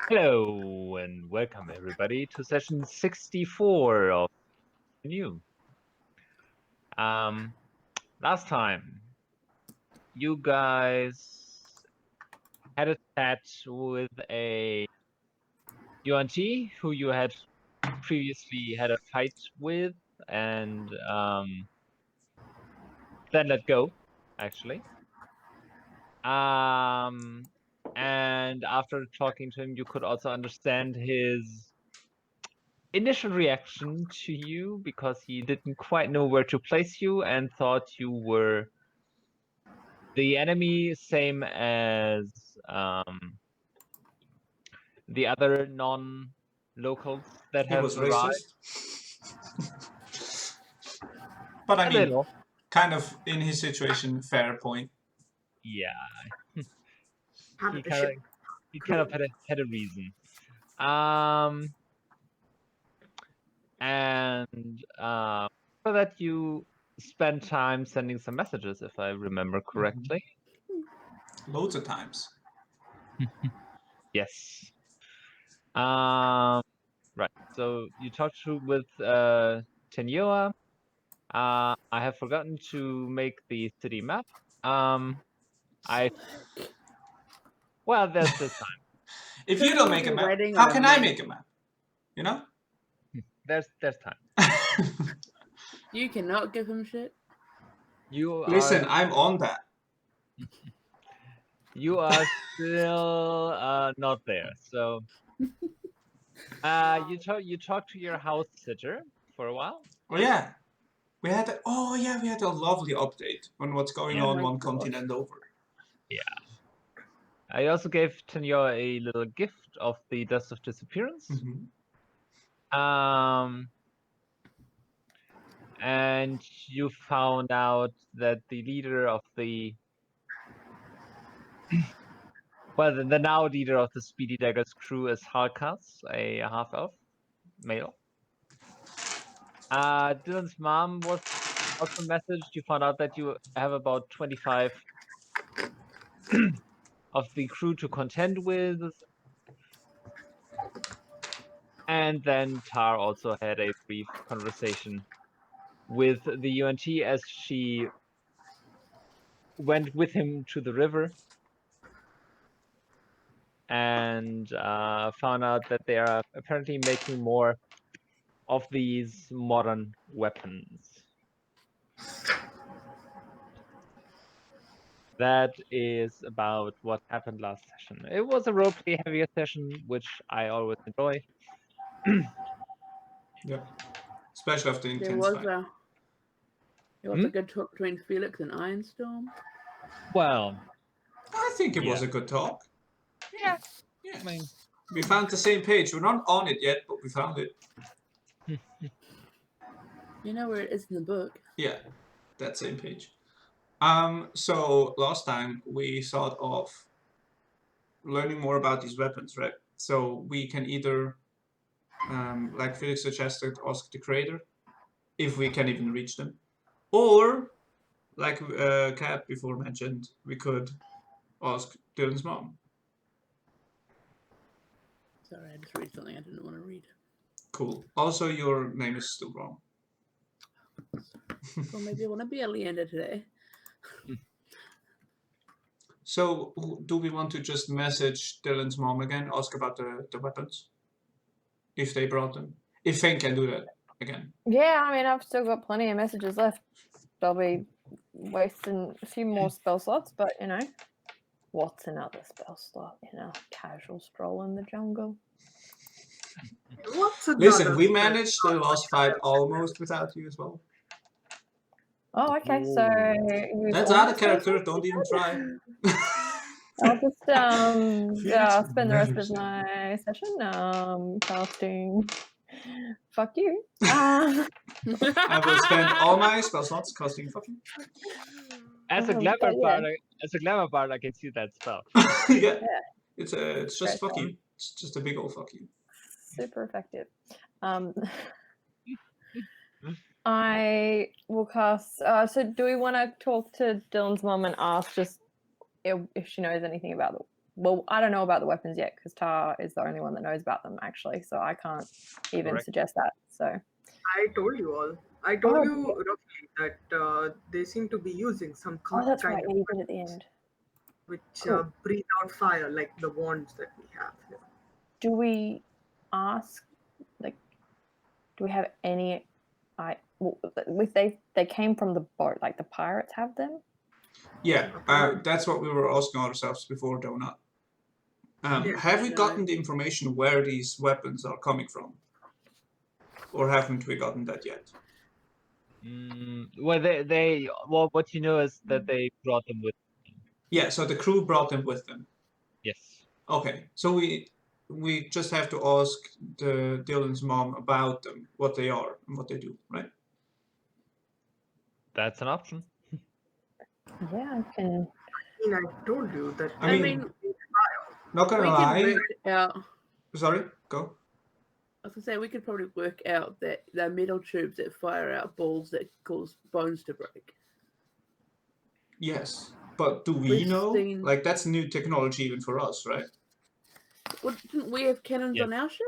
Hello and welcome everybody to session 64 of FAQNew. Last time you guys had a chat with a UNT who you had previously had a fight with and then let go, actually. And after talking to him, you could also understand his initial reaction to you because he didn't quite know where to place you and thought you were the enemy, same as the other non-locals that He have was arrived. racist. But I A mean, little. kind of in his situation, fair point. Yeah. How he did the kind of ship he kind of had a reason. And for that you spent time sending some messages, if I remember correctly. Loads of times. Yes. Right. So you talked with Tenyoa. I have forgotten to make the city map. Well, there's still time. If you don't make a map, how can I make a map? You know? There's time. You cannot give him shit. Listen, I'm on that. You are still not there. So you talked to your house sitter for a while. Oh yeah, we had a lovely update on what's going on one continent over. Yeah. I also gave Tenyor a little gift of the Dust of Disappearance. And you found out that the leader of the the now leader of the Speedy Daggers crew is Harkas, a half-elf male. Dyllan's mom was also messaged. You found out that you have about 25 of the crew to contend with. And then Tar also had a brief conversation with the UNT as she went with him to the river and found out that they are apparently making more of these modern weapons. That is about what happened last session. It was a roleplay heavier session, which I always enjoy. Yeah, especially after the intense fight. It was a good talk between Felix and Ironstorm. Well, I think it was a good talk. Yeah. I mean, we found the same page. We're not on it yet, but we found it. You know where it is in the book. Yeah, that same page. So last time we thought of learning more about these weapons, right? So we can either, like Felix suggested, ask the creator if we can even reach them, or like Kat before mentioned, we could ask Dyllan's mom. Sorry, I just read something I didn't want to read. Cool. Also, your name is still wrong. Well, maybe I want to be a Leander today. So, do we want to just message Dyllan's mom again, ask about the weapons? If they brought them? If Phane can do that again. Yeah, I mean, I've still got plenty of messages left. I'll be wasting a few more spell slots, but, you know, what's another spell slot? You know, casual stroll in the jungle. Listen, we managed the last fight almost without you as well. Oh, okay. So that's out of character. Don't even try. I'll just spend the rest of my session casting. Fuck you. I will spend all my spell slots casting fuck you. As a glamour bard, I can see that spell. Yeah. It's just fuck you. It's just a big old fuck you. Super effective. I will cast. So, do we want to talk to Dyllan's mom and ask just if she knows anything about well, I don't know about the weapons yet because Tar is the only one that knows about them actually, so I can't even Correct. suggest that. So I told you all. I told Oh, you roughly that they seem to be using some that's kind right. of Yeah, you did at the end. which Cool. breathe out fire like the wands that we have here. Do we ask, like, do we have any? They came from the boat, like the pirates have them. Yeah, that's what we were asking ourselves before, Donut. Yes, Have we yeah. gotten the information where these weapons are coming from? Or haven't we gotten that yet? Well, well, what you know is that they brought them with. Yeah, so the crew brought them with them. Yes. Okay, so we just have to ask Dyllan's mom about them, what they are and what they do, right? That's an option. Yeah, I can. I told you that. I mean, not we gonna can lie. work out. Sorry, go. I was gonna say we could probably work out that they're metal tubes that fire out balls that cause bones to break. Yes, but do we We've know? seen- Like, that's new technology even for us, right? Well, didn't we have cannons Yeah. on our ship?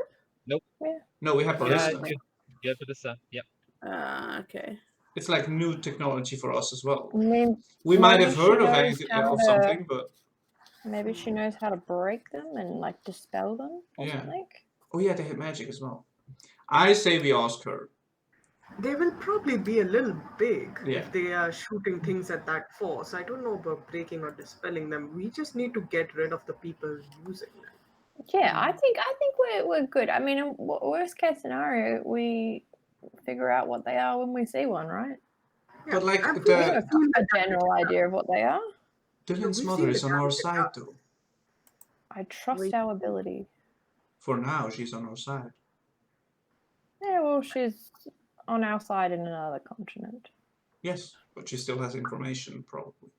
No, we have Yeah, ballista. you have Ballista. Yep. Okay. It's like new technology for us as well. I mean, We might maybe have she heard of knows anything how of to- something, but maybe she knows how to break them and like dispel them or Yeah. something. oh yeah, they have magic as well. I say we ask her. They will probably be a little big Yeah. if they are shooting things at that force. I don't know about breaking or dispelling them. We just need to get rid of the people using them. Yeah, I think we're good. I mean, worst case scenario, we figure out what they are when we see one, right? But like I'm We the have a general idea of what they are. Dyllan's we've mother seen is the on our damage it side does. though. I trust We- our ability. For now, she's on our side. Yeah, well, she's on our side in another continent. Yes, but she still has information, probably.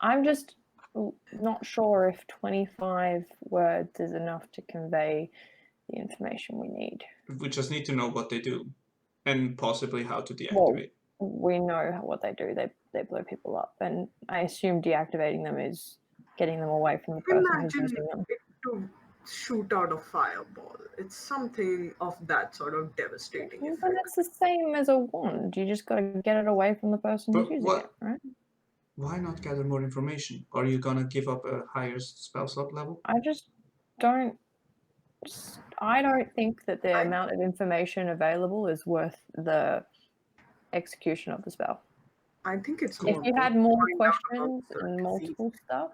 I'm just not sure if 25 words is enough to convey the information we need. We just need to know what they do, and possibly how to deactivate. We know what they do. They blow people up, and I assume deactivating them is getting them away from the person who's Imagine using them. it to shoot out a fireball. It's something of that sort of devastating Well, effect. then it's the same as a wand. You just got to get it away from the person who's But using what- it, right? Why not gather more information? Are you gonna give up a higher spell slot level? I just don't. I don't think that the amount of information available is worth the execution of the spell. I think it's If more you had worth more finding out about questions the and disease. multiple stuff,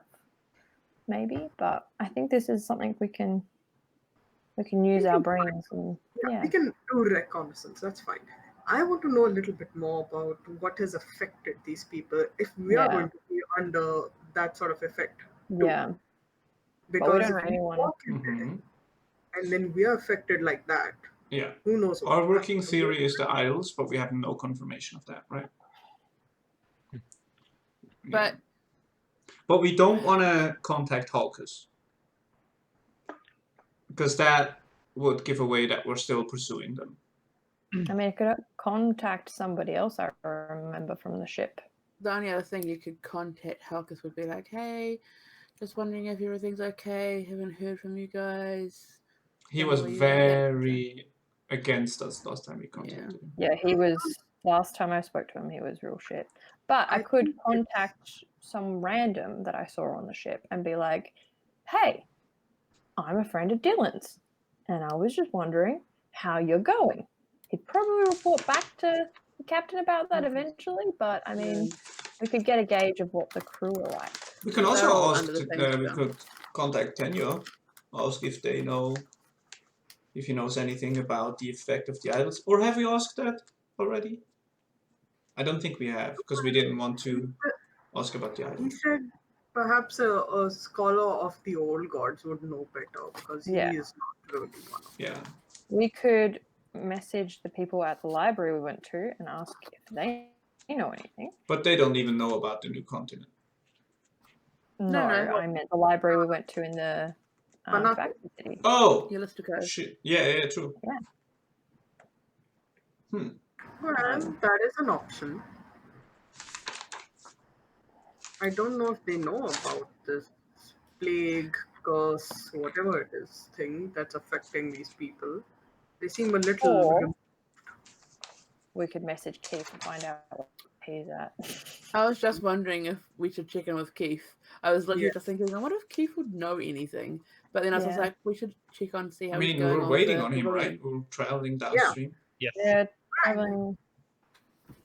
maybe. But I think this is something we can use our brains and Yeah, we can do reconnaissance. That's fine. I want to know a little bit more about what has affected these people if we are Yeah. going to be under that sort of effect. yeah. Because don't if know we anyone. walk in there Mm-hmm. and then we are affected like that, Yeah. who knows what Our will working happen. theory is the idols, but we have no confirmation of that, right? But But we don't want to contact Hulkus. Because that would give away that we're still pursuing them. I mean, I could contact somebody else I remember from the ship. the only other thing you could contact Halkus would be like, hey, just wondering if everything's okay. Haven't heard from you guys. He Don't was know where you're at. very against us last time we contacted him. Yeah, he was. Last time I spoke to him, he was real shit. But I I could think contact some random that I saw on the ship and be like, hey, I'm a friend of Dyllan's, and I was just wondering how you're going. He'd probably report back to the captain about that eventually, but I mean, we could get a gauge of what the crew are like. We can They're also all ask, under the same we spell. could contact Tenya, ask if they know, if he knows anything about the effect of the idols. Or have we asked that already? I don't think we have, because we didn't want to ask about the He idols. said perhaps a scholar of the old gods would know better because Yeah. he is not really one of them. Yeah. We could message the people at the library we went to and ask if they know anything. But they don't even know about the new continent. No, I meant the library we went to in the Panaka. factory city. Oh! Yellistico. Shit. Yeah, true. Yeah. Well, that is an option. I don't know if they know about this plague, curse, whatever it is, thing that's affecting these people. They seem a little. Or we could message Keith and find out where he's at. I was just wondering if we should check in with Keith. I was literally Yeah. just thinking, I wonder if Keith would know anything. But then I was just Yeah. like, we should check on, see how I he's mean, going we're on waiting the on him, pavilion. right? We're traveling downstream. Yes. Yeah, traveling.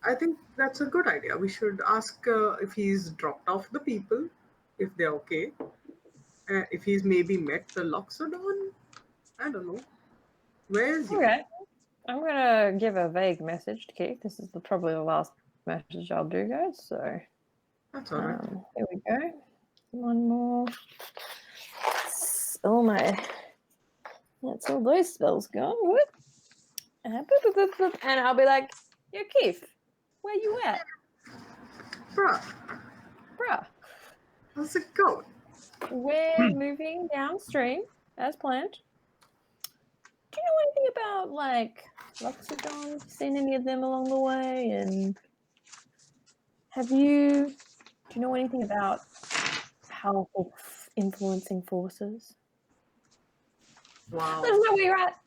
I think that's a good idea. We should ask if he's dropped off the people, if they're okay. If he's maybe met the Loxodon. I don't know. Where is he? Okay. I'm gonna give a vague message to Keith. This is probably the last message I'll do, guys. So That's all right. here we go. One more. All my. That's all those spells gone. Whoop. Boop, boop, boop, boop. And I'll be like, "Yo, Keith, where you at, Bruh, bruh? how's it going? We're moving downstream as planned. Do you know anything about like Loxodon? Seen any of them along the way? And do you know anything about powerful influencing forces? Wow, Let us know where you're at."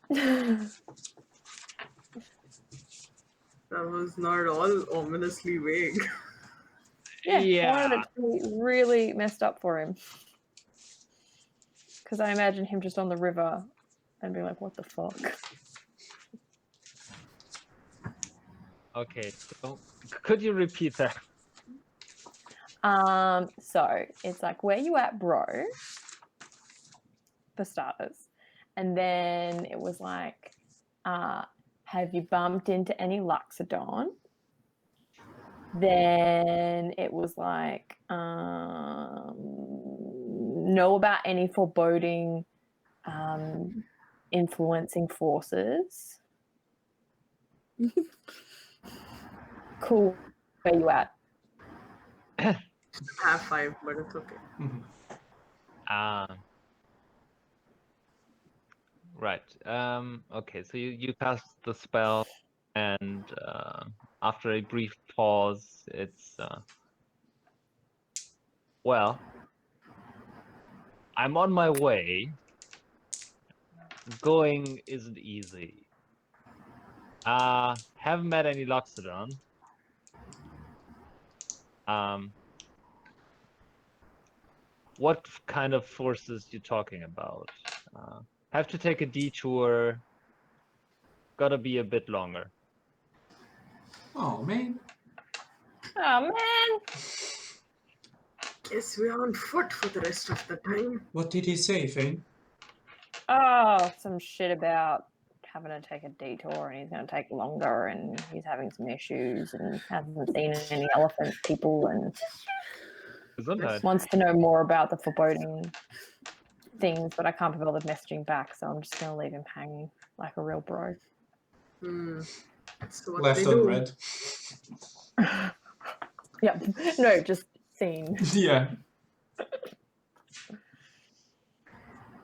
that was not all ominously vague. Yeah, Yeah. I wanted it to be really messed up for him. Because I imagine him just on the river and be like, what the fuck? Okay. So, could you repeat that? So it's like, where you at, bro? For starters. And then it was like, have you bumped into any Loxodon? Then it was like, know about any foreboding influencing forces. Cool. Where you at? Half 5, but it's okay. Right. Okay, so you cast the spell, and after a brief pause, it's well, I'm on my way. Going isn't easy. Haven't met any Loxodon. What kind of forces you talking about? Have to take a detour. Gotta be a bit longer. Oh, man. Oh, man. Guess we're on foot for the rest of the time. What did he say, Phane? Oh, some shit about having to take a detour and he's going to take longer and he's having some issues and hasn't seen any elephant people and Gesundheit. wants to know more about the foreboding things, but I can't be bothered messaging back, so I'm just going to leave him hanging like a real bro. That's what Left they do. unread. Yeah, no, just seen. Yeah.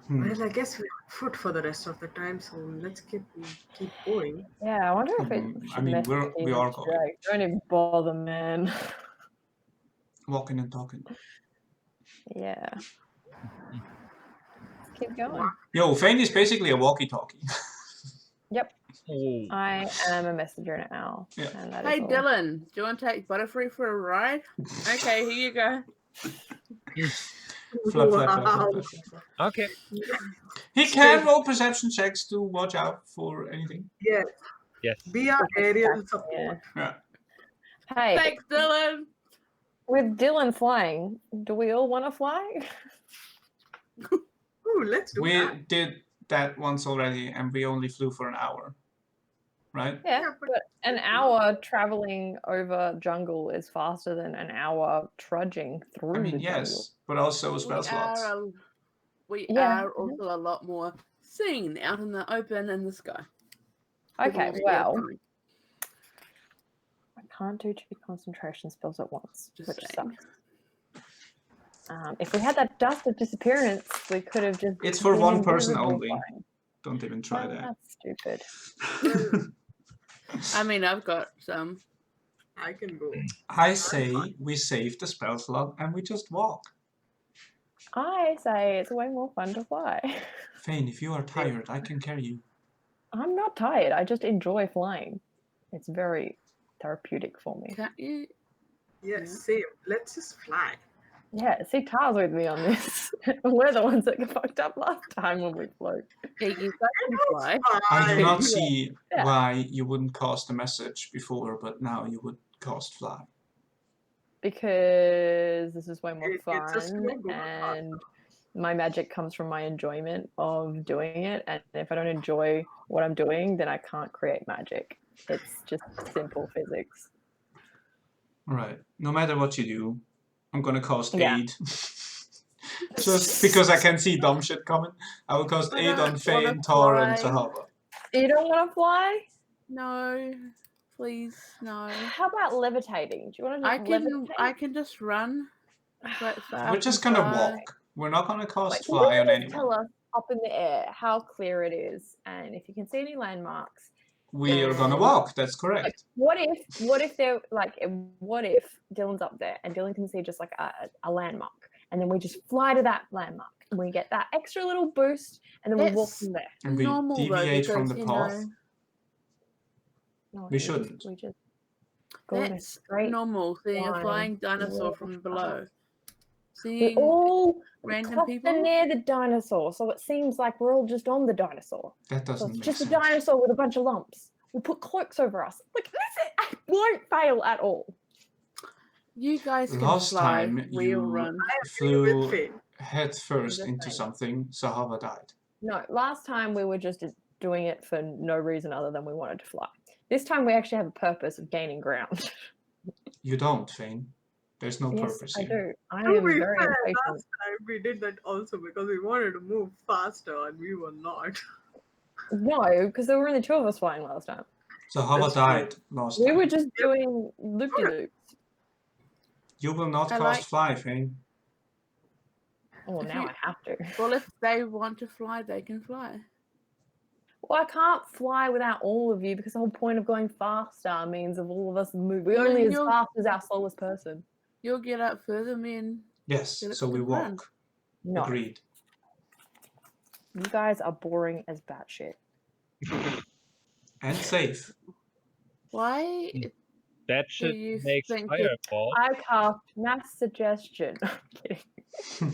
Well, I guess we're on foot for the rest of the time, so let's keep going. Yeah, I wonder if it I mean, we are going. Don't even bother, man. Walking and talking. Yeah. Let's keep going. Yo, Phane is basically a walkie-talkie. Yep. Oh. I am a messenger now. Yeah. And that Hey, is all. Dyllan, do you want to take Butterfree for a ride? Okay, here you go. Flap, flap, flap, Wow. flap, flap, flap. Okay. He can roll perception checks to watch out for anything. Yes, Yes. be our aerial support. Yeah. Yeah. Hey, Thanks, Dyllan. with Dyllan flying, do we all want to fly? Ooh, let's do We that. did that once already, and we only flew for an hour. Right? Yeah, Yeah, but but- an hour traveling over jungle is faster than an hour trudging through I mean, the yes, but also We spell slots. we Yeah. are also a lot more seen out in the open in the sky. jungle. Okay, People well, coming. I can't do 2 concentration spells at once, Just which saying. sucks. If we had that dust of disappearance, we could have just. It's for been one person invisible only. flying. Don't even try Well, that. that's stupid. I mean, I've got some. I can go. I say we save the spell slot and we just walk. I say it's way more fun to fly. Phane, if you are tired, I can carry you. I'm not tired. I just enjoy flying. It's very therapeutic for me. Can't you? Yes, Yeah. same. Let's just fly. Yeah, see, Tar's with me on this. We're the ones that got fucked up last time when we flew. Yeah, you guys can fly. I do Fly. not Yeah. see Yeah. why you wouldn't cast a message before, but now you would cast fly. Because this is way more It's just fun, not good and my magic comes from my enjoyment of doing it. And if I don't enjoy what I'm doing, then I can't create magic. It's just simple physics. Right. No matter what you do, I'm gonna cast Yeah. aid. Just because I can see dumb shit coming. I will cast I aid on don't Phane, wanna Tar, and fly. Zahavah. You don't want to fly? No, please, no. How about levitating? Do you want to I just can levitate? just run quite fast. We're just and gonna fly. walk. We're not gonna cast Like, fly on just anyone. tell us up in the air how clear it is, and if you can see any landmarks. We are gonna and, walk, that's correct. Like, what if they're like, what if Dylan's up there and Dyllan can see just like a landmark, and then we just fly to that landmark and we get that extra little boost, and then we walk That's from there. And we normal though, deviate from because the you path. know No, We shouldn't. We just go in a that's straight normal. Seeing a line flying dinosaur real from fast. below. We Seeing all random cluster people. near the dinosaur, so it seems like we're all just on the dinosaur. That So doesn't it's make just sense. a dinosaur with a bunch of lumps. We'll put cloaks over us. Like, this won't fail at all. You guys can Last fly. time We'll you run. With flew Phane. head first just into saying. something, Zahavah died. No, last time we were just doing it for no reason other than we wanted to fly. This time we actually have a purpose of gaining ground. You don't, Phane. There's no Yes, purpose I here. do. I To am be very fair, impatient. last time we did that also because we wanted to move faster and we were not. No, because there were only two of us flying last time. Zahavah That's true. died last We time. were just doing loop-de-loops. You will not I cast like- fly, Phane. Well, If now you- I have to. Well, if they want to fly, they can fly. Well, I can't fly without all of you because the whole point of going faster means of all of us move. We're Well, only as you'll- fast as our slowest person. You'll get up further, men. Yes, Felix so we can run. walk. No, Agreed. you guys are boring as batshit. And safe. Why? That Do shit you makes think it- fireball. I cast mass suggestion. I'm kidding. Please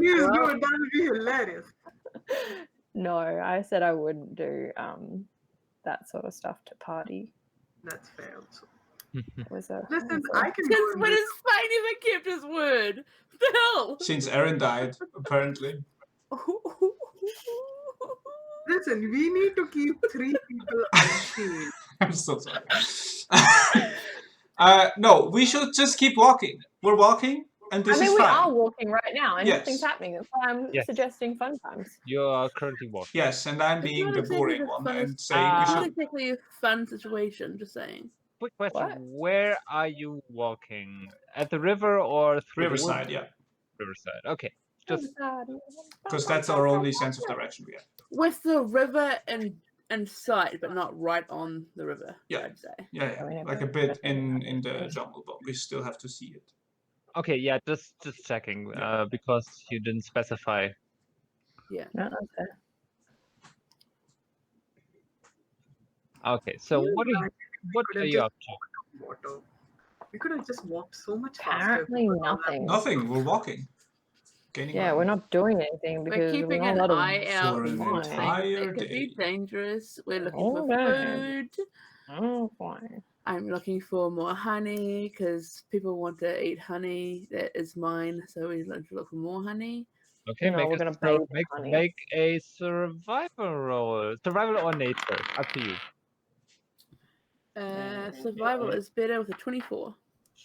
do Well- it, that would be hilarious. No, I said I wouldn't do that sort of stuff to party. That's fair also. It was a, Listen, it was a- I can Because go and when do- his Phane even kept his word. What the hell? Since Aaron died, apparently. Listen, we need to keep 3 people unseen. I'm so sorry. No, we should just keep walking. We're walking, and this I mean, is we fine. are walking right now, and Yes. nothing's happening. That's why I'm Yes. suggesting fun times. You are currently walking. Yes, and I'm It's being not the exactly boring the one funnest- and saying we It's should. not exactly a fun situation, just saying. Quick question: What? where are you walking? At the river or through Riverside, the yeah, woods? Riverside. Okay, just because that's our only sense of direction we have. With the river in sight, but not right on the river. Yeah. I'd say. Yeah, I mean, like a bit in the jungle, but we still have to see it. okay. Yeah, just checking. Yeah. Because you didn't specify. Yeah. No, that's fair. Okay, so You what guys, what could've are you just up to? Water. We could have just walked so much faster. Apparently nothing. Nothing. We're walking. Gaining Yeah, ground. we're not doing anything We're because keeping we're an not allowed eye out For an for entire things that could be day. dangerous. We're looking Hold for on. food. Oh, fine. I'm looking for more honey because people want to eat honey. That is mine, so we like to look for more honey. Okay, No, make we're a gonna sur- bathe in make honey. make a survival roll. Survival or nature, up to you. Survival is better with a 24.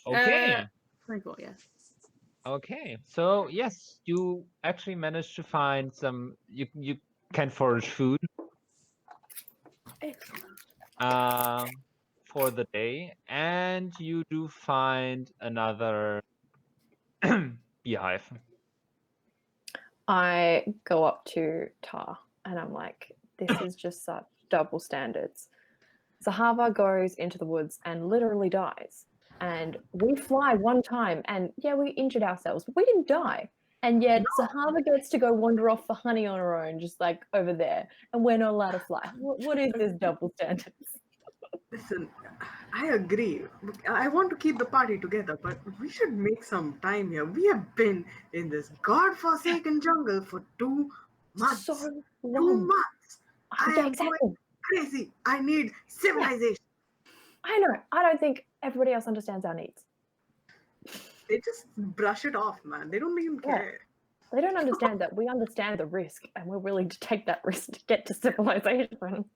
Okay. 24, yeah. Okay, so yes, you actually managed to find some. You can forage food Excellent. for the day, and you do find another beehive. I go up to Tar and I'm like, this is just such double standards. Zahavah goes into the woods and literally dies. And we fly one time, and yeah, we injured ourselves, but we didn't die. And yet Zahavah gets to go wander off for honey on her own, just like over there, and we're not allowed to fly. What is this double standards? Listen, I agree. I want to keep the party together, but we should make some time here. We have been in this godforsaken jungle for 2 months. So 2 long. months. I Yeah, am exactly. going crazy. I need civilization. I know. I don't think everybody else understands our needs. They just brush it off, man. They don't even Yeah. care. They don't understand that we understand the risk, and we're willing to take that risk to get to civilization.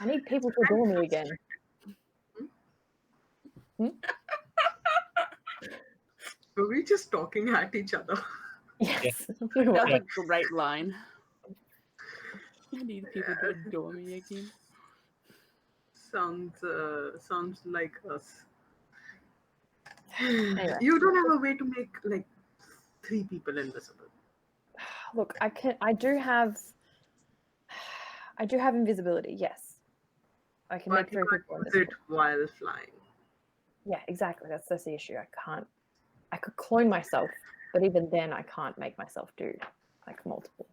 I need people to adore me again. Were we just talking at each other? Yes, we were. That's a great line. I need people to adore me again. Sounds like us. Anyway. You don't have a way to make like 3 people invisible. Look, I do have invisibility. Yes, I can But make 3 you people can't use invisible. it while flying. Yeah, exactly. That's the issue. I can't. I could clone myself, but even then, I can't make myself do like multiple.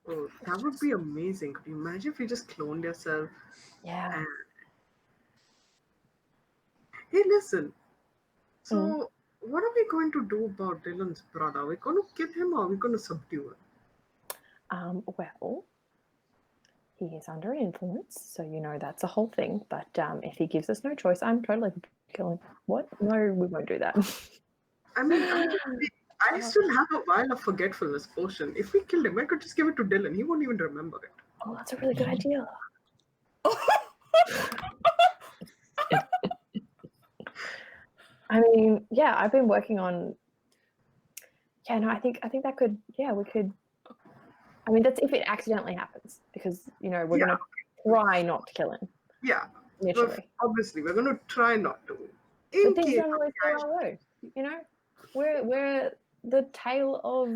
Oh, that would be amazing. Could you imagine if you just cloned yourself? Yeah. And... Hey, listen. So, what are we going to do about Dylan's brother? Are we going to kill him or are we going to subdue him? Well, he is under influence, so you know that's a whole thing. But if he gives us no choice, I'm totally kill him. What? No, we won't do that. I mean, I still have a vial of forgetfulness potion. If we killed him, I could just give it to Dylan. He won't even remember it. Oh, that's a really good idea. I mean, yeah, I've been working on. Yeah, no, I think that could. Yeah, we could. I mean, that's if it accidentally happens, because you know we're gonna try not to kill him. Yeah, Initially, obviously, we're going to try not to. but things don't always go our way. You know, we're the tale of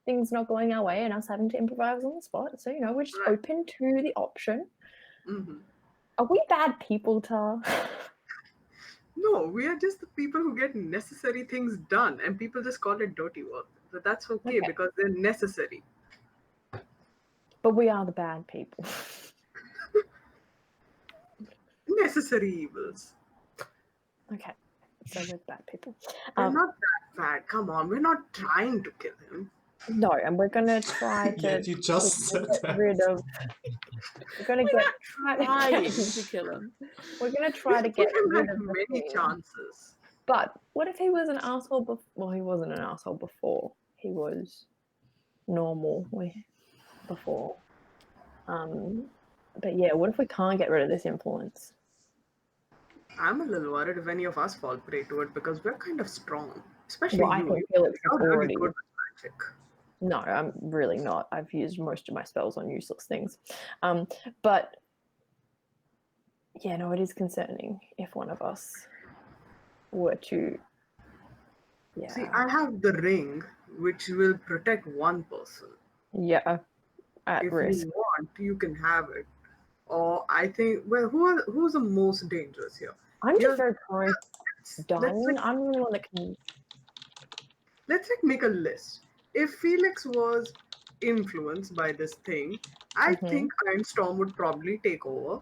things not going our way and us having to improvise on the spot. So you know, we're just open to the option. Mm-hmm. Are we bad people, Tar? No, we are just the people who get necessary things done, and people just call it dirty work. But that's okay because they're necessary. But we are the bad people. Necessary evils. Okay, so we're bad people. We're not that bad. Come on, we're not trying to kill him. No, and we're gonna try to Yet you just said get rid of. We're gonna trying to kill him. We're gonna try to get rid of many chances. But what if he was an asshole before? Well, he wasn't an asshole before. He was normal before. But yeah, what if we can't get rid of this influence? I'm a little worried if any of us fall prey to it because we're kind of strong, especially Well, I you. think Felix is You're really already. good with magic. No, I'm really not. I've used most of my spells on useless things. But yeah, no, it is concerning if one of us were to. Yeah. See, I have the ring, which will protect one person. Yeah, at If risk. you want, you can have it. Or I think, well, who's the most dangerous here? I'm just very pro Let's Dyllan. I'm the only one that can. Let's make a list. If Felix was influenced by this thing, I think Ironstorm would probably take over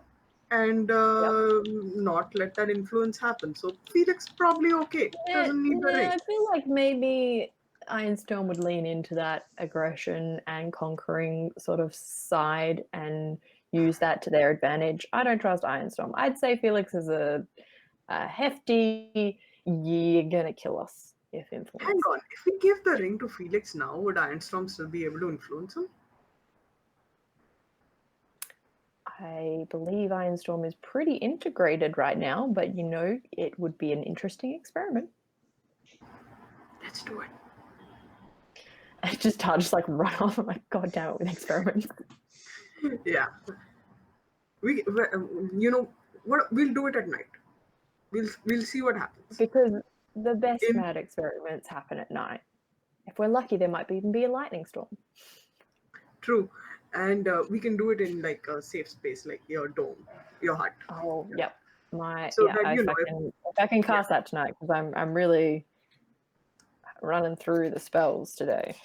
and not let that influence happen. So Felix probably okay. Doesn't need the ring. I feel like maybe Ironstorm would lean into that aggression and conquering sort of side and use that to their advantage. I don't trust Ironstorm. I'd say Felix is a hefty, you're gonna kill us if influence. Hang on, if we give the ring to Felix now, would Ironstorm still be able to influence him? I believe Ironstorm is pretty integrated right now, but you know, it would be an interesting experiment. Let's do it. I just like run off. I'm like, God damn it, with experiments. Yeah. You know what? We'll do it at night. We'll see what happens. Because the best mad experiments happen at night. If we're lucky, there might even be a lightning storm. True. And we can do it in like a safe space, like your dome, your hut. Oh, yep. So that you know, if I can cast that tonight, because I'm really running through the spells today.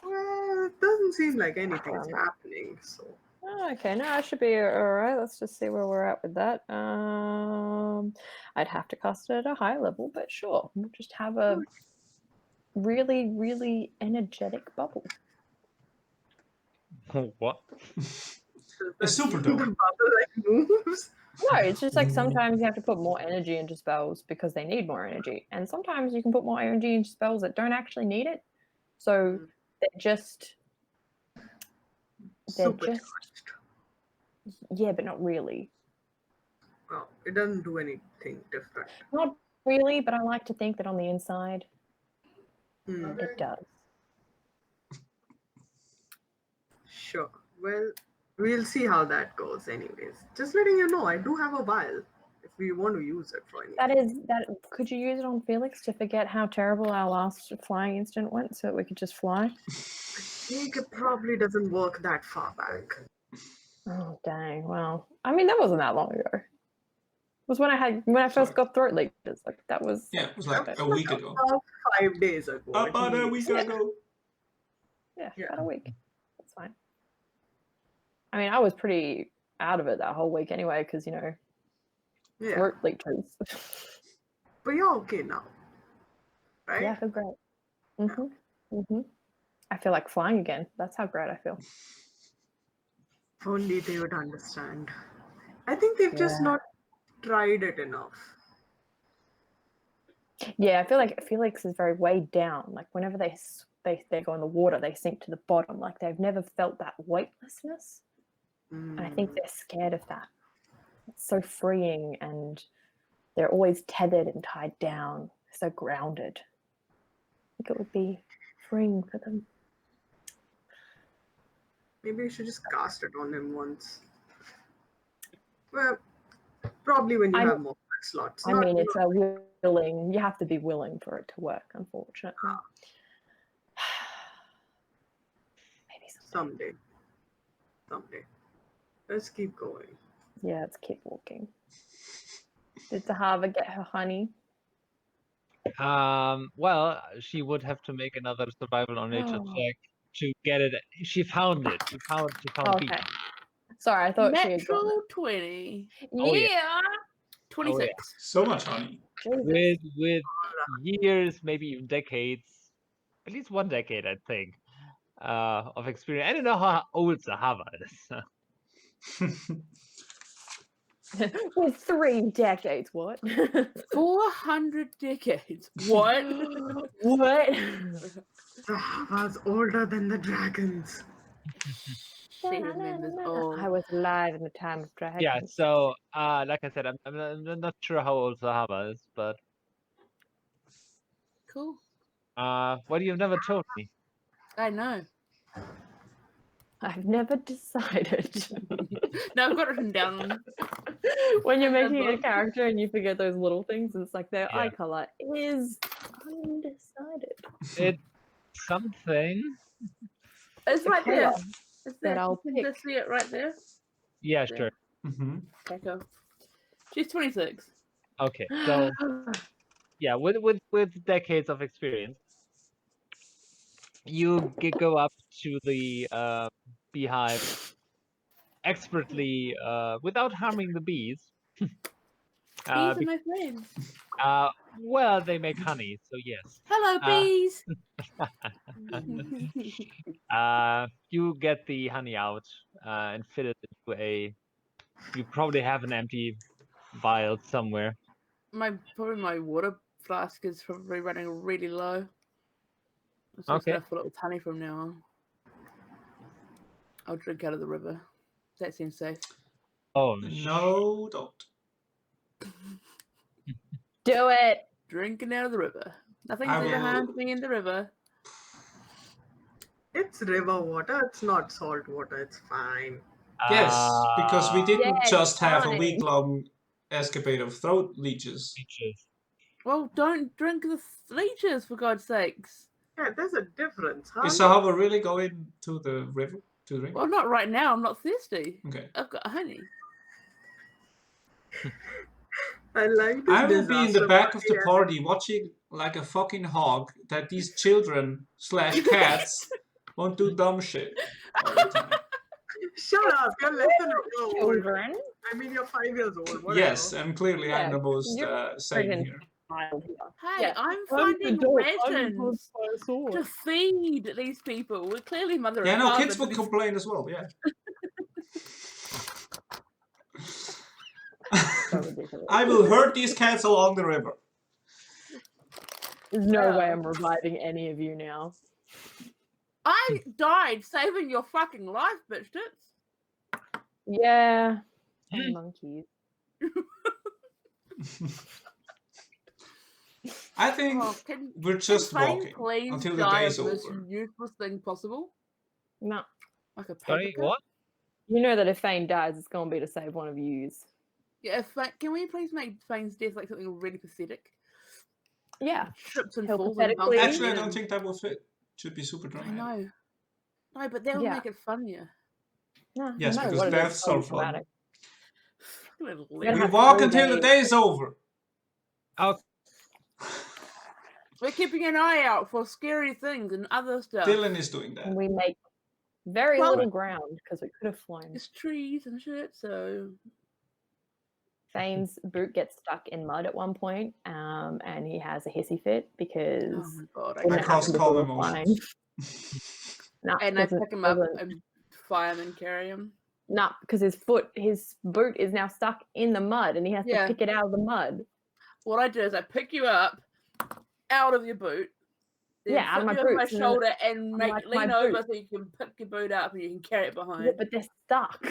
well, it doesn't seem like anything's happening. So Oh, okay, no, I should be all right. Let's just see where we're at with that. I'd have to cast it at a high level, but sure, we'll just have a really, really energetic bubble. What? It's super the dope. bubble like moves. No, it's just like sometimes you have to put more energy into spells because they need more energy, and sometimes you can put more energy into spells that don't actually need it. So they're just Supercharged. yeah, but not really. Well, it doesn't do anything different. Not really, but I like to think that on the inside it does. Sure. Well, we'll see how that goes. Anyways, just letting you know, I do have a vial if we want to use it for anything. Could you use it on Felix to forget how terrible our last flying incident went, so that we could just fly? I think it probably doesn't work that far back. Oh dang! Well, I mean that wasn't that long ago. It was when I first got throat leeches. Like that was. Yeah, it was like a week ago. About 5 days ago. About a at week least. ago. Yeah, Yeah. about a week. That's fine. I mean, I was pretty out of it that whole week anyway, because Yeah. throat leeches. But you're okay now, right? Yeah, I feel great. I feel like flying again. That's how great I feel. If only they would understand. I think they've just not tried it enough. Yeah, I feel like Felix is very weighed down. Like whenever they go in the water, they sink to the bottom. Like they've never felt that weightlessness. And I think they're scared of that. It's so freeing, and they're always tethered and tied down, so grounded. I think it would be freeing for them. Maybe you should just cast it on him once. Well, probably when you have more slots. I mean, it's a willing. You have to be willing for it to work, unfortunately. Maybe someday. Let's keep going. Yeah, let's keep walking. Did Zahavah get her honey? Well, she would have to make another survival or nature check to get it. She found it. She found Okay. beef. Sorry, I thought she had Natural gone. 20. Oh, yeah. 26. So much honey. With years, maybe even decades, at least 1 decade, I think, of experience. I don't know how old Zahavah is. With 3 decades, what? 400 decades. What? What? Zahavah's older than the dragons. She remembers all. I was alive in the time of dragons. Yeah, so like I said, I'm not sure how old Zahavah is, but Cool. what you've never told me. I know. I've never decided. No, I've got it written down. When you're making a character and you forget those little things, it's like their eye Yeah. color is undecided. It's something. It's right there. Color It's that there. I'll You pick. can just see it right there. Yeah, Yeah. sure. Okay, cool. She's 26. Okay, so yeah, with decades of experience, you go up to the beehive expertly without harming the bees. Bees are my friends. Well, they make honey, so yes. Hello, bees. You get the honey out and fit it into a. You probably have an empty vial somewhere. Probably my water flask is probably running really low. So Okay. I'm gonna fill it with honey from now on. I'll drink out of the river. That seems safe. Oh No, don't. Do it. Drinking out of the river. Nothing's I ever will- harmed me in the river. It's river water. It's not salt water. It's fine. Yes, because we didn't Yes, just have a fine. week-long escapade of throat leeches. Peaches. Well, don't drink the leeches, for God's sakes. Yeah, there's a difference, huh? Is Zahavah really going to the river to drink? Well, not right now. I'm not thirsty. Okay. I've got honey. I like this I will be in the disaster back of the party. party watching like a fucking hog that these children / cats won't do dumb shit all the time. Shut up! You're less than old. Children. I mean, you're 5 years old. Whatever. Yes, and clearly I'm Yeah, the most you're sane friggin' here. child here. Hey, Yeah. I'm the finding dog, I'm rations by a sword. to feed these people. We're clearly mother Yeah, and no, father. kids would complain as well, yeah. So ridiculous. I will herd these cats along the river. There's no way Wow. I'm reviving any of you now. I died saving your fucking life, bitch tits. Yeah. And monkeys. I think Oh, can we're just Phane walking please until the die day's of this over. useless thing possible? No. Like a paper Sorry, cut? what? You know that if Phane dies, it's going to be to save one of yous. Yeah, can we please make Fane's death like something really pathetic? Yeah. Trips and He'll falls and pathetically- bumps. Actually, I and- don't think that will fit. Should be super I dramatic. know. No, but that would Yeah. make it funnier. No, Yes, no matter because what it is, deaths it's gonna are be fun. dramatic. Little We're We gonna lady. have walk 3 until the days. day's over. We're keeping an eye out for scary things and other stuff. Dyllan is doing that. And we make very Well- little ground because we could have flown. There's trees and shit, so Fane's boot gets stuck in mud at one point, and he has a hissy fit because oh my god, wouldn't I it cause happen if calm we were flying? emotions. Nah, and I because pick him up and fire him and carry him. Nah, because his boot is now stuck in the mud, and he has Yeah. to pick it out of the mud. What I do is I pick you up out of your boot. Then Yeah, out of flip my you over my boots, and then shoulder and I'm like, lean my over boot. so you can pick your boot up and you can carry it behind. Yeah, but they're stuck.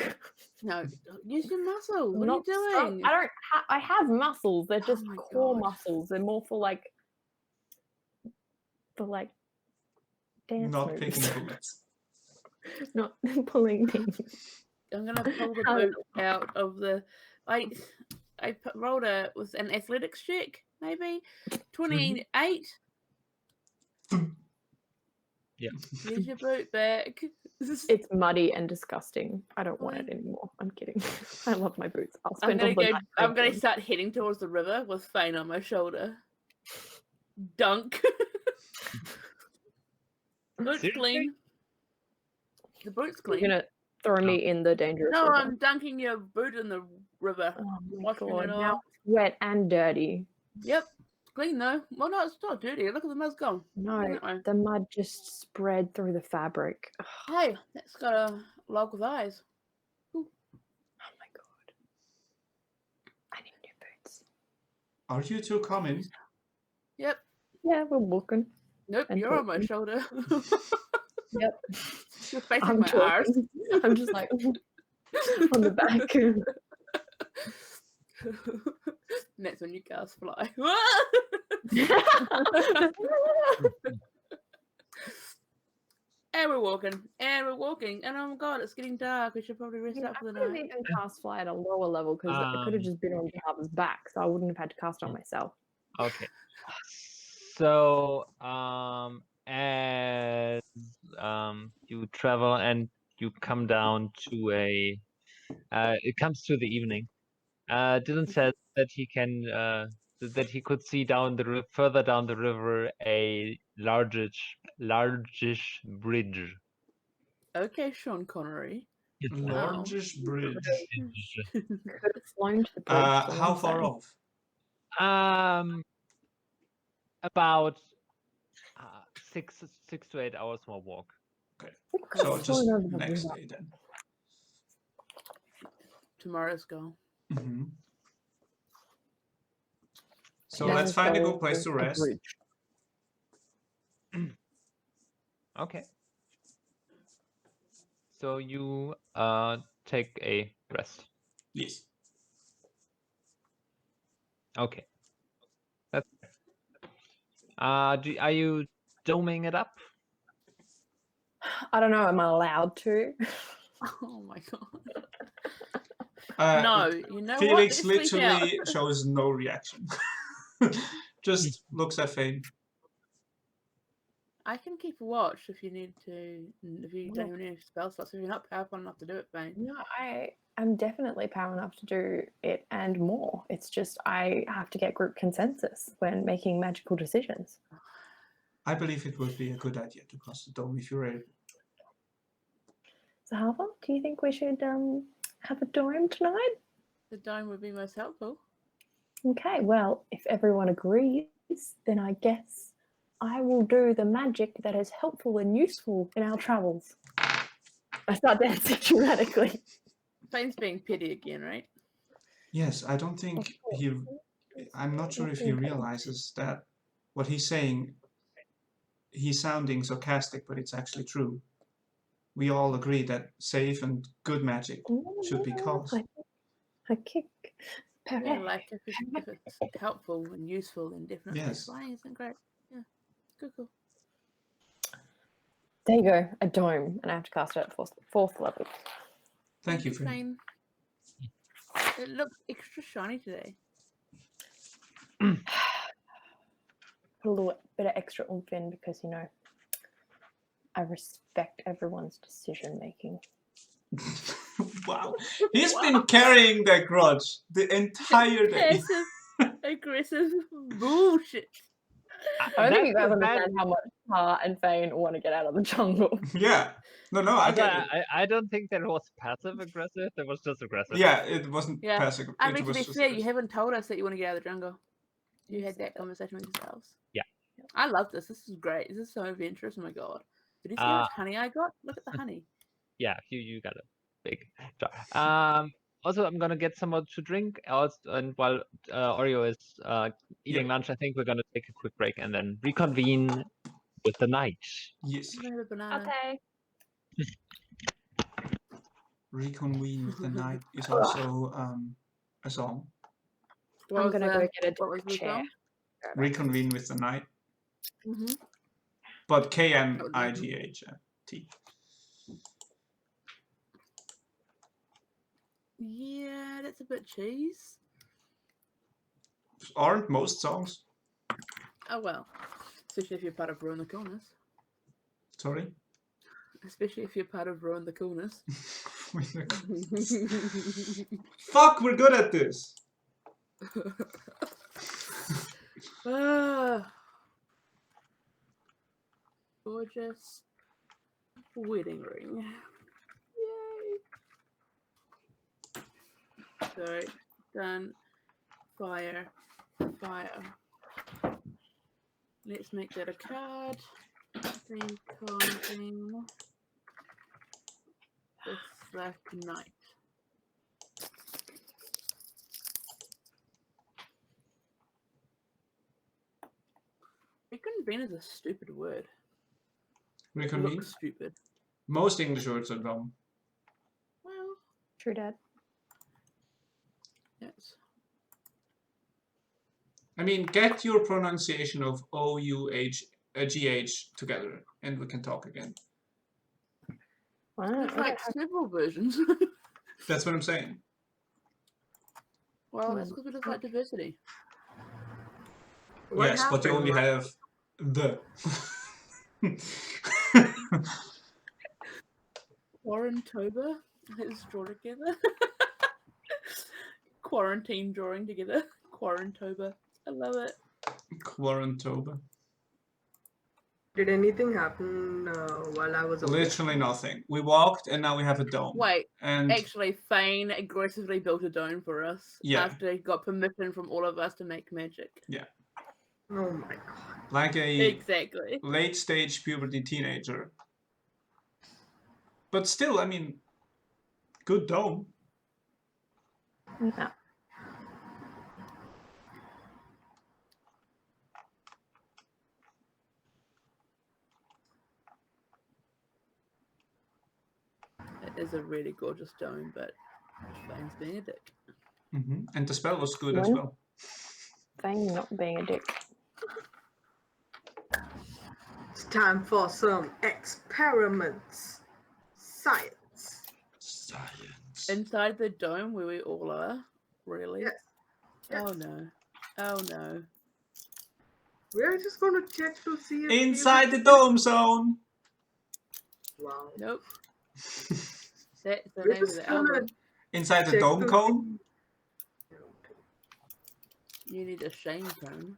No, use your muscles. What are you Not stuck. doing? I don't. I have muscles. They're just my core God. muscles. They're more for like dance Not moves, picking bullets. not pulling things. I'm gonna pull the How- boot out of the. I rolled was an athletics check, maybe 28. Yeah. Here's your boot back. It's muddy and disgusting. I don't want it anymore. I'm kidding. I love my boots. I'll I'm spend all gonna the go. night I'm gonna in them. start heading towards the river with Phane on my shoulder. Dunk. Boot's Seriously? clean. The boot's You're clean. gonna throw me in the dangerous No, river. I'm dunking your boot in the river. Oh my washing god! it Now off. it's wet and dirty. Yep, clean though. Well, no, it's not dirty. Look at the mud's gone. No, Isn't it? the mud just spread through the fabric. Ugh, Hey, that's got a log with eyes. oh my god! I need new boots. Are you two coming? Yep. Yeah, we're walking. Nope, And you're on my talking. shoulder. Yep. You're facing I'm my arse. talking. I'm just like on the back. And that's when you cast fly. And we're walking. And we're walking. And oh my god, it's getting dark. We should probably rest I up for the could have night. even cast fly at a lower level because it could have just been on Zahavah's back, so I wouldn't have had to cast on myself. Okay. So, as you travel and you come down to it comes to the evening. Dyllan said that he can, that he could see further down the river a largish bridge. Okay, Sean Connery. Largest bridge. Could have flown to the bridge. so How I'm far saying. off? About 6 to 8 hours more walk. Okay, We could so have just flown over the next river. day then. Tomorrow's goal. Hmm. So Yeah, let's find a so good place to a rest. bridge. Okay. So you take a rest. Yes. Okay. That's are you doming it up? I don't know. Am I allowed to? Oh my god. No, you know Felix what? Let's sleep out. literally shows no reaction. Just looks at Phane. I can keep a watch if you need to. If you Well- don't even need spell slots, if you're not powerful enough to do it, Phane. No, I am definitely power enough to do it and more. It's just I have to get group consensus when making magical decisions. I believe it would be a good idea to cross the dome if you're able. Zahavah, do you think we should have a dome tonight? The dome would be most helpful. Okay, well, if everyone agrees, then I guess I will do the magic that is helpful and useful in our travels. I start dancing dramatically. Phane's being petty again, right? Yes, I don't think he. I'm not sure if he realizes that what he's saying. He's sounding sarcastic, but it's actually true. We all agree that safe and good magic should be caused. I kick. Yeah, like if it's helpful and useful, then definitely Yes. flying isn't great. Yeah, cool. There you go, a dome, and I have to cast it at fourth level. Thank you, Phane. Phane. It looks extra shiny today. Put a little bit of extra oomph in because, you know, I respect everyone's decision making. Wow. He's been carrying that grudge the entire day. Passive, aggressive bullshit. I don't think you That's guys a bad- understand how much Ha and Phane want to get out of the jungle. Yeah. No, I Also, get it. I don't think that was passive aggressive. That was just aggressive. Yeah, it wasn't Yeah. passive. I it mean, to was be just fair, you aggressive. haven't told us that you want to get out of the jungle. You You had said that it. conversation with yourselves. Yeah. I love this. This is great. This is so adventurous. Oh my god. Did you see how much honey I got? Look at the honey. Yeah, you got a big jar. Also, I'm gonna get some more to drink. And while Oreo is eating lunch, I think we're gonna take a quick break and then reconvene with the night. Yes. I'm gonna have a banana. Okay. Reconvene with the night is also a song. What I'm was gonna the- go get a What was the chair. song? Reconvene with the night. Mm-hmm. But KNIGHT. Yeah, that's a bit cheese. Aren't most songs? Oh well. Especially if you're part of Ruin the Coolness. Sorry? Especially if you're part of Ruin the Coolness. Fuck, we're good at this. Ah. Gorgeous wedding ring. Yay. So, done. Fire. Let's make that a card. Then counting the Slack Knight. Reconvene is a stupid word. Reconvene? Looks stupid. Most English words are dumb. Well, True, Dad. yes. I mean, get your pronunciation of OUH, GH together, and we can talk again. Wow, There's okay. like several versions. That's what I'm saying. Well, that's because we just like diversity. What Yes, but you only happened? have the. Quarantober. Let's draw together. Quarantine drawing together. Quarantober. I love it. Quarantober. Did anything happen while I was away? Literally nothing. We walked, and now we have a dome. Wait, And actually, Phane aggressively built a dome for us Yeah. after he got permission from all of us to make magic. Oh my god. like a Exactly. late stage puberty teenager. But still, I mean, good dome. No. It is a really gorgeous dome, but Phane's being a dick. And the spell was good as When? well. Phane not being a dick. It's time for some experiments. Science. Science. Inside the dome where we all are? Really? Yes. Yes. Oh no. Oh no. We're just gonna check to see if Inside the dome zone. Wow. Nope. That's the We're name of just the gonna album. Inside the check dome to cone. see. You need a shame cone.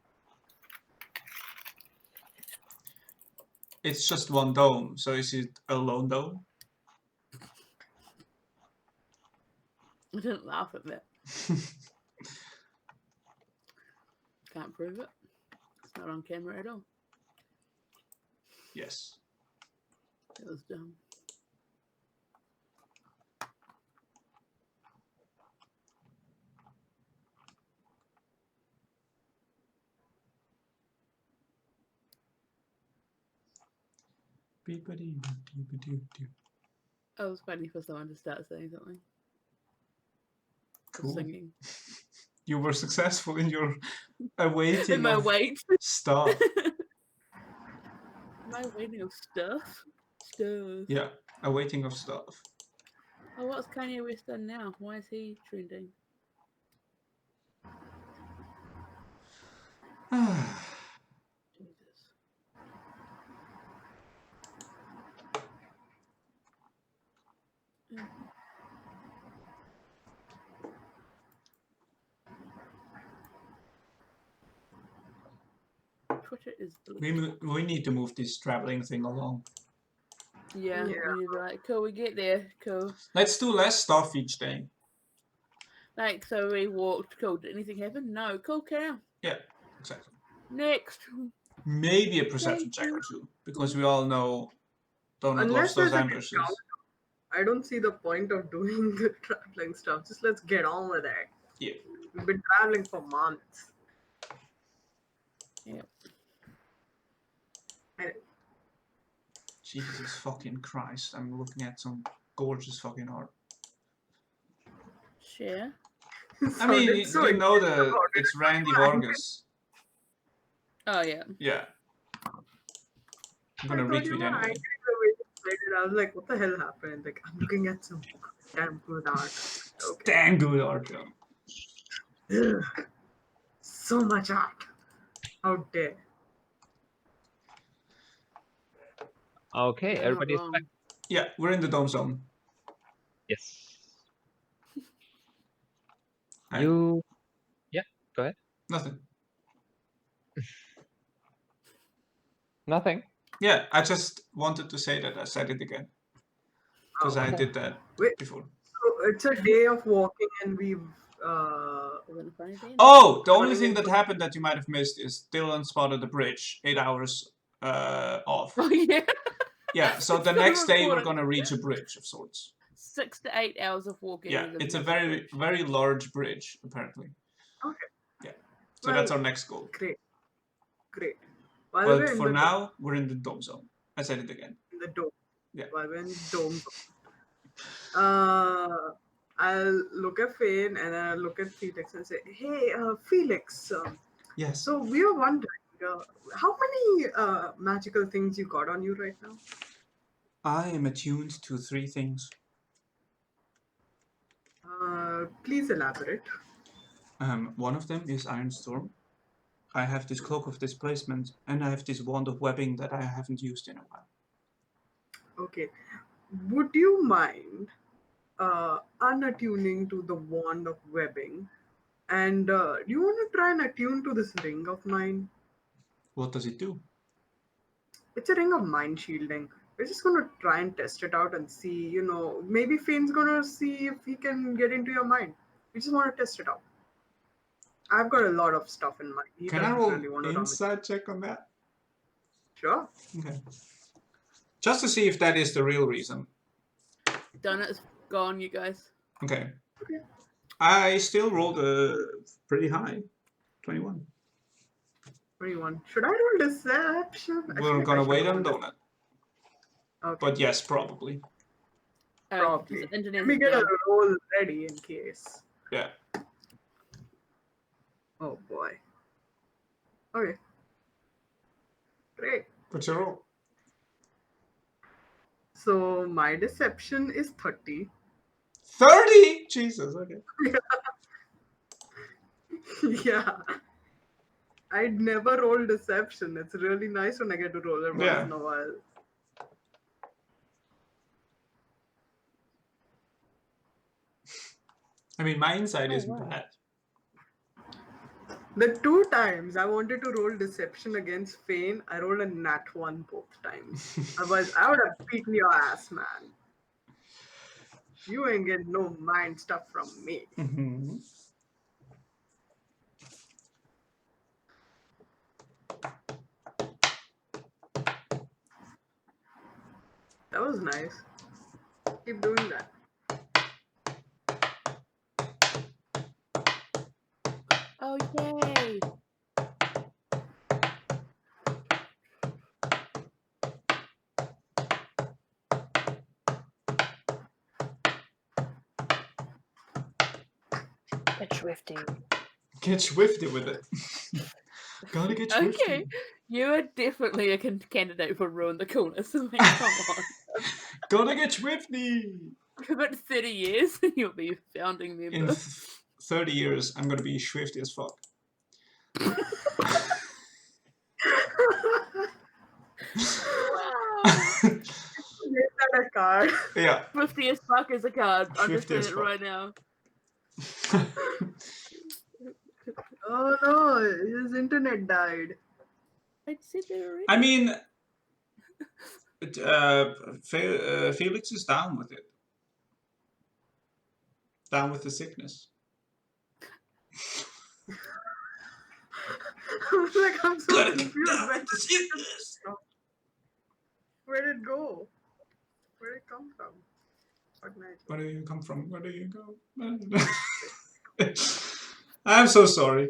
It's just one dome, so is it a lone dome? I didn't laugh at that. Can't prove it. It's not on camera at all. Yes. It was dumb. I was waiting for someone to start saying something. Or Cool. singing. You were successful in your awaiting In my of wait. stuff. My waiting of stuff? Stuff. Yeah, awaiting of stuff. Oh, what's Kanye West done now? Why is he trending? Jesus. Twitter is bleak. We need to move this traveling thing along. Yeah, Yeah. we need to be like, cool, we get there, cool. Let's do less stuff each day. Like, so we walked, cool. Did anything happen? No, cool, carry on. Yeah, exactly. Next. Maybe a perception check or two, because we all know Donut loves Unless those there's a ambushes. count, I don't see the point of doing the traveling stuff. Just let's get on with it. Yeah. We've been traveling for months. Yep. Jesus fucking Christ, I'm looking at some gorgeous fucking art. Share. I mean, Sounded you so know excited about it. it's Randy Vargas. Oh, yeah. Yeah. I'm gonna I thought you retweet were anyway. angry the way you played it. I was like, what the hell happened? Like, I'm looking at some damn good art. Okay. Damn good art though. Ugh. So much art. How dare. Okay, You're not everybody's wrong. back. Yeah, we're in the dome zone. Yes. Right. You. Yeah, go ahead. Nothing. Nothing. Yeah, I just wanted to say that I said it again. Because I Oh. did that Wait. before. So it's a day of walking and we've We're gonna find it. Oh, the only Running thing into- that happened that you might have missed is Dyllan spotted the bridge 8 hours off. Oh, yeah. Yeah, so the It's so next day we're important. gonna reach a bridge of sorts. 6 to 8 hours of walking. Yeah, is it's a massive very, bridge. very large bridge, apparently. Okay. Yeah, so Well, that's our next goal. Great. Great. While But we're in for the now, we're in the dome zone. I said it again. in the dome. Yeah. While we're in the dome. I'll look at Phane and then I'll look at Felix and say, hey, Felix, Yes. so we were wondering, how many magical things you got on you right now? I am attuned to 3 things. Please elaborate. One of them is Iron Storm. I have this Cloak of Displacement, and I have this Wand of Webbing that I haven't used in a while. Okay. Would you mind unattuning to the wand of webbing? And do you want to try and attune to this ring of mine? What does it do? It's a ring of mind shielding. We're just going to try and test it out and see, maybe Fane's going to see if he can get into your mind. We just want to test it out. I've got a lot of stuff in mind. He Can I doesn't roll really want to insight check on that? Sure. Okay. Just to see if that is the real reason. Donut's gone, you guys. Okay. Okay. I still rolled pretty high. 21. 21. Should I roll deception? I feel We're like I gonna should wait roll on this. Donut. Okay. But yes, probably. Probably. The internet Let me is get a down. roll ready in case. Yeah. Oh boy. Okay. Great. What's your roll? So my deception is 30. 30? Jesus, okay. Yeah. I'd never roll deception. It's really nice when I get to roll it once Yeah. in a while. I mean, my insight Oh, isn't wow. bad. The 2 times I wanted to roll deception against Phane, I rolled a nat 1 both times. Otherwise, I would have beaten your ass, man. You ain't getting no mind stuff from me. Mm-hmm. That was nice. Keep doing that. Oh, yay! Get swifty. Get swifty with it. Gotta get swifty. Okay, you are definitely a candidate for Ruin the Coolness. I mean, come on. Gotta get swifty. Give it 30 years and you'll be founding member. In 30 years, I'm gonna be swifty as fuck. Wow. Make that a card. Yeah. 50 as fuck is a card. I'm just Swifty doing as it fuck. right now. Oh no, his internet died. I said they were I mean, Felix is down with it. Down with the sickness. Like, I'm so Gotta get confused. down with the sickness. Where did it go? Where did it come from? Fortnite. Where do you come from? Where do you go? I'm so sorry.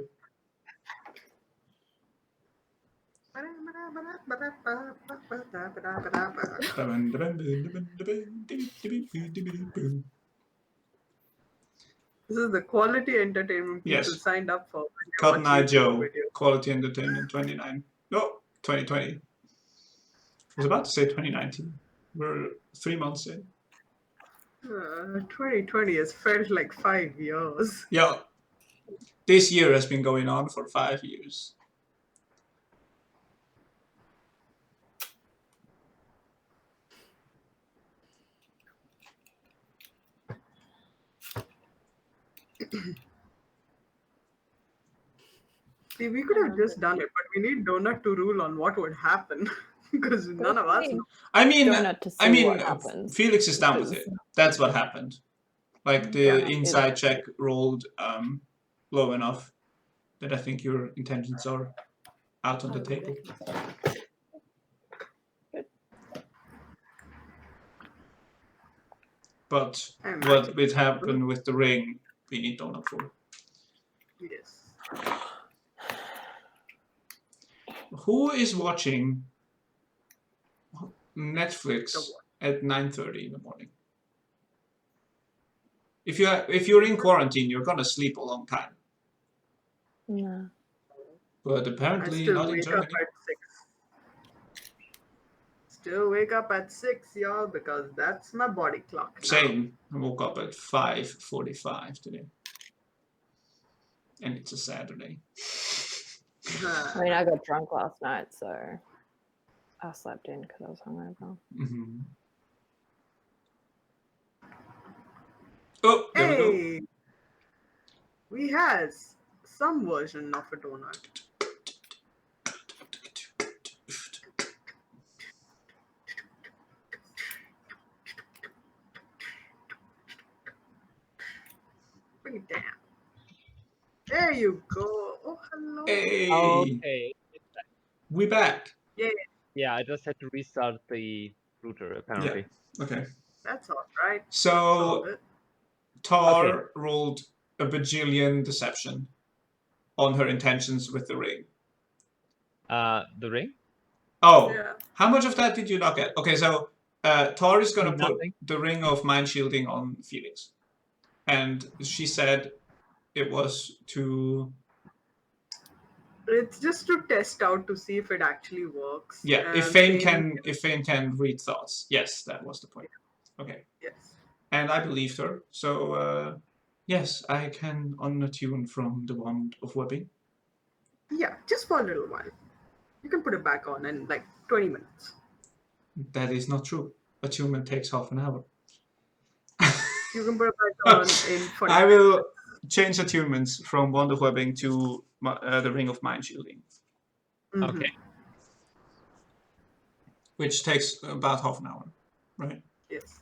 This is the quality entertainment people Yes. signed up for. when they Cotton watch Eye YouTube Joe, videos. Quality Entertainment 29. No, 2020. I was about to say 2019. We're 3 months in. 2020 has felt like 5 years. Yeah. This year has been going on for 5 years. See, we could have just done it, but we need Donut to rule on what would happen because none of us know. I mean, Donut to see what happens. Felix is down with it. That's what happened. Like the Donut is inside check rolled low enough that I think your intentions are out on the table. But what will happen with the ring, we need Donut for. Yes. Who is watching Netflix at 9:30 in the morning? If you're in quarantine, you're gonna sleep a long time. No. But I apparently still not in wake up Germany. at 6. Still wake up at 6, y'all, because that's my body clock. Now. Same. I woke up at 5:45 today. And it's a Saturday. I mean, I got drunk last night, so I slept in because I was hungover. Mm-hmm. Oh, there we go. Hey! We has some version of a donut. Bring it down. There you go. Oh, hello. Hey, Okay. we back. Yeah, I just had to restart the router apparently. Okay. That's all right. So Tar rolled a bajillion deception on her intentions with the ring. The ring? Oh, Yeah. how much of that did you not get? Okay, so Tar is gonna put Nothing. the ring of mind shielding on Felix, and she said it was to. It's just to test out to see if it actually works. Yeah, if Phane can read thoughts. Yes, that was the point. Okay. Yes. And I believed her, so yes, I can unattune from the wand of webbing. Yeah, just for a little while. You can put it back on in like 20 minutes. That is not true. Attunement takes half an hour. You can put it back on in 40 I minutes. will change attunements from Wand of Webbing to the Ring of Mind Shielding, Mhm. Okay. which takes about half an hour, right? Yes.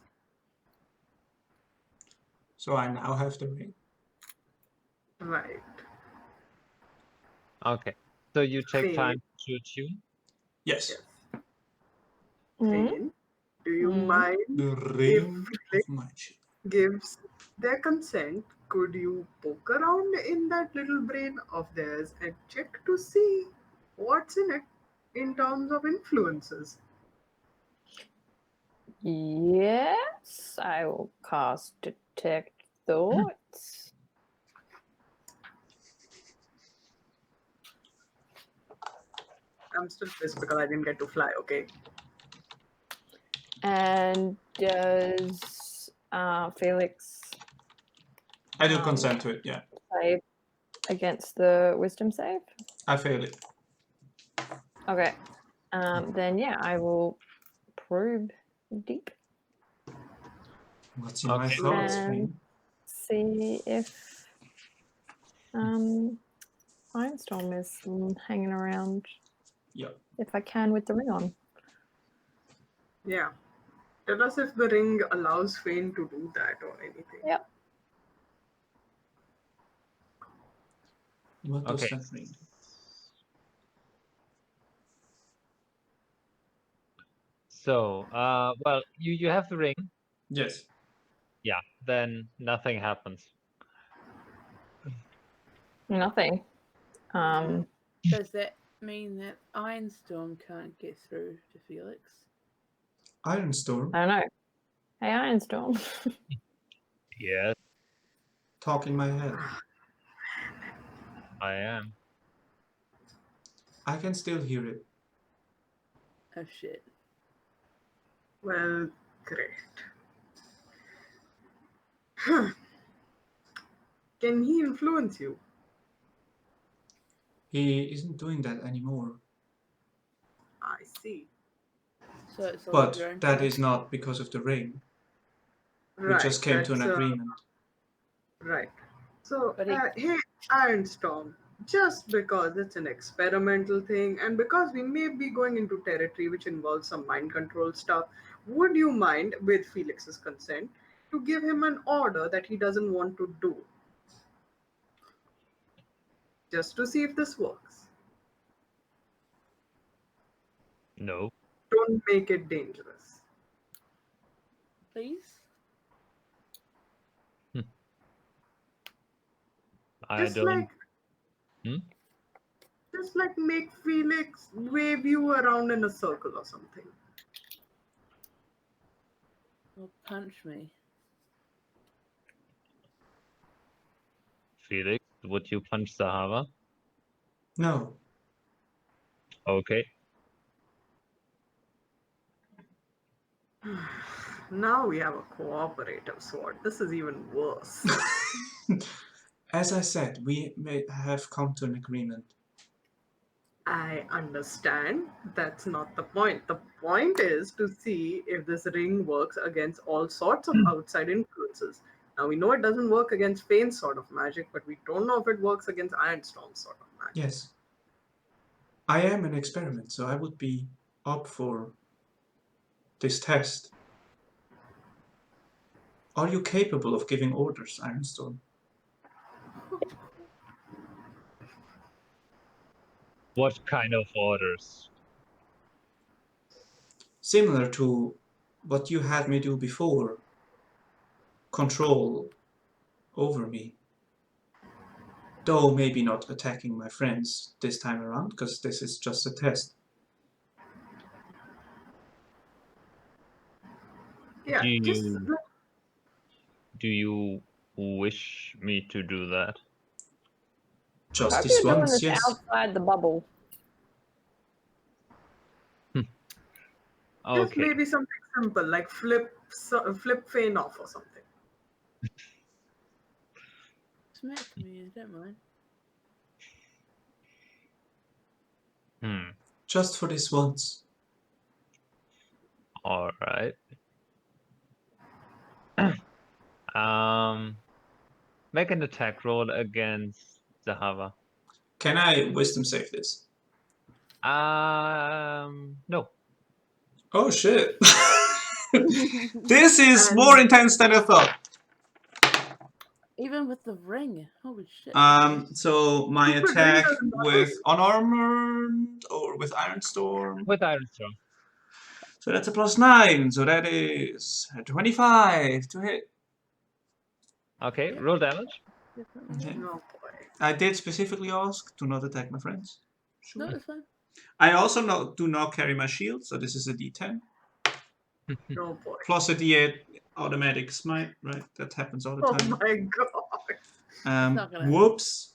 So I now have the ring. Right. Okay. So you take Phane. time to attune. Yes. Yes. Mm? Phane, do you Mm. mind The if Ring Felix of Mind Shielding. gives their consent? Could you poke around in that little brain of theirs and check to see what's in it in terms of influences? Yes, I will cast Detect Thoughts. I'm still pissed because I didn't get to fly, okay? And does Felix I do consent to it, yeah. save against the wisdom save? I fail it. Okay. Then yeah, I will probe deep What's in my Okay. thoughts, and Phane? see if Firestorm is hanging around. Yeah. If I can with the ring on. Yeah. Tell us if the ring allows Phane to do that or anything. Yep. What does Okay. that mean? So, well, you have the ring. Yes. Yeah. Then nothing happens. Nothing. Does that mean that Ironstorm can't get through to Felix? Ironstorm, I don't know. Hey, Ironstorm. Yes, talk in my head. I am. I can still hear it. Oh shit. Well, great. Can he influence you? He isn't doing that anymore. I see. So it's all of But your own that choice? is not because of the ring. We Right. just came to an that's, agreement. Right. So, But he- hey, Ironstorm, just because it's an experimental thing and because we may be going into territory which involves some mind control stuff, would you mind, with Felix's consent, to give him an order that he doesn't want to do? Just to see if this works. No. Don't make it dangerous. Please? I Just don't. like Hmm? just like make Felix wave you around in a circle or something. Or punch me? Felix, would you punch Zahavah? No. Okay. Now we have a cooperative sword. This is even worse. As I said, we may have come to an agreement. I understand. That's not the point. The point is to see if this ring works against all sorts of outside influences. Now we know it doesn't work against Phane's sort of magic, but we don't know if it works against Ironstorm's sort of magic. Yes. I am an experiment, so I would be up for this test. Are you capable of giving orders, Ironstorm? What kind of orders? Similar to what you had me do before. Control over me. Though maybe not attacking my friends this time around, because this is just a test. Yeah, Do you wish me to do that? Just Hope this you're doing once, this yes. outside the bubble. just Okay. maybe something simple like flip Phane off or something. Smack me, I don't mind. Hmm. Just for this once. All right. Make an attack roll against Zahavah. Can I wisdom save this? No. Oh shit. This is more intense than I thought. Even with the ring. Holy shit. So my Stupid ring attack doesn't with matter. unarmored or with Iron Storm. With Iron Storm. So that's a +9. So that is 25 to hit. Okay, Yep. roll damage. Definitely. Okay. No boy. I did specifically ask to not attack my friends. No, Sure. it's fine. I also do not carry my shield, so this is a D10 No boy. plus a D8 automatic smite. Right, that happens all the Oh time. my god. not gonna Whoops.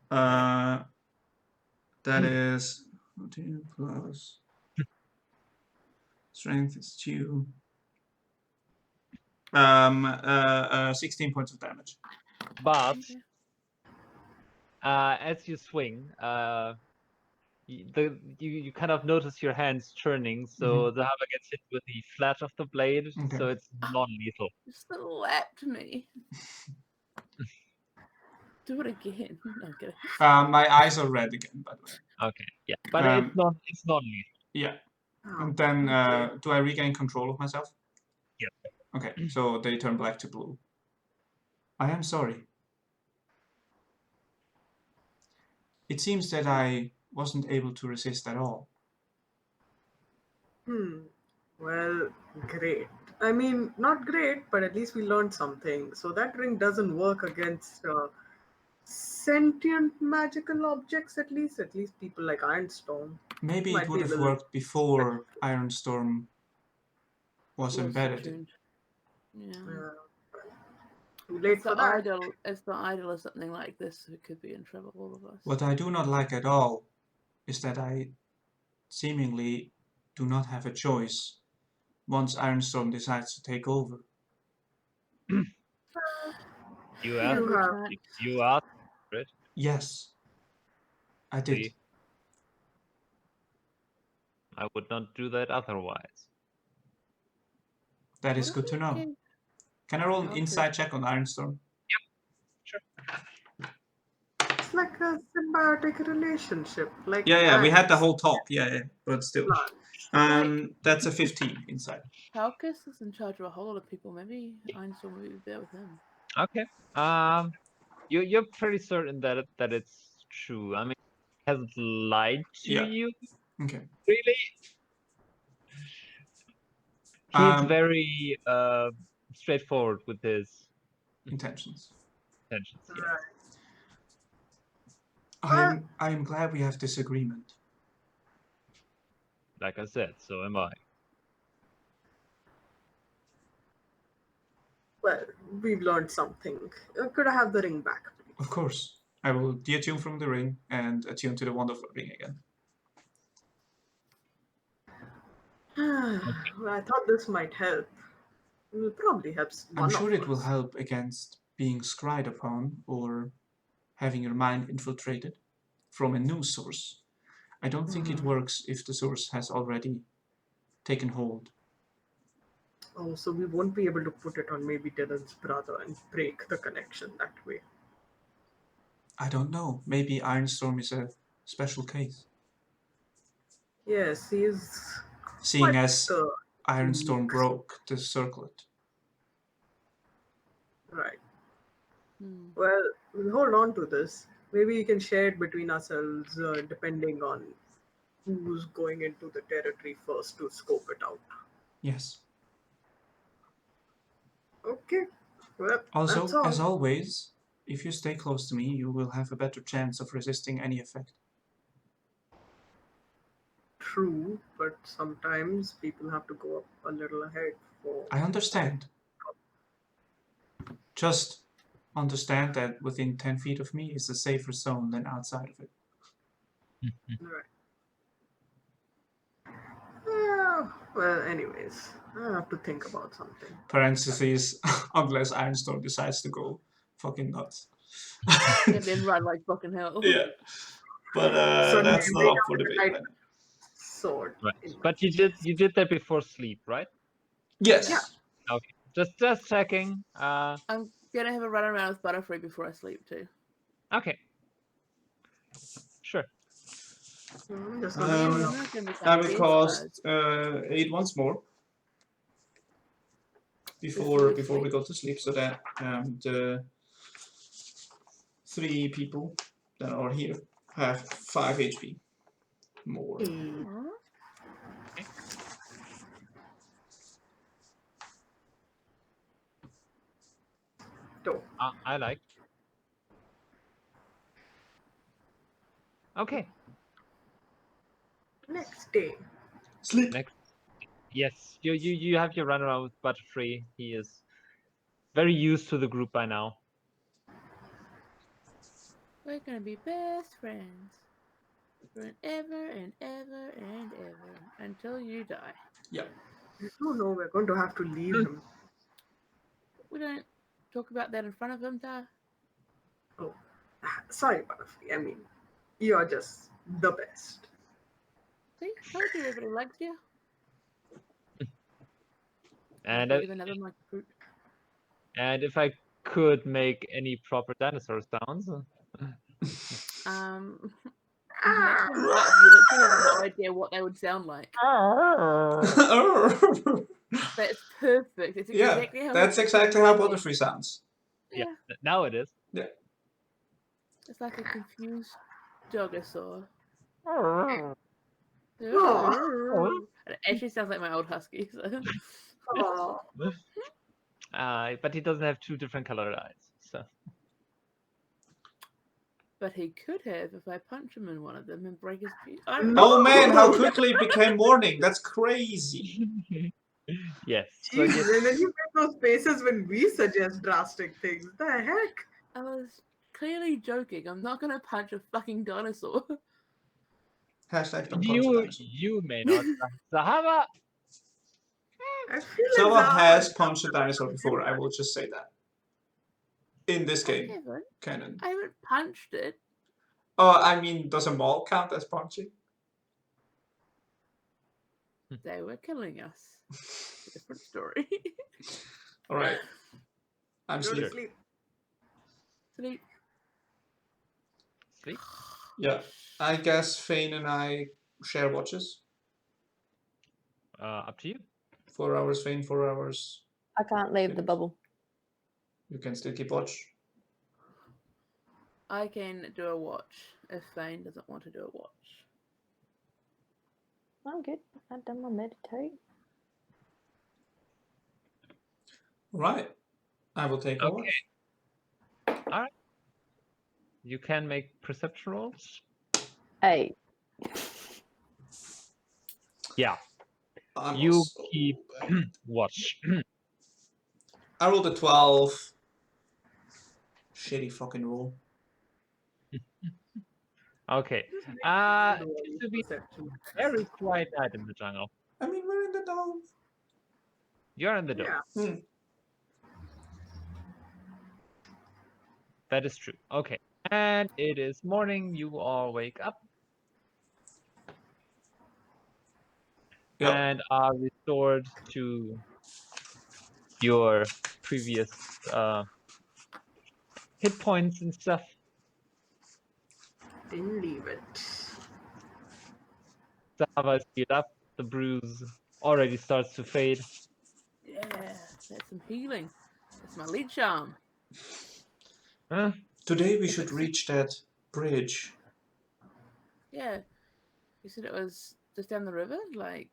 That is 14 plus strength is 2. 16 points of damage. But Okay. as you swing, you kind of notice your hands churning, so Zahavah gets hit with the flat of the blade, Okay. so it's non-lethal. You slapped me. Do it again. No, I'm kidding. My eyes are red again, by the way. Okay, yeah, but it's non-lethal. Yeah. Oh, And then, okay. do I regain control of myself? Yeah. Okay, so they turn black to blue. I am sorry. It seems that I wasn't able to resist at all. Well, great. I mean, not great, but at least we learned something. So that ring doesn't work against sentient magical objects, at least. At least people like Ironstorm. Maybe Might it would be a have little worked before Ironstorm was Was embedded. attuned. Yeah. Too late If for the that. idol, if the idol is something like this, it could be in trouble, all of us. What I do not like at all is that I seemingly do not have a choice once Ironstorm decides to take over. You You asked, have. you asked for it. Yes, I did. See? I would not do that otherwise. That is What good if to we know. gave Can I roll an Okay. insight check on Ironstorm? It's like a symbiotic relationship. Like Yeah, we had the ants, whole talk. Yeah, but still. plants. That's a 15 insight. Halkus is in charge of a whole lot of people. Maybe Einstein will be there with him. Okay. You're pretty certain that it's true. I mean, he hasn't lied to Yeah. you, Okay. really. He's very straightforward with his intentions. intentions. Yes. Right. I am glad we have this agreement. Like I said, so am I. Well, we've learned something. Could I have the ring back, please? Of course. I will de-attune from the ring and attune to the wonderful ring again. Well, I thought this might help. It will probably help one I'm sure of it will us. help against being scryed upon or having your mind infiltrated from a news source. I don't think it works if the source has already taken hold. Oh, so we won't be able to put it on maybe Dylan's brother and break the connection that way. I don't know. Maybe Ironstorm is a special case. Yes, he is. Seeing quite as the Ironstorm unique. broke the circlet. Right. Hmm. Well, we'll hold on to this. Maybe we can share it between ourselves, depending on who's going into the territory first to scope it out. Yes. Okay. Well, that's Also, all. as always, if you stay close to me, you will have a better chance of resisting any effect. True, but sometimes people have to go up a little ahead for. I understand. Just understand that within 10 feet of me is a safer zone than outside of it. Right. Well, anyways, I have to think about something. Parentheses, unless Ironstorm decides to go fucking nuts. And then run like fucking hell. Yeah. But Suddenly that's I not wake up up for with a debate light right now. sword. Right. in my But you did that before sleep, right? Yes. Yeah. Okay. Just checking. I'm gonna have a run around with Butterfree before I sleep too. Okay. Sure. I'm just I'm gonna not gonna I become will best cast 8 once more Before we before we sleep? go to sleep, so that the 3 people that are here have 5 HP more. buds. Dope. I like. Okay. Next day. Sleep. Next. Yes. You have your run around with Butterfree. He is very used to the group by now. We're gonna be best friends forever and ever and ever until you die. Yeah. Oh no, we're going to have to leave him. We don't talk about that in front of him, Da. Oh, sorry, Butterfree. I mean, you're just the best. See, told you everybody likes you. And With another monkey fruit. and if I could make any proper dinosaur sounds. Next time you literally have no idea what they would sound like. That's perfect. It's Yeah, exactly how that's it exactly how should be. Butterfree sounds. Yeah. Now it is. Yeah. It's like a confused dogosaur. Aw. It actually sounds like my old husky. So. Aw. But he doesn't have 2 different colored eyes. So. But he could have if I punch him in one of them and break his teeth. Oh man, how quickly it became morning. That's crazy. Yes. So Jeez, yes. and then you get those faces when we suggest drastic things. The heck? I was clearly joking. I'm not gonna punch a fucking dinosaur. Hashtag don't punch a dinosaur. You may not. Zahavah. I feel like Zahavah Zahavah has is punched a dinosaur before, I will just say that. In this I game, haven't. canon. I haven't punched it. I mean, does a maul count as punching? They were killing us. It's a different story. Alright. I'm Go to sleeping. sleep. Sleep. Sleep. Yeah. I guess Phane and I share watches. Up to you. 4 hours Phane, 4 hours. I can't leave the Felix. bubble. You can still keep watch. I can do a watch if Phane doesn't want to do a watch. I'm good. I've done my meditate. Right. I will take a Okay. watch. All right. You can make perception rolls. Hey. Yeah. I'm You also keep bad. watch. I rolled a 12. Shitty fucking roll. Okay. Do Seems to a be perception. very quiet night in the jungle. I mean, we're in the dome. You're in the dome. Yeah. That is true. Okay. And it is morning. You all wake up Yep. and are restored to your previous hit points and stuff. Didn't leave it. Zahavah is healed up. The bruise already starts to fade. Yeah, that's some healing. That's my lead charm. Huh? Today we should reach that bridge. Yeah. You said it was just down the river? Like,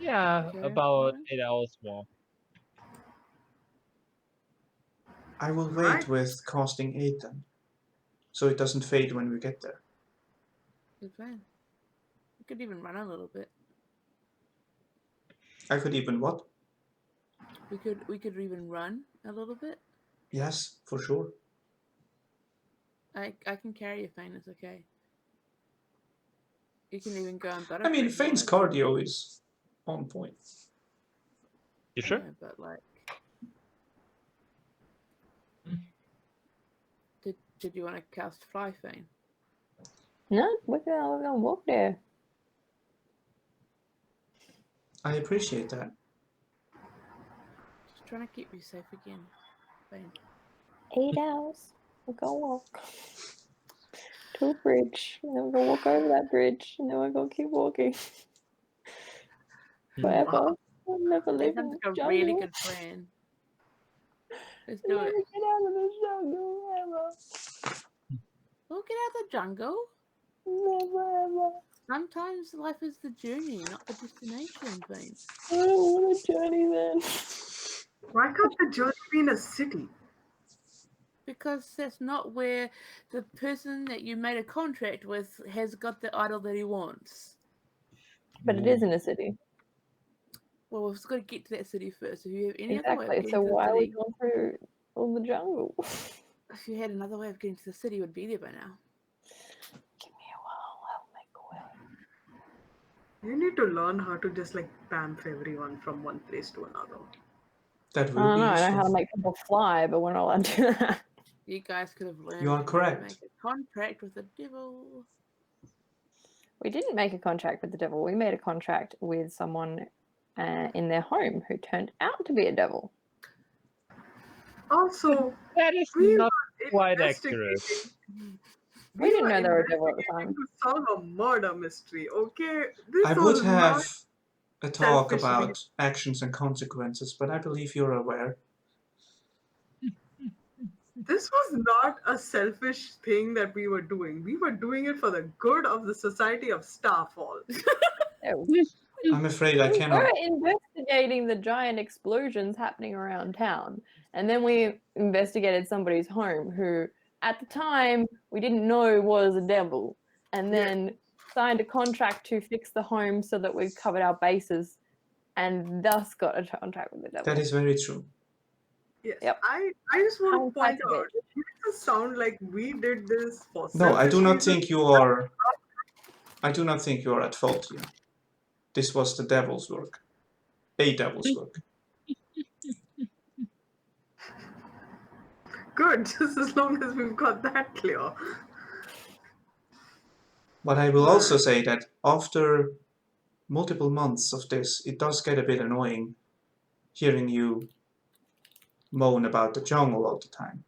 Yeah, okay, about fine. 8 hours more. I will wait Right. with casting 8 then. So it doesn't fade when we get there. Good plan. You could even run a little bit. I could even what? We could even run a little bit. Yes, for sure. I can carry you, Phane. It's okay. You can even go on Butterfree. I mean, if you Fane's wanted. cardio is on point. You sure? Yeah, but like, did you want to cast Fly, Phane? No, we're gonna walk there. I appreciate that. Just trying to keep you safe again. Fine. 8 hours. We're gonna walk to a bridge, and then we're gonna walk over that bridge, and then we're gonna keep walking forever. Wow. We'll never That live in sounds the like a jungle. really good plan. Let's do Never it. get out of the jungle ever. We'll get out of the jungle. Never ever. Sometimes life is the journey, not the destination, Phane. I don't want a journey then. Why can't the journey be in a city? Because that's not where the person that you made a contract with has got the idol that he wants. But it is in a city. Well, we've got to get to that city first. If you have any other way of Exactly. getting So to the why are we city, going through all the jungle? if you had another way of getting to the city, you would be there by now. Give me a while. I'll make a way. You need to learn how to just like bamf everyone from one place to another. That I will don't be know. I know how to useful. make people fly, but we're not allowed to do that. You guys could have learned You are how to correct. make a contract with the devil. We didn't make a contract with the devil. We made a contract with someone in their home who turned out to be a devil. Also, That is we not were quite investigating. accurate. We didn't know they were a devil at the time. investigating to solve a murder mystery. Okay, this I was would have not a talk selfish about actions and consequences, but I believe you're aware. This was not a selfish thing that we were doing. We were doing it for the good of the society of Starfall. No. I'm afraid I We cannot. were investigating the giant explosions happening around town. And then we investigated somebody's home who, at the time, we didn't know was a devil. And then signed a contract to fix the home so that we covered our bases and thus got a contract with the devil. That is very true. Yes, Yep. I just want to point Hindsight's a out, bitch. it doesn't sound like we did this for No, I do selfish not reasons. think you are. I do not think you are at fault here. This was the devil's work. A devil's work. Good, just as long as we've got that clear. But I will also say that after multiple months of this, it does get a bit annoying hearing you moan about the jungle all the time.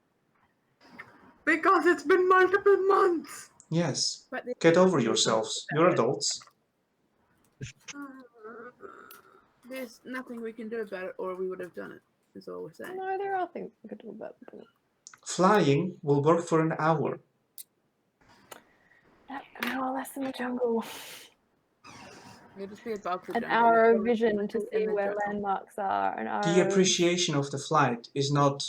Because it's been multiple months. Yes, But there's get over nothing we can yourselves. do You're about it. adults. There's nothing we can do about it, or we would have done it. Is all we're saying. No, there are things we could do about it. Flying will work for an hour. An hour less in the jungle. You'll just be above the An jungle. hour You'll of probably vision be to in see the where jungle. landmarks are. An hour The of... appreciation of the flight is not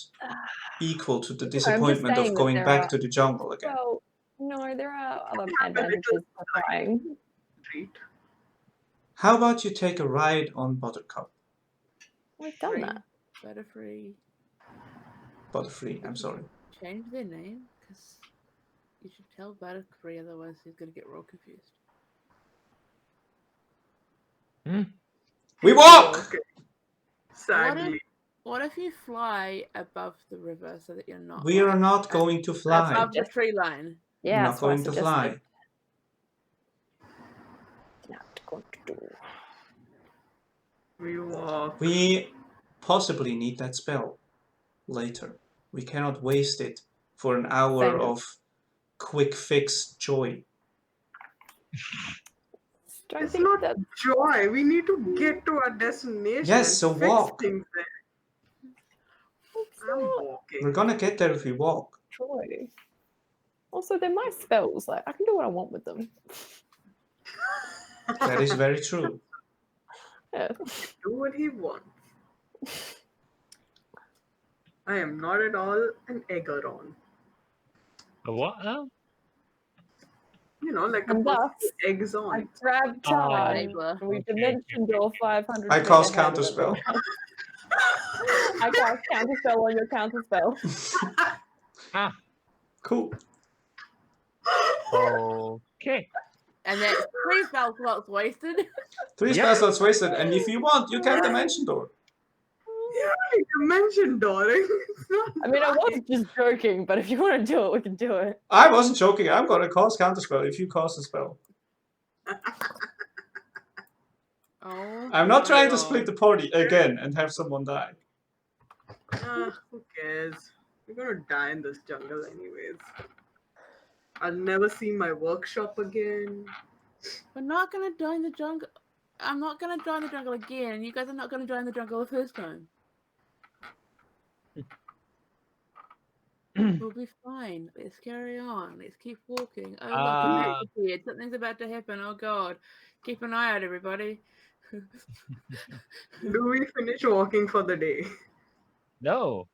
equal to the disappointment saying of that going there back are- to the jungle again. Well, no, there are other Yeah, but it advantages to flying. Treat. How about you take a ride on Buttercup? We've done Free, that. Butterfree. Butterfree, I'm sorry. Change their name, because you should tell Butterfree, otherwise he's going to get real confused. We walk! Okay. Sadly. What if you fly above the river so that you're not? We are like, not going to fly. above the tree line. Yeah, We're not that's what I going to suggested. fly. Not going to do. We walk. We possibly need that spell later. We cannot waste it for an hour Same. of quick fix joy. Don't It's think not that joy. We need to get to our destination. Yes, and so fix walk. things there. it's I'm not walking. We're gonna get there if we walk. joy. Also, they're my spells. Like I can do what I want with them. That is very true. Yeah. Do what he wants. I am not at all an Eggeron. A what now? You know, like a And person thus, who eggs I on. grabbed time. Enabler. And we Okay, dimension door 500. I feet cast ahead of counterspell. everyone else. I cast counterspell on your counterspell. Ah, Cool. okay. And that's 3 spell slots wasted. 3 Yep. spell slots wasted, and if you want, you can dimension door. Yeah. Hey, you mentioned dooring. It's not I mean, I was lying. just joking, but if you want to do it, we can do it. I wasn't joking. I'm gonna cast counterspell if you cast a spell. Oh, I'm not my trying to God. split the party again and have someone die. Who cares? We're gonna die in this jungle anyways. I'll never see my workshop again. We're not gonna join the jungle. I'm not gonna join the jungle again, and you guys are not gonna join the jungle the first time. We'll be fine. Let's carry on. Let's keep walking. Oh, look, a map appeared. Something's about to happen. Oh, God. Keep an eye out, everybody. Do we finish walking for the day? No.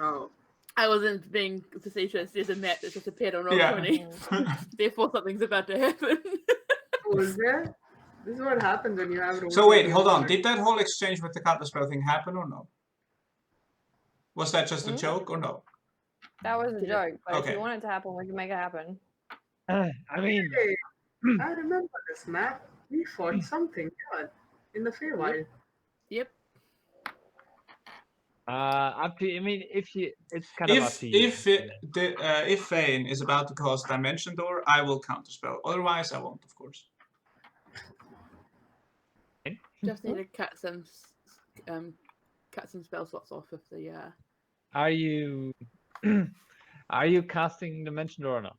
Oh. I wasn't being facetious. There's a map that just appeared on Yeah. Roll20. Therefore, something's about to happen. Oh, is there? This is what happens when you have roll. So wait, hold on. Did that whole exchange with the counterspell thing happen or no? Was that just a joke or no? That was a joke, but if Okay. you want it to happen, we can make it happen. I mean, Hey, I remember this map. We fought something good in the Feywild. Yep. up to. I mean, if you, it's kind of up If to you. if Phane is about to cast Dimension Door, I will counterspell. Otherwise, I won't, of course. Just need to cut some spell slots off of the. Are you are you casting Dimension Door or not?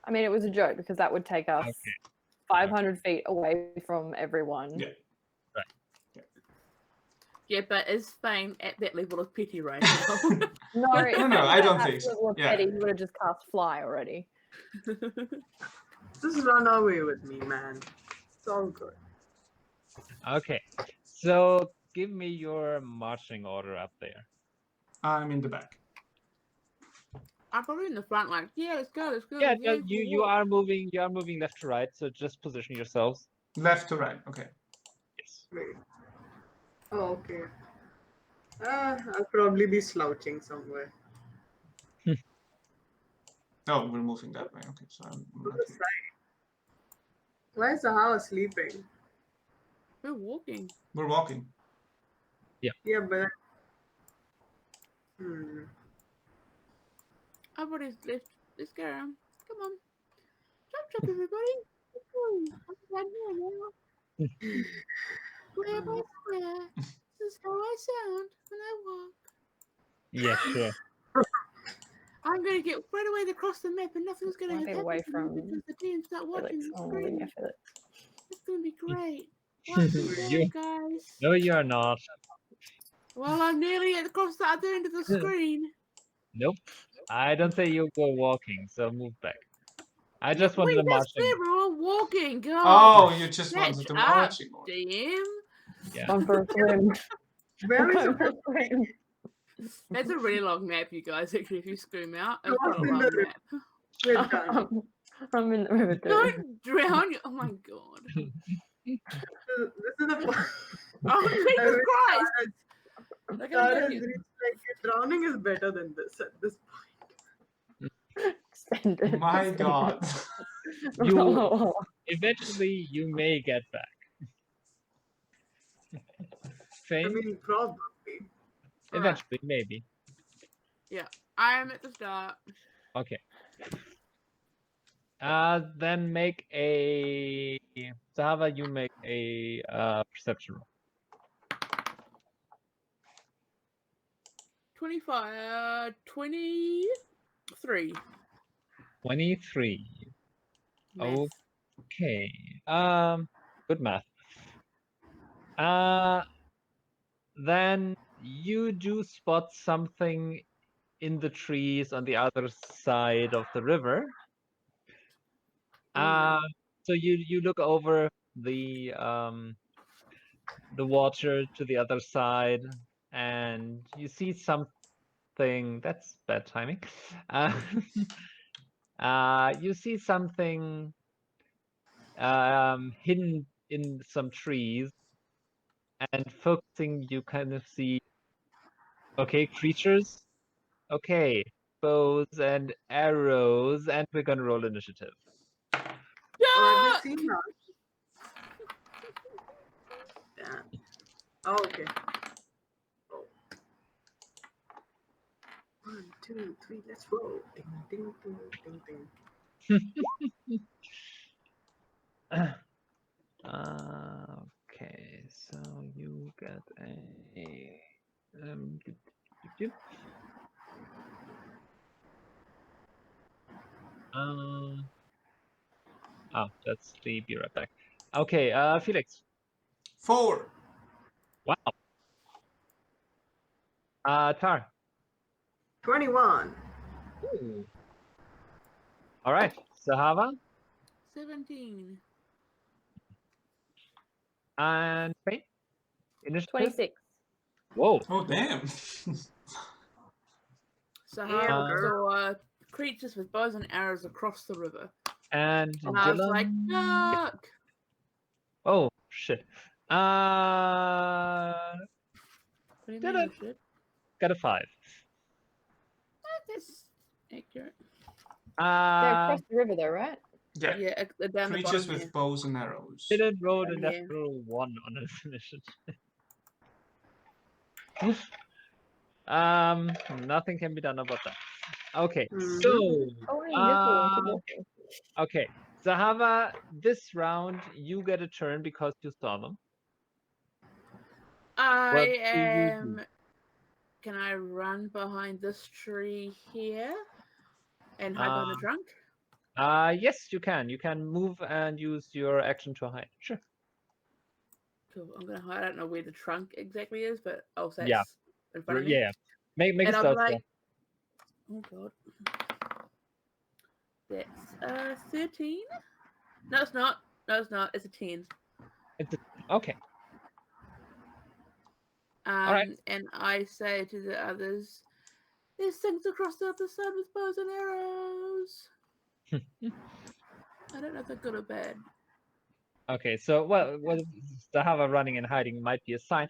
I mean, it was a joke because that would take us 500 feet away from everyone. Yeah. Yeah, but is Phane at that level of petty right now? No, I don't think so. Level of Yeah. petty, he would have just cast fly already. Just run away with me, man. It's all good. Okay, so give me your marching order up there. I'm in the back. I'm probably in the front, like, yeah, let's go, let's go. Yeah, yeah, you are moving left to right, so just position yourselves. Left to right. Okay. Yes. Wait. Oh, okay. I'll probably be slouching somewhere. Oh, we're moving that way. Okay, so I'm To not the here. side. Why is Zahavah sleeping? We're walking. We're walking. Yeah, but. Everybody's left. Let's go. Come on. Chop, everybody. Let's go. I'm down here now. Square by square. This is how I sound when I walk. Yeah, sure. I'm going to get right away across the map and nothing's going to Might be happen away to me from because the team's not watching Felix. the I'm moving screen. at Felix. It's going to be great. Watch the You- map, guys. No, you're not. Well, I'm nearly across the other end of the screen. Nope. I don't say you go walking, so move back. I just wanted Wait, to that's march in. fair, we're all walking. God. Oh, you just Catch wanted to up, marching more. DM. Yeah. Going for a swim. Where is Going for a it? swim. That's a really long map, you guys. Actually, if you scream out, it's Cross quite a in long the map. We're done. I'm in the river too. Don't drown you. Oh my god. This is the Oh, Jesus Christ. Look at Tara's you. reached, like, drowning is better than this at this point. Extended. My God. You eventually you may get back. I Phane? mean, probably. Eventually, maybe. I'm at the start. Okay. Then make a Zahavah, you make a perception roll. 23. 23. Math. Okay. Good math. Then you do spot something in the trees on the other side of the river. Oh, So you look over the water to the other side, and you see something. That's bad timing. You see something hidden in some trees, and focusing, you kind of see, okay, creatures, okay, bows and arrows, and we're gonna roll initiative. Have Yuck! you seen that? Yeah. Oh, okay. 2, 3, let's roll. Ding, ding, ding, ding, ding. Okay, so you get a dip, dip, dip. That's the be right back. Okay, Felix. 4. Wow. Tar. 21. Ooh. All right, Zahavah 17. and Phane. Initiative. 26. Whoa. Oh, damn. Zahavah saw creatures with bows and arrows across the river. And And I was like, Dyllan. duck! Oh shit. What do you Did mean, it? oh shit? Got a 5. That's accurate. They're across the river, though, right? Yeah. Yeah, down the Creatures bottom with here. bows and arrows. Didn't roll a Down here. natural 1 on his initiative. Nothing can be done about that. Okay, so Oh, I'm looking. okay, Zahavah, this round you get a turn because you saw them. What I do you do? am. Can I run behind this tree here and hide behind the trunk? Yes, you can. You can move and use your action to hide. Sure. Cool. I'm gonna hide. I don't know where the trunk exactly is, but I'll say Yeah. it's in front of me. Yeah. Make And a I'll stealth be roll. like, oh god. That's 13. No, it's not. No, it's not. It's a 10. Okay. All right. And I say to the others, there's things across the other side with bows and arrows. I don't know if they're good or bad. Okay, so well, Zahavah running and hiding might be a sign.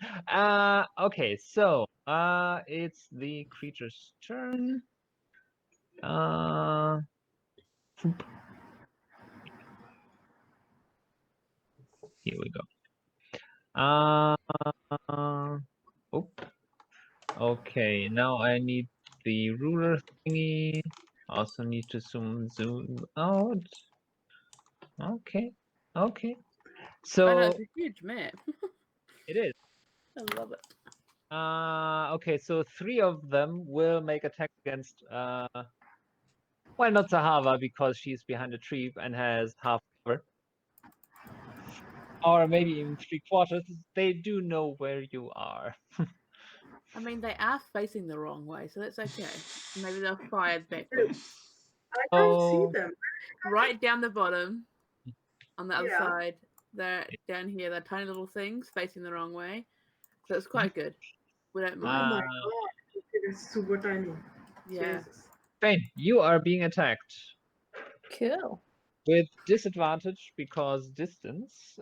Okay, so it's the creature's turn. Here we go. Oh, okay. Now I need the ruler thingy. Also need to zoom out. Okay, okay. So I know it's a huge map. it is. I love it. Okay, so 3 of them will make attack against well, not Zahavah because she's behind a tree and has half cover. Or maybe even 3/4. They do know where you are. I mean, they are facing the wrong way, so that's okay. Maybe they'll fire backwards. I can't see Oh, them. Right down the bottom, on the other Yeah. side, they're down here. They're tiny little things facing the wrong way, so it's quite good. We don't Oh mind. my god. It is super tiny. Yeah. Jesus. Phane, you are being attacked Cool. with disadvantage because distance.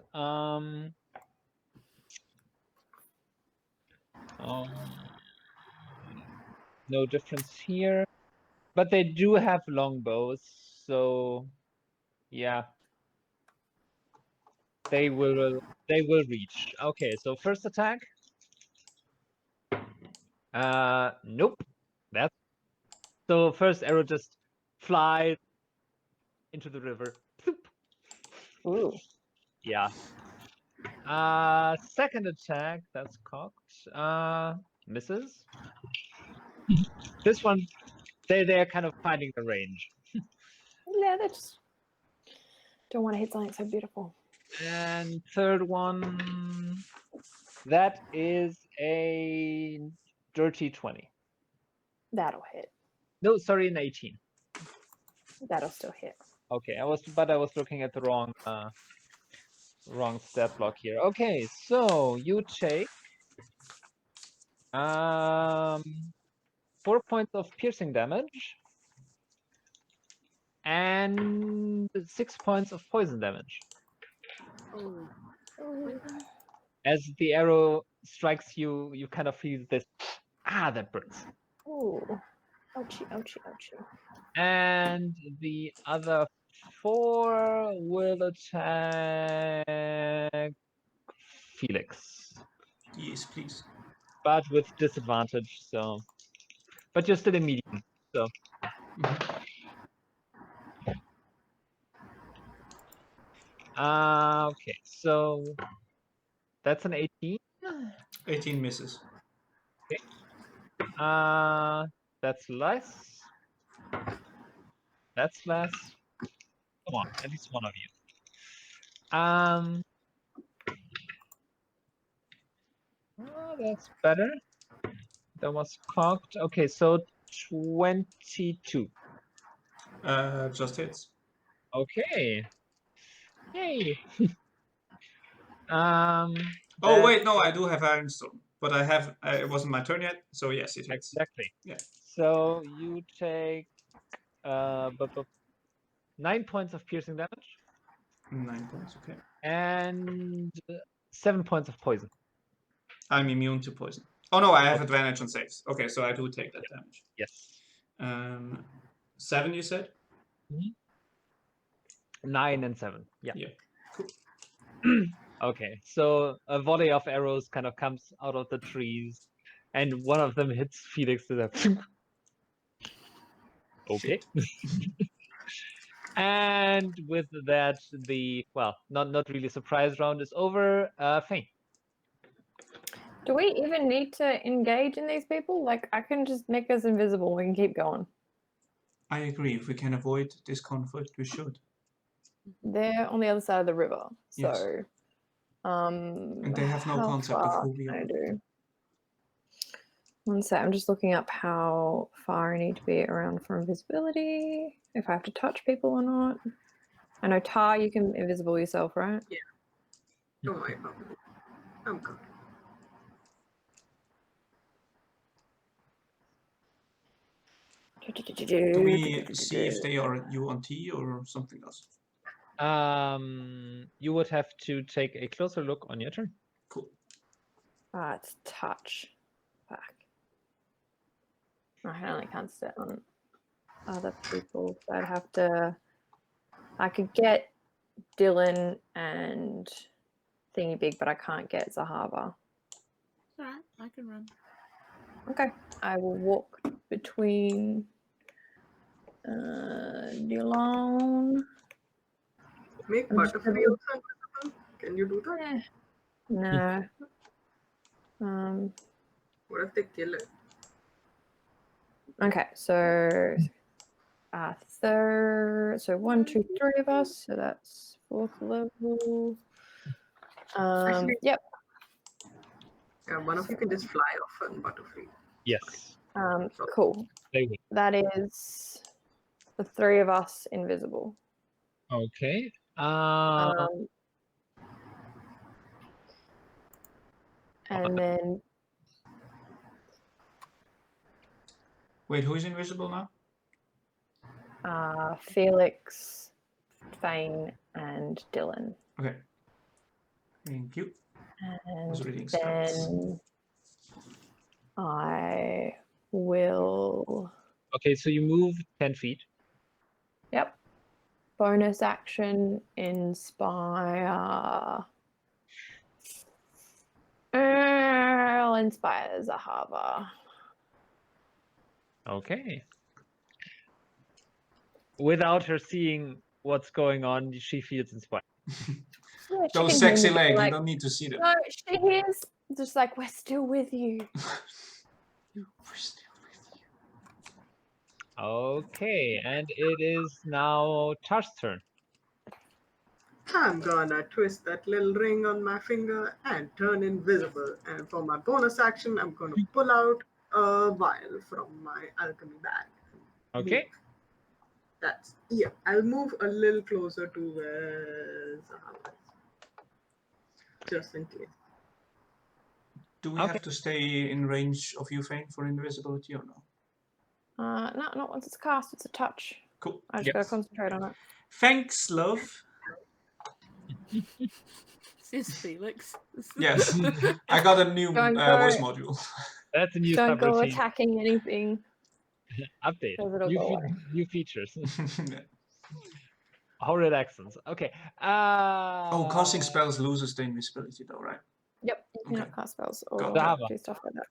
No difference here, but they do have longbows, so yeah, they will reach. Okay, so first attack. Nope. That's so first arrow just flies into the river. Ooh. Yeah. Second attack, that's cocked. Misses. This one, they're kind of finding the range. Yeah, that's. Don't want to hit something so beautiful. And third one, that is a dirty 20. That'll hit. No, sorry, an 18. That'll still hit. Okay, I was looking at the wrong stat block here. Okay, so you take 4 points of piercing damage and 6 points of poison damage. Oh. As the arrow strikes you, you kind of feel this, that burns. Ooh. Ouchie, ouchie, ouchie. And the other 4 will attack Felix, Yes, please. but with disadvantage. So, but you're still in medium. So okay, so that's an 18. 18 misses. That's less. That's less. Come on, at least one of you. Oh, that's better. That was cocked. Okay, so 22. Just hits. Okay. Yay. Oh that- wait, no, I do have Ironstone, but I have. It wasn't my turn yet, so yes, it hits. Exactly. Yeah. So you take 9 points of piercing damage 9 points. Okay. and 7 points of poison. I'm immune to poison. Oh no, I have Okay. advantage on saves. Okay, so I do take that damage. Yes. 7, you said? 9 and 7. Yeah. Yeah. Cool. Okay, so a volley of arrows kind of comes out of the trees, and one of them hits Felix to the. Okay. And with that, the not really surprise round is over. Phane. Do we even need to engage in these people? Like, I can just make us invisible. We can keep going. I agree. If we can avoid this conflict, we should. They're on the other side of the river, Yes. so And they have no how concept of far who we can I are. do? One sec, I'm just looking up how far I need to be around for invisibility. If I have to touch people or not. I know Tar, you can invisible yourself, right? Don't worry about it. I'm good. Do we see if they are UNT or something else? You would have to take a closer look on your turn. Cool. It's touch. Fuck. I only can't sit on other people, so I'd have to. I could get Dyllan and Thingy Big, but I can't get Zahavah. Alright, I can run. Okay, I will walk between Dyllan. Make I'm just Butterfree also invisible. Can you do that? No. What if they kill it? Okay, so so 1, 2, 3 of us. So that's 4th level. Actually- Yep. Yeah, one of you can just fly off on Butterfree. Yes. Cool. They will. That is the 3 of us invisible. Okay. And then Wait, who is invisible now? Felix, Phane, and Dyllan. Okay. Thank you. And reading spells. then I will. Okay, so you move 10 feet. Yep. Bonus action, inspire. I'll inspire Zahavah. Okay. Without her seeing what's going on, she feels inspired. Yeah, she Those can sexy hear me, legs, like, you don't need to see them. no, she hears just like, we're still with you. We're still with you. Okay, and it is now Tar's turn. I'm gonna twist that little ring on my finger and turn invisible. And for my bonus action, I'm gonna pull out a vial from my alchemy bag. Okay. That's I'll move a little closer to where Zahavah is. Just in case. Do we have to stay in range of you, Phane, for invisibility or no? No, not once it's cast, it's a touch. Cool. I just gotta concentrate on it. Thanks, love. This is Felix. Yes, I got a new Don't voice go- module. That's a new Don't go subroutine. attacking anything. Update. Because it'll go away. New features. Horrid accents. Okay. Oh, casting spells loses the invisibility though, right? Yep, you can Okay. have cast spells or Got it. do stuff like that.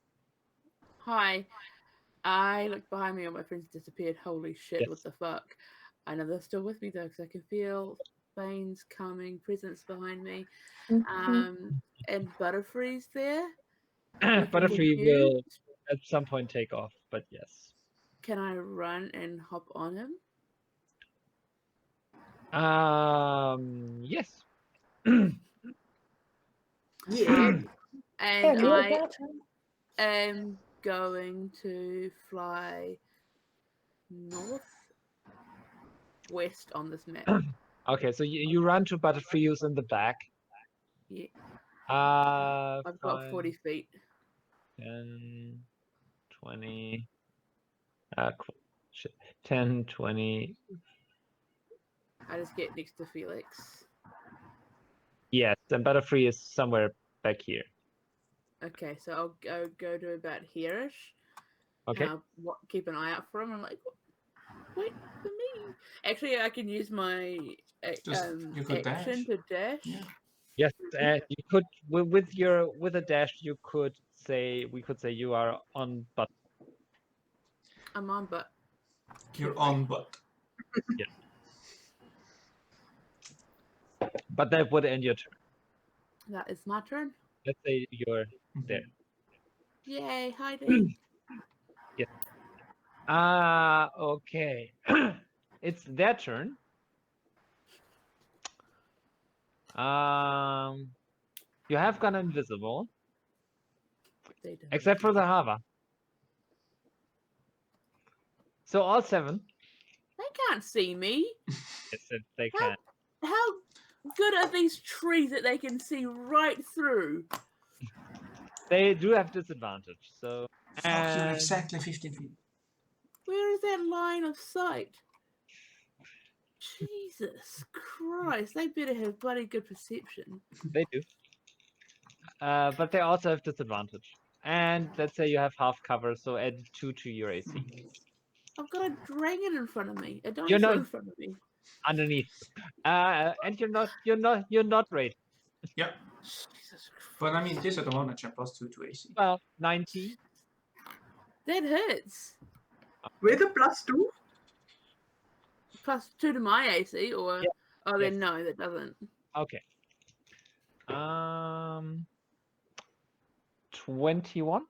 Hi. I look behind me, all my friends disappeared. Holy shit! Yes. What the fuck? I know they're still with me though, because I can feel Phane's coming presence behind me. And Butterfree's there. Butterfree will at some point take off, but yes. Can I run and hop on him? Yes. Yeah. And Yeah, I that. am going to fly northwest on this map. Okay, so you run to Butterfree, who's in the back. Yeah, I've I've got 40 feet. 10, 20. Cool. Shit. 10, 20. I just get next to Felix. Yes, and Butterfree is somewhere back here. Okay, so I'll go to about here-ish. Okay. Keep an eye out for him. I'm like, wait for me. Actually, I can use my you could action dash. to dash. Yeah. Yes, you could with a dash. We could say you are on but. I'm on, but You're on but. Yeah. But that would end your turn. that is my turn. Let's say you're there. Yay, hiding. Yes. Okay. It's their turn. You have gone invisible, They don't. except for Zahavah. So all 7. They can't see me. Yes, they can. How good are these trees that they can see right through? They do have disadvantage. So Fuck you, exactly 15 feet. Where is that line of sight? Jesus Christ, they better have bloody good perception. they do. But they also have disadvantage. And let's say you have half cover, so add 2 to your AC. I've got a dragon in front of me. A You're dinosaur not in front of me. underneath. And you're not rate. Yeah. Jesus Christ. But I mean, disadvantage and plus 2 to AC. Well, 19. That hits. With a +2? Plus 2 to my AC, or Yeah. oh, then Yes. no, that doesn't. Okay. 21.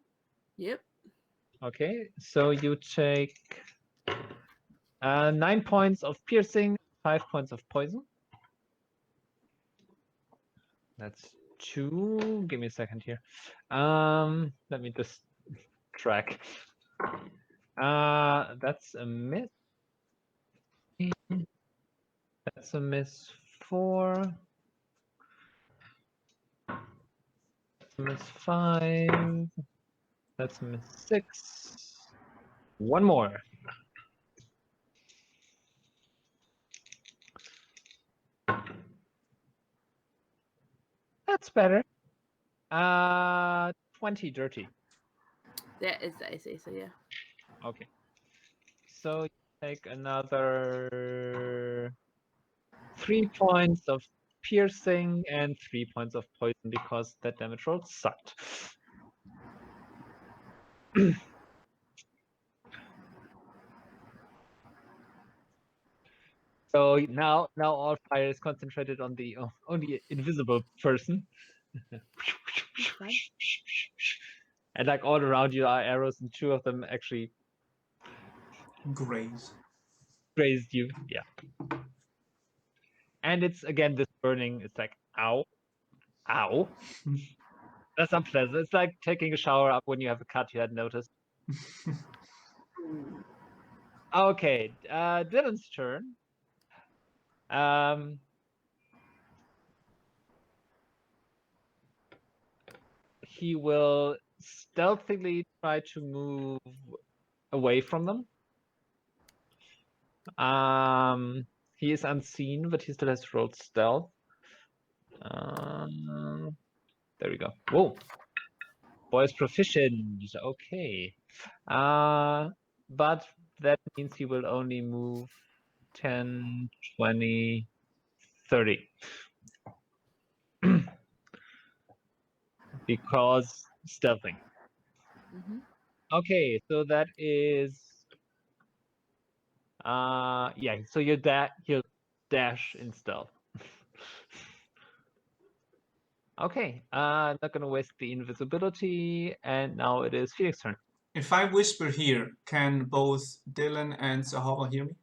Yep. Okay, so you take 9 points of piercing, 5 points of poison. That's 2. Give me a second here. Let me just track. That's a miss. That's a miss 4. That's a miss 5. That's a miss 6. One more. That's better. 20 dirty. That is the AC, so yeah. Okay. So you take another 3 points of piercing and 3 points of poison because that damage roll sucked. So now all fire is concentrated on the only invisible person. Okay. And like all around you are arrows, and 2 of them actually Graze. grazed you. Yeah. And it's again this burning. It's like ow, ow. That's unpleasant. It's like taking a shower up when you have a cut you hadn't noticed. Okay, Dyllan's turn. He will stealthily try to move away from them. He is unseen, but he still has rolled stealth. There we go. Whoa. Boy's proficient. Okay. But that means he will only move 10, 20, 30. Because stealthing. Mm-hmm. Okay, so that is yeah, so you dash in stealth. Okay, not gonna waste the invisibility, and now it is Felix's turn. If I whisper here, can both Dyllan and Zahavah hear me?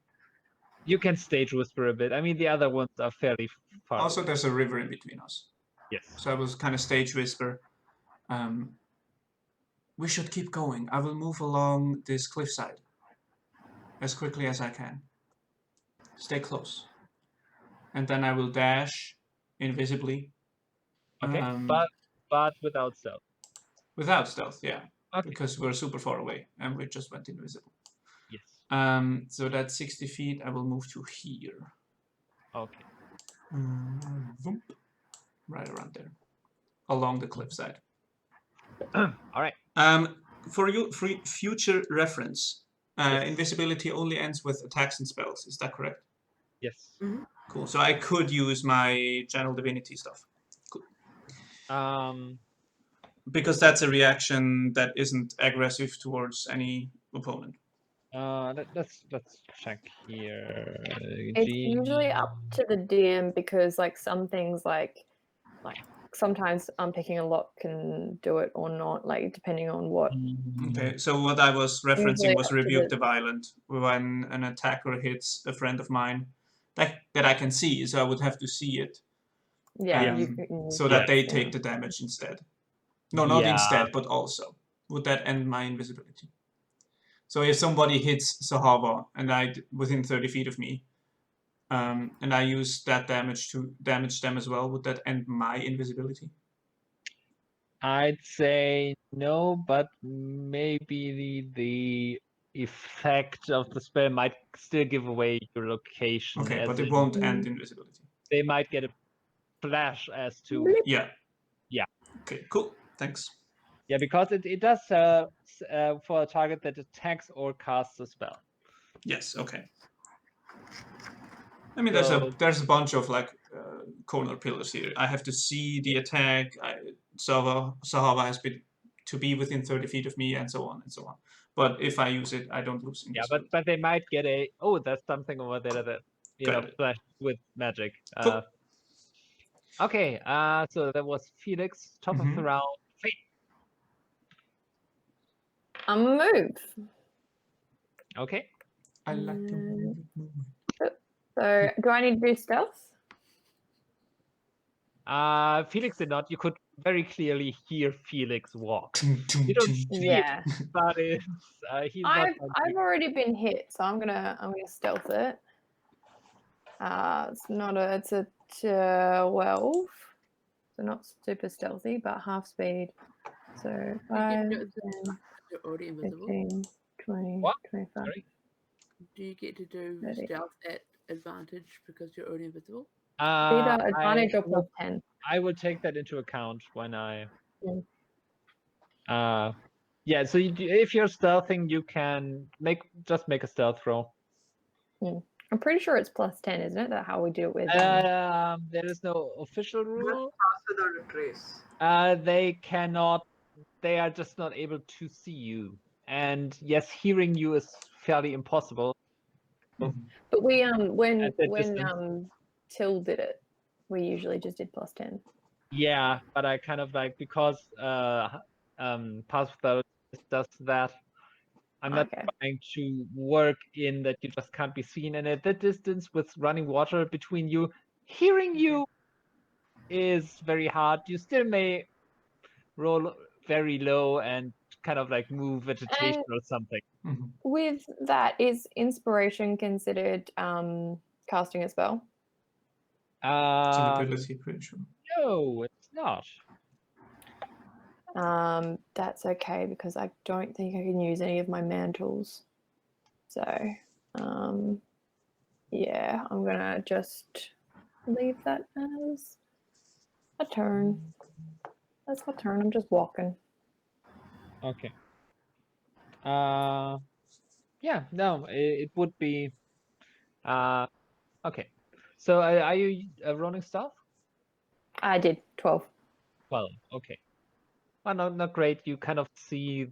You can stage whisper a bit. I mean, the other ones are fairly far Also, away. there's a river in between us. Yes. So I will kind of stage whisper. We should keep going. I will move along this cliffside as quickly as I can. Stay close. And then I will dash invisibly. Okay, but without stealth. Without stealth, yeah. Okay. Because we're super far away and we just went invisible. Yes. So that's 60 feet. I will move to here. Okay. Right around there. Along the cliffside. All right. For future reference, Yes. invisibility only ends with attacks and spells. Is that correct? Yes. Cool. So I could use my channel divinity stuff. Cool. Because that's a reaction that isn't aggressive towards any opponent. Let's check here. It's usually up to the DM because like some things like sometimes unpicking a lock can do it or not, like depending on what. Okay, so what I was referencing Usually was up to Rebuke the- the Violent, when an attacker hits a friend of mine that I can see, so I would have to see it. Yeah, So that they take the damage instead. No, not instead, but also. Would that end my invisibility? So if somebody hits Zahavah and within 30 feet of me, and I use that damage to damage them as well, would that end my invisibility? I'd say no, but maybe the effect of the spell might still give away your location. Okay, as but it won't end invisibility. They might get a flash as to Yeah. Yeah. Okay, cool. Thanks. Yeah, because it does for a target that attacks or casts a spell. Yes. Okay. I mean, there's a bunch of like corner pillars here. I have to see the attack. Zahavah has to be within 30 feet of me, and so on and so on. But if I use it, I don't lose invisibility. Yeah, but they might get there's something over there that flash with magic. Cool. Okay. So that was Felix, top of the round. Fate. Move. Okay. I like to move. So do I need to do stealth? Felix did not. You could very clearly hear Felix walk. You don't see Yeah. it, but it's he's I've not. already been hit, so I'm gonna stealth it. It's a 12, so not super stealthy, but half speed. So 5, 10, You're already invisible. 15, 20, What? 25. Sorry? Do you get to do 30. stealth at advantage because you're already invisible? Speed advantage or plus 10? I will take that into account when I. Mm. Yeah. So if you're stealthing, you can just make a stealth roll. I'm pretty sure it's plus 10, isn't it? That's how we do it with. There is no official rule. Faster than a trace. They cannot. They are just not able to see you. And yes, hearing you is fairly impossible. But we when distance. Till did it, we usually just did plus 10. Yeah, but I kind of like because Pass Without does that. I'm not trying to work in that you just can't be seen, and at that distance with running water between you, hearing you is very hard. You still may roll very low and kind of like move vegetation or something. With that, is inspiration considered casting a spell? It's an ability, pretty sure. No, it's not. That's okay because I don't think I can use any of my mantles. So, yeah, I'm gonna just leave that as a turn. That's my turn. I'm just walking. Okay. Yeah, no, it would be. Okay. So are you rolling stealth? I did 12. 12. Okay. Well, not great. You kind of see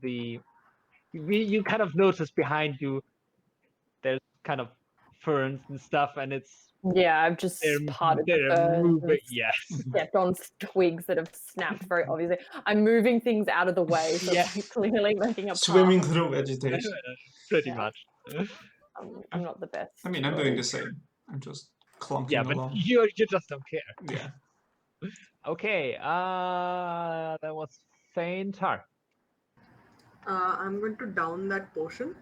you kind of notice behind you there's kind of ferns and stuff, and it's Yeah, I've just parted the they're ferns moving. and Yes. stepped on twigs that have snapped very obviously. I'm moving things out of the way, so Yes. it's like clearly making a Swimming path. through vegetation. Pretty Yeah. much. I'm not the best. I mean, I'm doing the rogue. same. I'm just clunking Yeah, but along. you just don't care. Yeah. Okay, that was Phane Tar. I'm going to down that potion,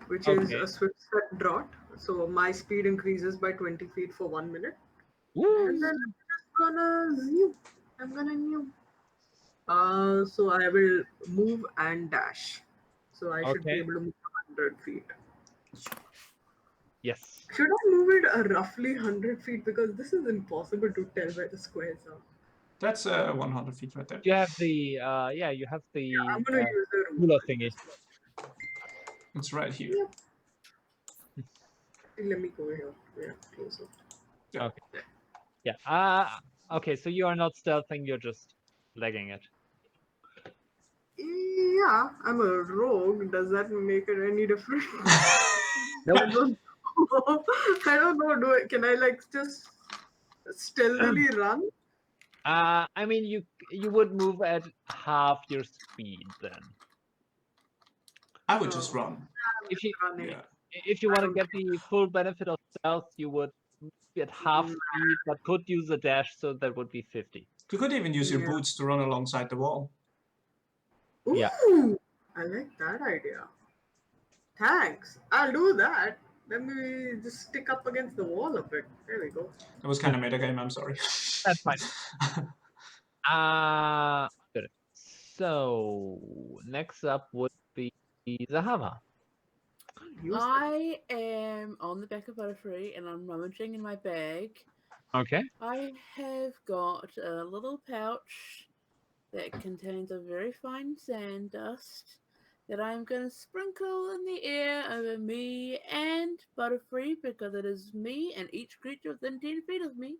which is Okay. a swift step draught. So my speed increases by 20 feet for 1 minute. Woo! And then I'm just gonna zoom. I'm gonna new. So I will move and dash. So I should be Okay. able to move 100 feet. Yes. Should I move it roughly 100 feet? Because this is impossible to tell where the squares are. That's 100 feet right there. You have the you have the I'm gonna use the ruler ruler. thingy. It's right here. Yep. Let me go here. Yeah, closer. Yeah. Okay. Yeah. Okay, so you are not stealthing, you're just legging it. Yeah, I'm a rogue. Does that make it any different? Nope. I don't know. I don't know. Can I like just stealthily run? I mean you would move at half your speed then. I would just run. If you Running. Yeah. if you want to get the full benefit of stealth, you would be at half speed, but could use a dash, so that would be 50. You could even use your Yeah. boots to run alongside the wall. Ooh, Yeah. I like that idea. Thanks. I'll do that. Let me just stick up against the wall a bit. There we go. That was kind of metagame, I'm sorry. That's fine. Good. So next up would be Zahavah. Use I am on the back of Butterfree and I'm rummaging in my bag. Okay. I have got a little pouch that contains a very fine sand dust that I'm going to sprinkle in the air over me and Butterfree, because it is me and each creature within 10 feet of me,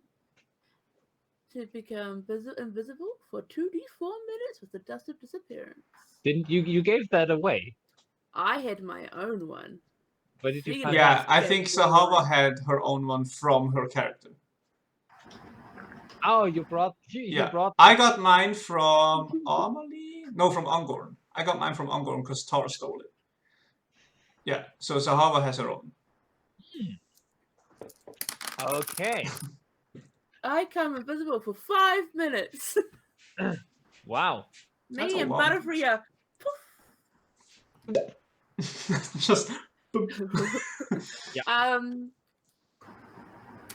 to become invisible for 2d4 minutes with the dust of disappearance. Didn't you gave that away? I had my own one. Where did you Felix find Yeah, I gave think me Zahavah one. had her own one from her character. Oh, you brought Yeah, brought I got mine from Amelie? No, from Ungorn. I got mine from Ungorn because Tar stole it. Yeah, so Zahavah has her own. Okay. I come invisible for 5 minutes. Wow. That's Me a and lot. Butterfree are Just.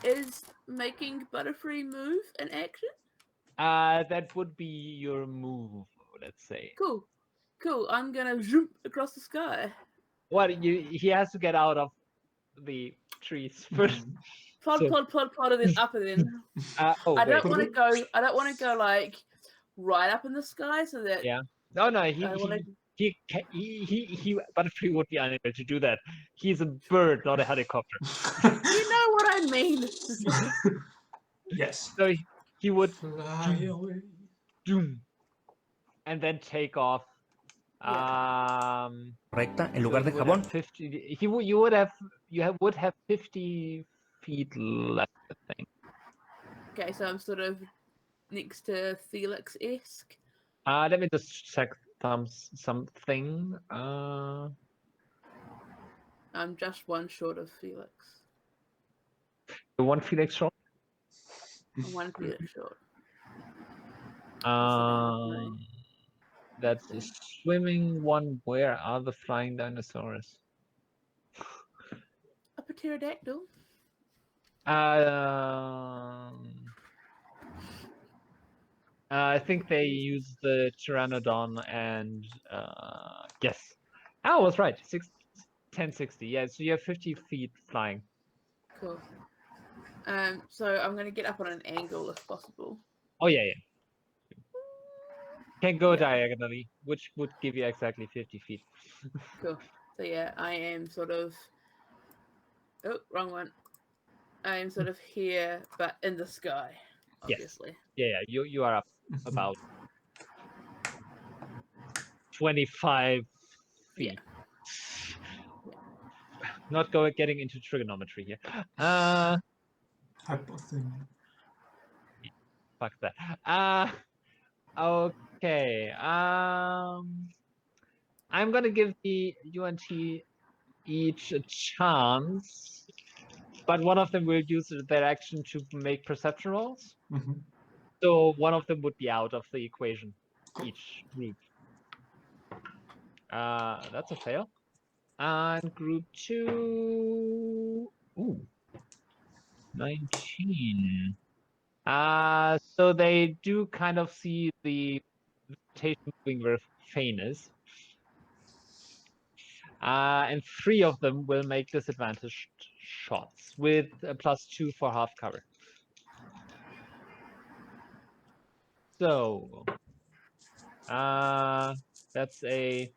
is making Butterfree move an action? That would be your move, let's say. Cool. I'm gonna zoom across the sky. What he has to get out of the trees first. Plod, and then up and then. Oh, I don't wait. want to go like right up in the sky so that Yeah. No, I wanna... he Butterfree would be unable to do that. He's a bird, not a helicopter. You know what I mean. Yes. So he would Fly away. doom and then take off. Recta en lugar so de you would have jabón. 50. You would have 50 feet left, I think. Okay, so I'm sort of next to Felix-esque. Let me just check something. I'm just one short of Felix. The one Felix shot. I'm one Felix short. That's the swimming one. Where are the flying dinosaurs? A pterodactyl. I think they use the Pteranodon and yes. I was right. 1060. Yeah, so you have 50 feet flying. Cool. So I'm gonna get up on an angle if possible. Oh yeah. Can go Yeah. diagonally, which would give you exactly 50 feet. Cool. So yeah, I am sort of... Oh, wrong one. I am sort of here, but in the sky, obviously. Yeah. You are up about 25 feet. Yeah. Not getting into trigonometry here. Hypothene. Fuck that. Okay. I'm gonna give the UNT each a chance, but one of them will use their action to make perception rolls. Mm-hmm. So one of them would be out of the equation. Each group. That's a fail. And group 2. Ooh. 19. So they do kind of see the vegetation moving where Phane is. And 3 of them will make disadvantaged shots with a +2 for half cover. So that's a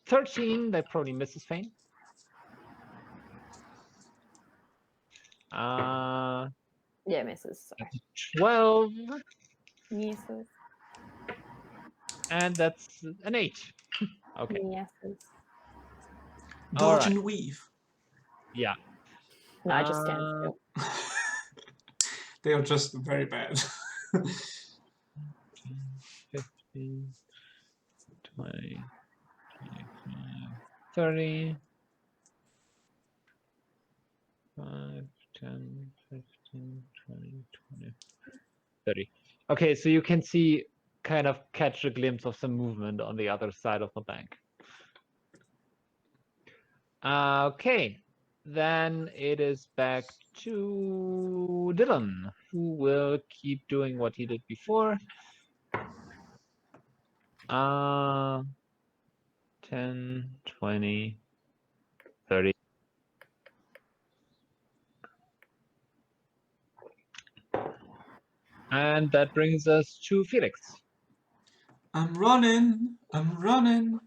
13. That probably misses Phane. Yeah, misses. Sorry. 12. Misses. And that's an 8. Okay. Misses. Dodge Alright. and weave. Yeah. No, I just stand still. They are just very bad. 15, 20, 25, 30, 5, 10, 15, 20, 30. Okay, so you can see, kind of catch a glimpse of some movement on the other side of the bank. Okay, then it is back to Dyllan, who will keep doing what he did before. 10, 20, 30. And that brings us to Felix. I'm running. I'm running.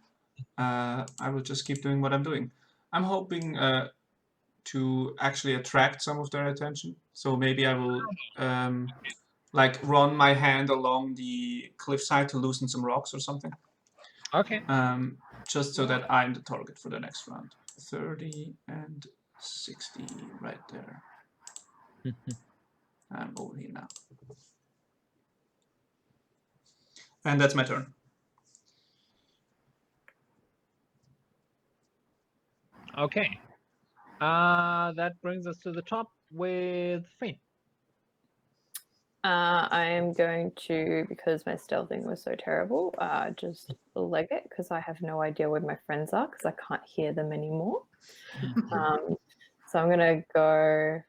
I will just keep doing what I'm doing. I'm hoping to actually attract some of their attention. So maybe I will like run my hand along the cliffside to loosen some rocks or something. Okay. Just so that I'm the target for the next round. 30 and 60 right there. I'm over here now. And that's my turn. Okay. That brings us to the top with Phane. I am going to, because my stealthing was so terrible, just leg it because I have no idea where my friends are because I can't hear them anymore. So I'm going to go.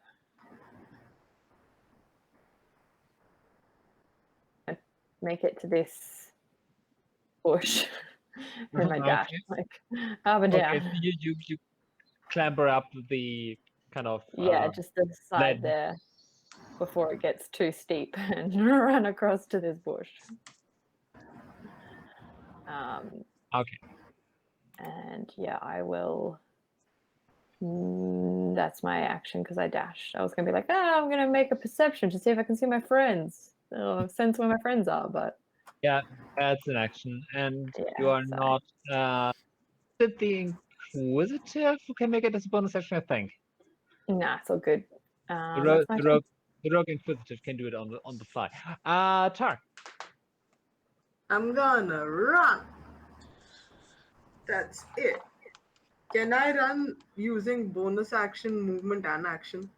Make it to this bush in my dash, like up and down. Okay, so you clamber up the kind of Yeah, just the side ledge. there before it gets too steep and run across to this bush. Okay. And yeah, I will. That's my action because I dashed. I was gonna be like, I'm gonna make a perception to see if I can see my friends. Sense where my friends are, but Yeah, that's an action, and yeah, you are sorry. not. Did the Inquisitive who can make it as a bonus action? I think. Nah, it's all good. The That's my turn. rogue Inquisitive can do it on the fly. Tar. I'm gonna run. That's it. Can I run using bonus action, movement, and action?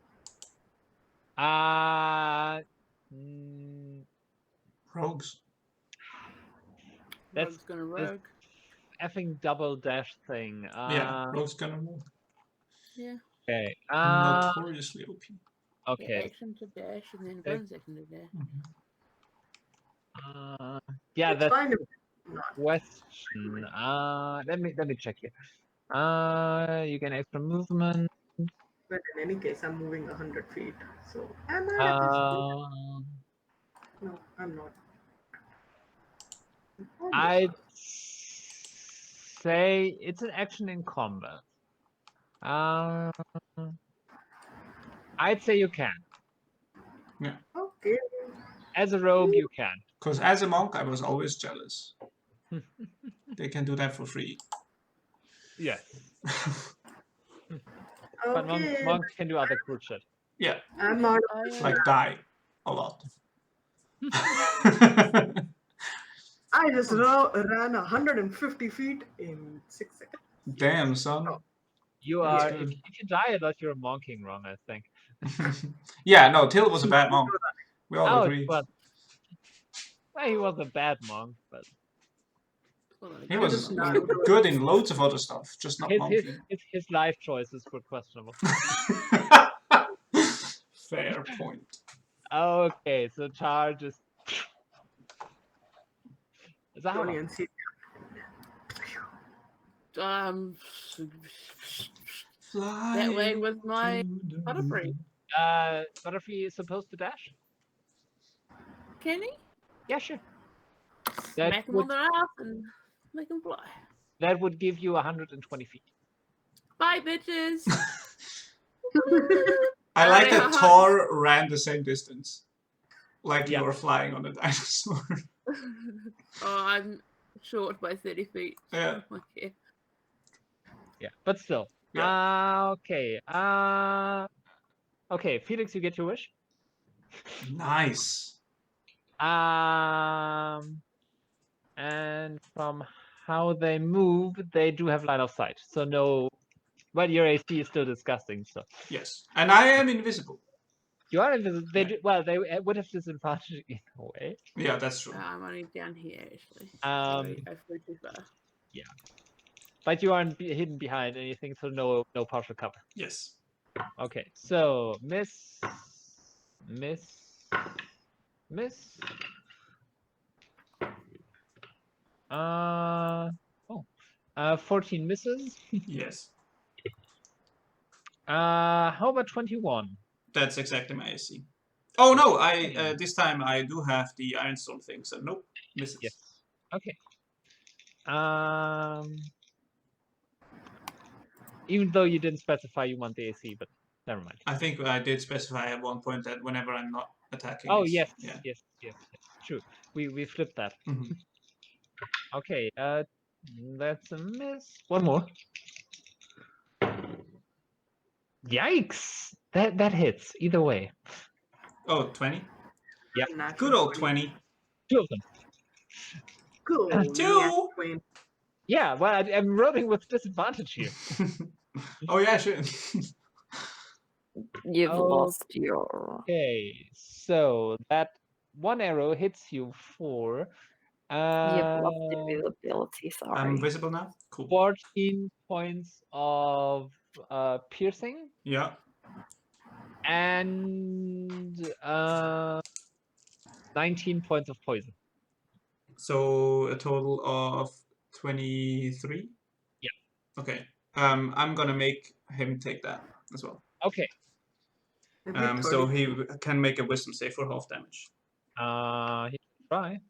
Rogues. That's Rogue's gonna rogue. effing double dash thing. Yeah, rogues gonna move. Yeah. Okay. Notoriously OP. Okay. Yeah, action to dash and then bonus action to dash. Yeah, It's that's fine if the not. question. Let me check here. You get extra movement. But in any case, I'm moving 100 feet. So am I at this point? No, I'm not. I'd say it's an action in combat. I'd say you can. Yeah. Okay. As a rogue, you can. Because as a monk, I was always jealous. They can do that for free. Yes. But Okay. monks can do other cool shit. Yeah, I'm out of I, like die a lot. I just ran 150 feet in 6 seconds. Damn, son. You That's are good. if you die a lot, you're monking wrong, I think. Yeah, no, Till was a bad monk. We all Oh, agree. but well, he was a bad monk, but He I was just narrowed it. good in loads of other stuff, just not monkey. his life choices were questionable. Fair point. Okay, so charge is Tony Zahavah. and see. Fly that way with my to the Butterfree. Butterfree is supposed to dash? Can he? Yeah, sure. That Smack him would on the ass and make him fly. that would give you 120 feet. Bye, bitches. I like Alright, that haha. Thor ran the same distance. Like Yeah. you were flying on a dinosaur. Oh, I'm short by 30 feet. Yeah. Okay. Yeah, but still. Yeah. Okay. Okay, Felix, you get your wish. Nice. And from how they move, they do have line of sight. So no, but your AC is still disgusting. So Yes. And I am invisible. you are invisible. They Yeah. do, well, they would have disadvantage in a way. Yeah, that's true. I'm only down here, actually. Um, I flew too far. But you aren't hidden behind anything, so no partial cover. Yes. Okay, so miss. 14 misses. Yes. How about 21? That's exactly my AC. Oh no, I this time I do have the Ironstone thing, so nope, misses. Yes. Okay. Even though you didn't specify you want the AC, but never mind. I think I did specify at one point that whenever I'm not attacking. Oh it's- yes, Yeah. yes. True. We flipped that. Mhm. Okay. That's a miss. One more. Yikes! That hits either way. Oh, 20? Yep. Natural Good old 20. 2 of them. Cool. Two. Yeah. Well, I'm rolling with disadvantage here. Oh yeah, sure. You've Oh. lost your. Okay. So that one arrow hits you for You've lost your visibility. Sorry. I'm visible now? Cool. 14 points of piercing Yeah. and 19 points of poison. So a total of 23? Yeah. Okay. I'm gonna make him take that as well. Okay. So he can make a wisdom save for half damage. He can try.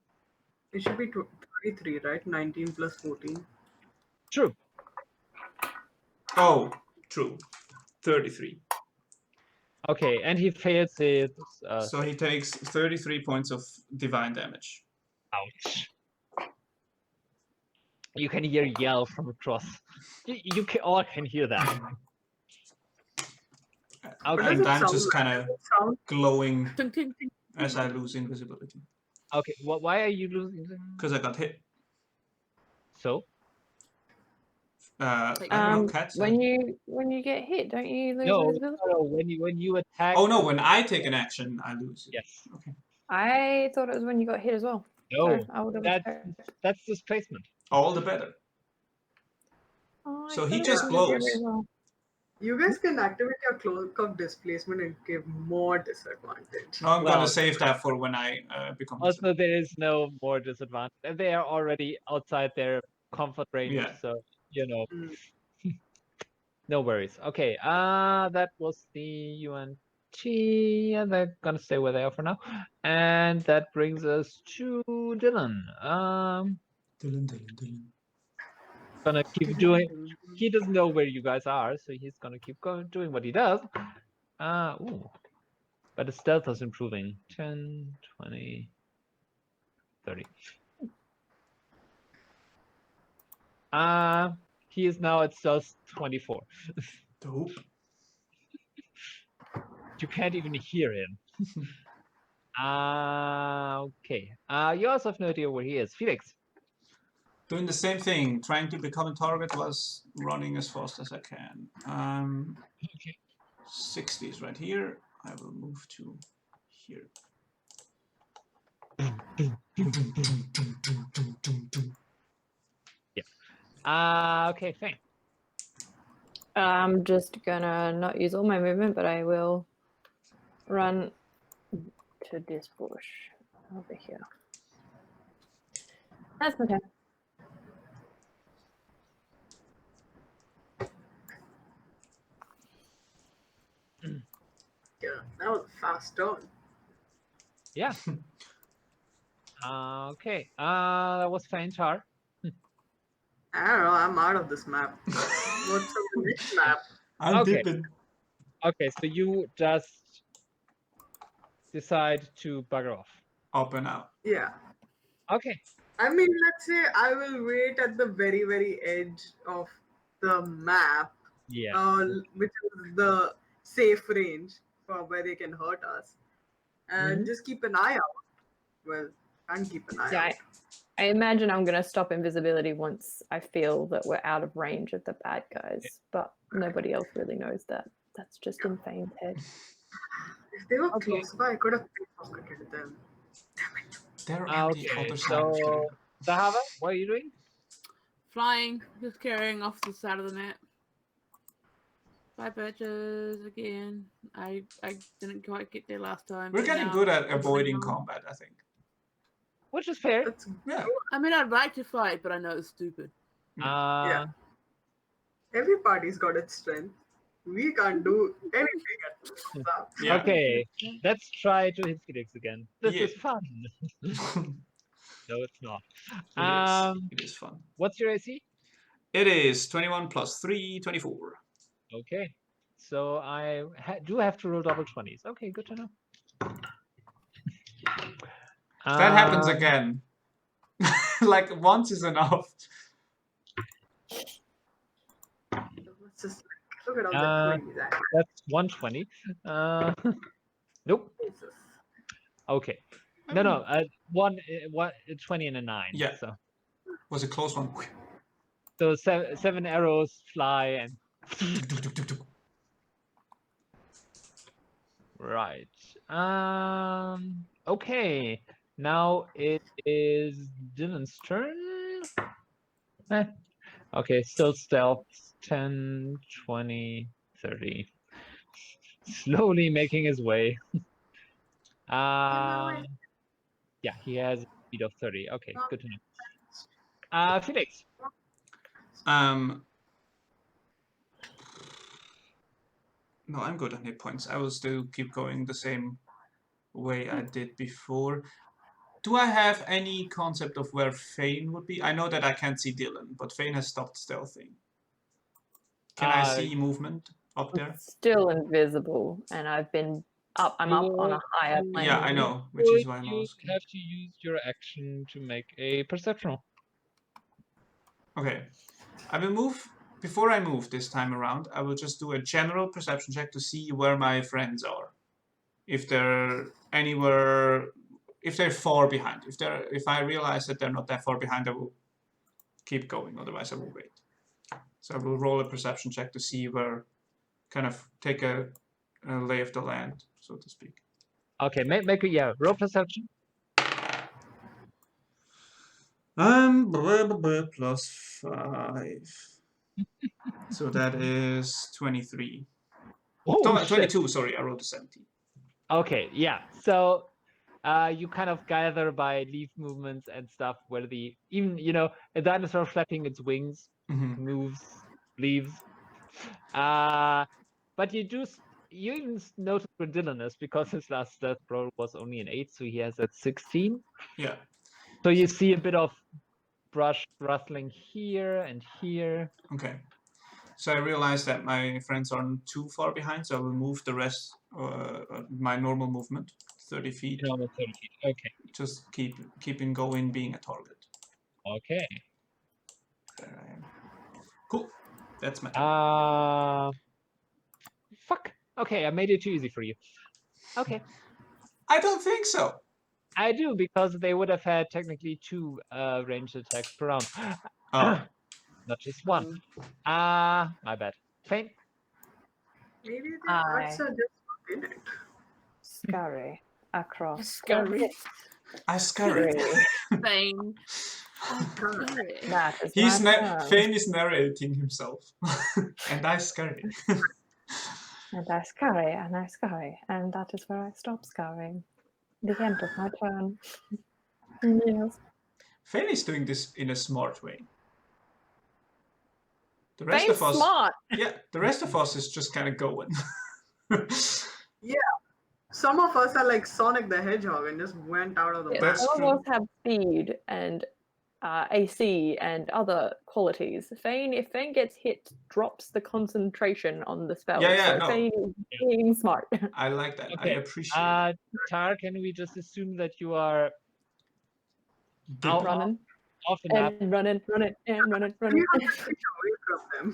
It should be 23, right? 19 plus 14. True. Oh, true. 33. Okay, and he fails his. So he takes 33 points of divine damage. Ouch. You can hear yell from across. You all can hear that. Okay. And I'm sound just like? kind of Sound glowing Ting, ting, ting. as I lose invisibility. Okay. Why are you losing? Because I got hit. So I don't know, cats. When you get hit, don't you lose no, visibility? when you attack. Oh no, when I take an action, I lose it. Yes. Okay. I thought it was when you got hit as well. No, So I would have that's displacement. All the better. Oh, I So he thought it just was the other way glows. as well. You guys can activate your cloak of displacement and give more disadvantage. No, I'm Well- gonna save that for when I become. Also, there is no more disadvantage. They are already outside their comfort range, Yeah. so you know. Mm. No worries. Okay. That was the UNT. Yeah, they're gonna stay where they are for now, and that brings us to Dyllan. Dyllan. Gonna keep doing. He doesn't know where you guys are, so he's gonna keep going doing what he does. Ooh. But his stealth is improving. 10, 20, 30. He is now at stealth 24. Dope. You can't even hear him. Okay. You also have no idea where he is. Felix. Doing the same thing, trying to become a target whilst running as fast as I can. Okay. 60 is right here. I will move to here. Okay, Phane. I'm just gonna not use all my movement, but I will run to this bush over here. That's okay. Yeah, that was a fast turn. Yeah. Okay. That was Phane's turn. I don't know, I'm out of this map. What's on the next map? I'm Okay. dipping. Okay, so you just decide to bugger off. Up and out. Yeah. Okay. I mean, let's say I will wait at the very, very edge of the map, Yeah. which is the safe range for where they can hurt us, and just keep an eye out. Well, and keep an eye Yeah, out. I imagine I'm gonna stop invisibility once I feel that we're out of range of the bad guys, but nobody else really knows that. That's just in Phane's head. If they were Okay. close by, I could have pickpocketed them. They're on the Okay, other side of so here. Zahavah, what are you doing? Flying, just carrying off the side of the map. 5 patches again. I didn't quite get there last time. We're but getting now good I'm at avoiding flying. combat, I think. Which is fair. That's Yeah. I mean, I'd like to fight, but I know it's stupid. yeah. Every party's got its strength. We can't do anything at this map. Yeah. Okay, let's try to hit Felix again. This Yeah. is fun. No, it's not. It is fun. What's your AC? It is 21 plus 3, 24. Okay, so I do have to roll double 20s. Okay, good to know. That happens again. Like once is enough. It's just look at all the trees. That's 120. Nope. Jesus. Okay. No. 20 and a 9. Yeah. So Was a close one. seven arrows fly and right. Okay. Now it is Dyllan's turn. Okay, still stealth. 10, 20, 30. Slowly making his way. Yeah, he has a speed of 30. Okay, good to know. Felix. No, I'm good on hit points. I will still keep going the same way I did before. Do I have any concept of where Phane would be? I know that I can't see Dyllan, but Phane has stopped stealthing. Can I see movement up there? Still invisible, and I've been up. I'm up on a higher plane. Yeah, I know, which is why I'm You asking. have to use your action to make a perception roll. Okay, I will move. Before I move this time around, I will just do a general perception check to see where my friends are. If they're anywhere, if they're far behind. If I realize that they're not that far behind, I will keep going. Otherwise, I will wait. So I will roll a perception check to see where, kind of take a lay of the land, so to speak. Okay, make a roll perception. Plus 5. So that is 23. Oh, 22, sorry, I rolled a 17. Okay, yeah. So you kind of gather by leaf movements and stuff where a dinosaur flapping its wings moves leaves. But you even notice where Dyllan is because his last death roll was only an 8, so he has at 16. Yeah. So you see a bit of brush rustling here and here. Okay. So I realize that my friends aren't too far behind, so I will move the rest, my normal movement, 30 feet. Normal 30 feet. Okay. Just keeping going, being a target. Okay. There I am. Cool. That's my turn. Okay, I made it too easy for you. Okay, I don't think so. I do, because they would have had technically 2 ranged attacks per round. Oh. Not just 1. My bad. Phane? Maybe the hearts I are just not in it. scurry across Scurry. the I scurry. tree. Phane. Correct. That is He's my turn. Phane is narrating himself. And I scurry. And I scurry, and I scurry, and that is where I stop scurrying. The end of my turn. Yes. Phane is doing this in a smart way. The rest Phane's of us, smart. yeah, the rest of us is just kind of going. Some of us are like Sonic the Hedgehog and just went out of the Yeah, map. That's some true. of us have speed and AC and other qualities. If Phane gets hit, drops the concentration on the spell. Yeah, so no. Phane is being smart. I like that. Okay. I appreciate it. Tar, can we just assume that you are Dip. Running off the map? and running. We are 10 feet away from them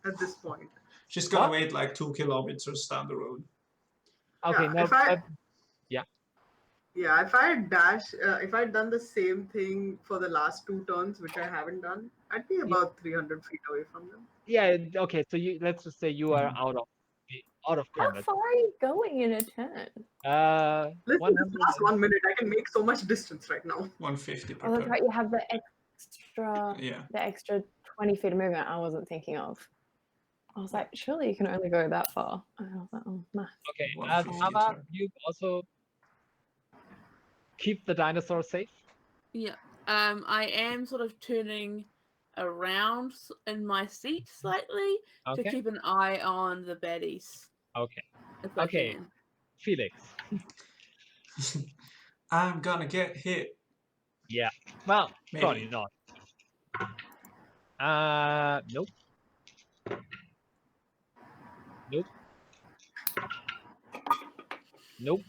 at this point. She's gonna What? wait like 2 kilometers down the road. Okay, Yeah, now if I had dashed, if I had done the same thing for the last 2 turns, which I haven't done, I'd be about 300 feet away from them. yeah, okay, so let's just say you are out of How combat. far are you going in a turn? Listen, 100 this last 1 minute, I can make so much distance right now. 150 per Oh, that's turn. right. You have the Yeah. extra 20 feet of movement I wasn't thinking of. I was like, surely you can only go that far. And I was like, oh, no. Okay, 150 a Zahavah, turn. you also keep the dinosaur safe? Yeah. I am sort of turning around in my seat slightly to Okay, keep an eye on the baddies. okay. If I Okay. can. Felix. I'm gonna get hit. Yeah. Well, Maybe. probably not. Nope. Nope. Nope.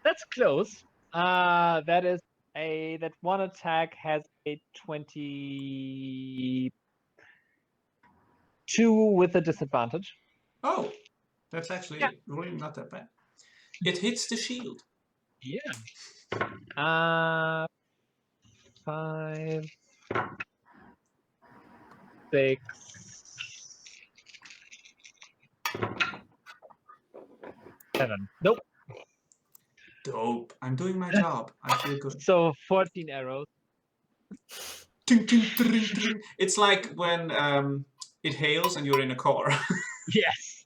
That's close. That one attack has a 22 with a disadvantage. Oh, that's actually really not that bad. It hits the shield. Yeah. 5, 6, 7. Nope. Dope. I'm doing my job. I feel good. So 14 arrows. Ting, ting, tring, tring. It's like when it hails and you're in a car. Yes.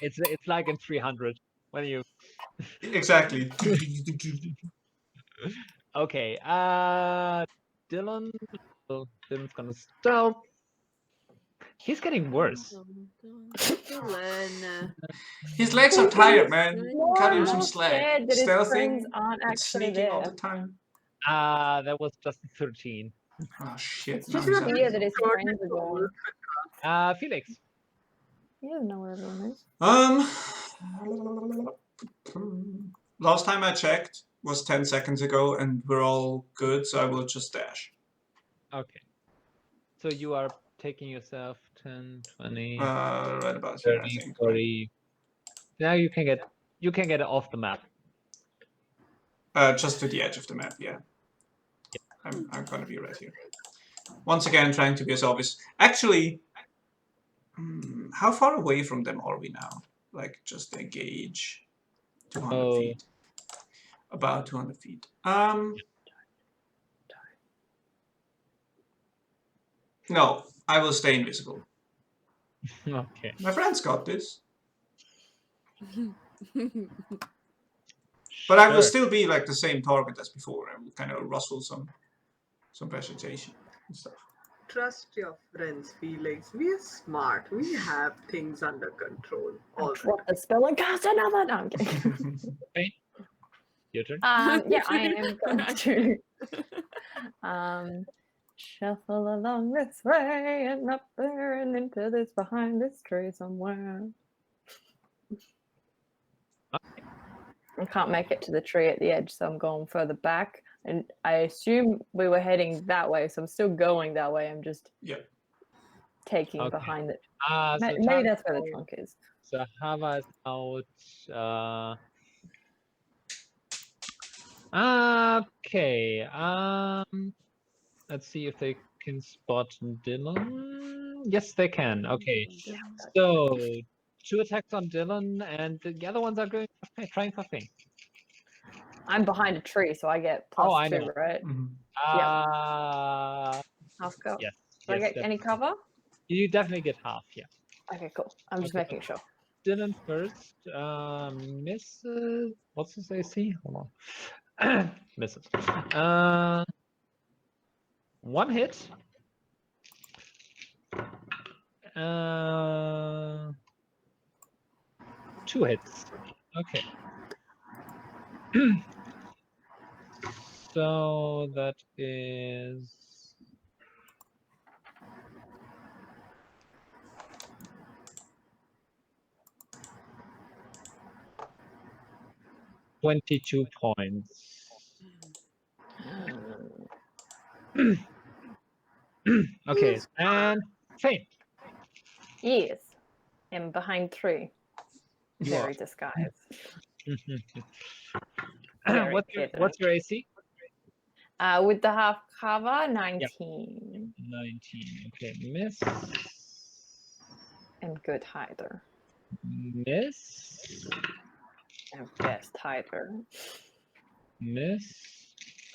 It's like in 300 when you. Exactly. Okay. Dyllan. So Dyllan's gonna stealth. He's getting worse. Dyllan. His legs are tired, man. More Cut and him some more slack. scared that his Stealthing, friends aren't it's actually sneaking all the there. time. That was just 13. Oh shit. It's now just he's fear hungry. that his friends are going. Felix. He doesn't know where everyone is. Last time I checked was 10 seconds ago, and we're all good, so I will just dash. Okay. So you are taking yourself 10, 20, Right about here, I 30, think. 40. Now you can get it off the map. Just to the edge of the map, yeah. I'm gonna be right here. Once again, trying to be as obvious. Actually, how far away from them are we now? Like, just a gauge. 200 feet. About 200 feet. No, I will stay invisible. Okay. My friends got this. But I will still be like the same target as before. I will kind of rustle some vegetation and stuff. Trust your friends, Felix. We are smart. We have things under control. All Drop the spell and cast another. No, I'm kidding. Your turn. Yeah, I am going to shuffle along this way and up there and into this behind this tree somewhere. I can't make it to the tree at the edge, so I'm going further back. And I assume we were heading that way, so I'm still going that way. I'm just taking Okay. behind the. So Maybe that's where the Taco, trunk is. Zahavah is out. Okay. Let's see if they can spot Dyllan. Yes, they can. Okay. So 2 attacks on Dyllan, and the other ones are going trying for Phane. I'm behind a tree, so I get plus I 2, know. right? Mhm. Half go. Yes. Do I Yes. get any cover? You definitely get half. Yeah. Okay, cool. I'm just Okay. making sure. Dyllan first. Misses. What's his AC? Hold on. Misses. 1 hit. 2 hits. Okay. So that is 22 points. Okay, and Phane. Yes. I'm behind 3. You Very disguised. Very What's your AC? With the half cover, 19. 19. Okay, miss. And good hider. Miss. And best hider. Miss.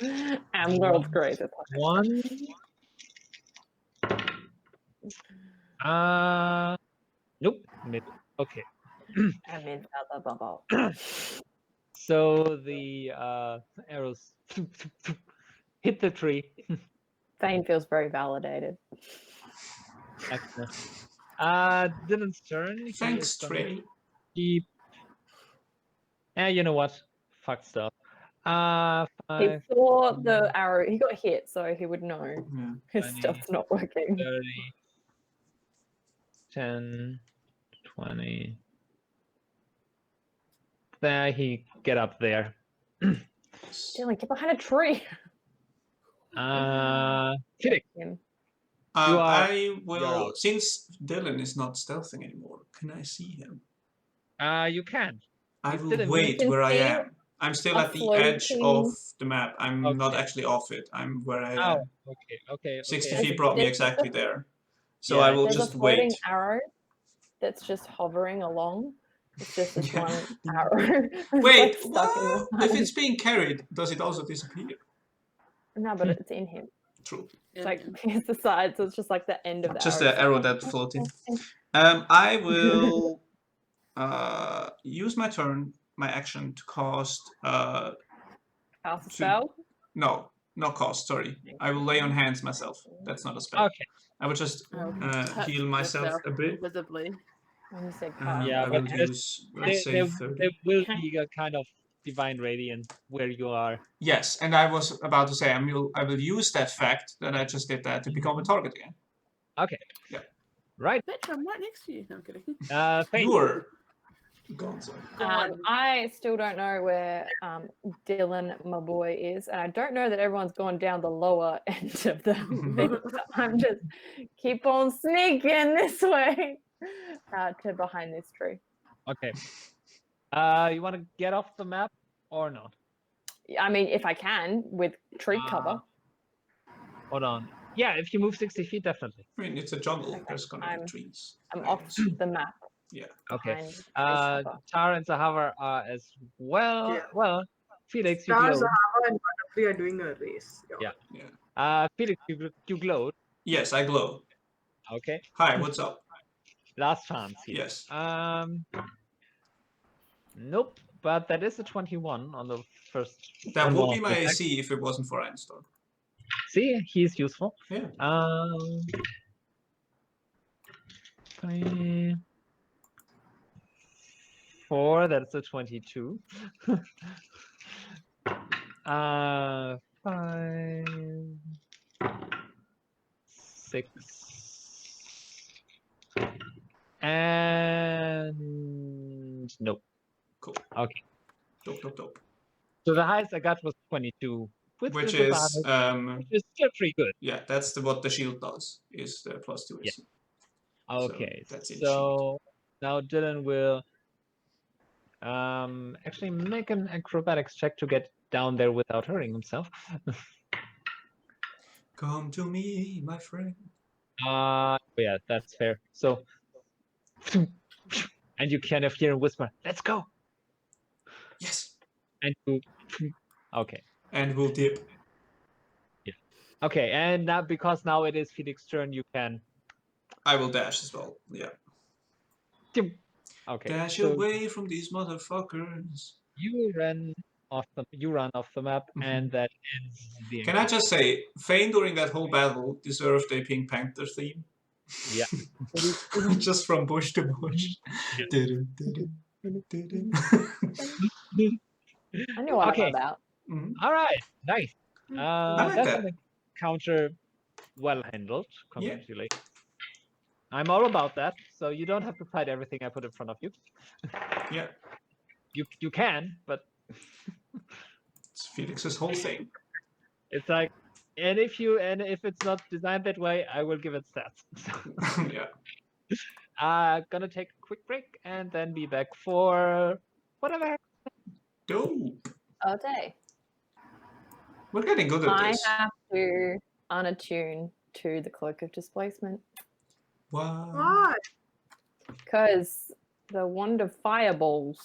And world's greatest hider. 1. Nope. Miss. Okay. I'm in the bubble. So the arrows hit the tree. Phane feels very validated. Excellent. Dyllan's turn. He Thanks, is gonna Trey. keep. You know what? Fuck stuff. He 5, saw the arrow. He got hit, so he would know Yeah. his 20, stuff's not working. 30, 10, 20. There, he get up there. Dyllan, get behind a tree. Felix, Him. I will, out. since Dyllan is not stealthing anymore, can I see him? You can. I He's will still in wait can where I see am. I'm still a at the edge of floating- the map. I'm not Okay. actually off it. I'm where I Oh, am. okay. 60 There's- feet brought me there's exactly a- there. So Yeah, I will There's just a floating wait. arrow that's just hovering along. It's just this one arrow. It's Wait, like stuck in what? the If side. it's being carried, does it also disappear? No, but it's in him. True. It's like here's the side, so it's just like the end of the Just arrow. the arrow that floated. I will use my turn, my action to cast. Cast a to- spell. No, not cast. Sorry, I will lay on hands myself. That's not a spell. Okay. I will just Touch heal myself yourself a bit. visibly. When you said cast, Yeah, I but will there's- use, let's say, 30. there will be a kind of divine radiance where you are. Yes, and I was about to say I will use that fact that I just did that to become a target again. Okay. Yeah. Right. Bitch, I'm right next to you. No, I'm kidding. Phane. You're Gonzo. I still don't know where Dyllan, my boy, is, and I don't know that everyone's gone down the lower end of the thing. So I'm just keep on sneaking this way to behind this tree. Okay. You want to get off the map or not? I mean, if I can, with tree cover. Hold on. Yeah, if you move 60 feet, definitely. I mean, it's a jungle. Okay, There's gonna I'm- be trees. I'm I off assume. the map. Yeah. Okay. behind tree cover. Tara and Zahavah are as well. Yeah. Well, Felix, you Stars, glowed. Zahavah, and Butterfly are doing a race. Yeah. Felix, you glowed. Yes, I glow. Okay. Hi, what's up? Last chance here. Yes. Nope. But that is a 21 on the first. That on would one be of my the attacks. AC if it wasn't for Einstein. See, he's useful. Yeah. 24, that's a 22. 5, 6, and nope. Cool. Okay. Dope. So the highest I got was 22, Which is which is still pretty good. yeah, that's what the shield does. Is the +2 AC. Okay, that's in so now Dyllan will actually make an acrobatics check to get down there without hurting himself. Come to me, my friend. Yeah, that's fair. So, and you kind of hear him whisper, "Let's go!" Yes. And you, okay, And we'll dip. okay, and now because now it is Felix's turn, you can. I will dash as well. Yeah. Okay, Dash so away from these motherfuckers. you run off the map, and that ends the Can I encounter. just say, Phane during that whole battle deserved a Pink Panther theme. Yeah. Just from bush to bush. Yeah. I knew what I'm Okay. about. Mhm. All right, nice. I like That's that. an encounter well handled. Yeah. Congratulations. I'm all about that, so you don't have to fight everything I put in front of you. Yeah. You can, but It's Felix's whole thing. it's like, and if it's not designed that way, I will give it stats. Yeah. Gonna take a quick break and then be back for whatever. Dope. Okay. We're getting good at I this. have to unattune to the Cloak of Displacement Wow. Why? because the Wand of Fireballs.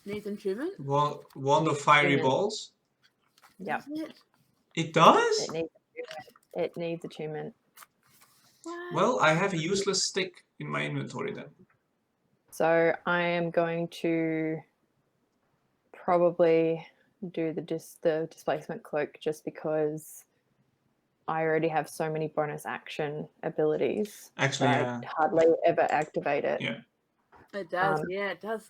Needs attunement? Wand of fiery Attunement. balls? Yep. Does it? It does? It needs attunement. It needs attunement. What? Well, I have a useless stick in my inventory then. So I am going to probably do the displacement cloak just because I already have so many bonus action abilities. Actually, that I hardly ever activate it. Yeah. It does, yeah, it does.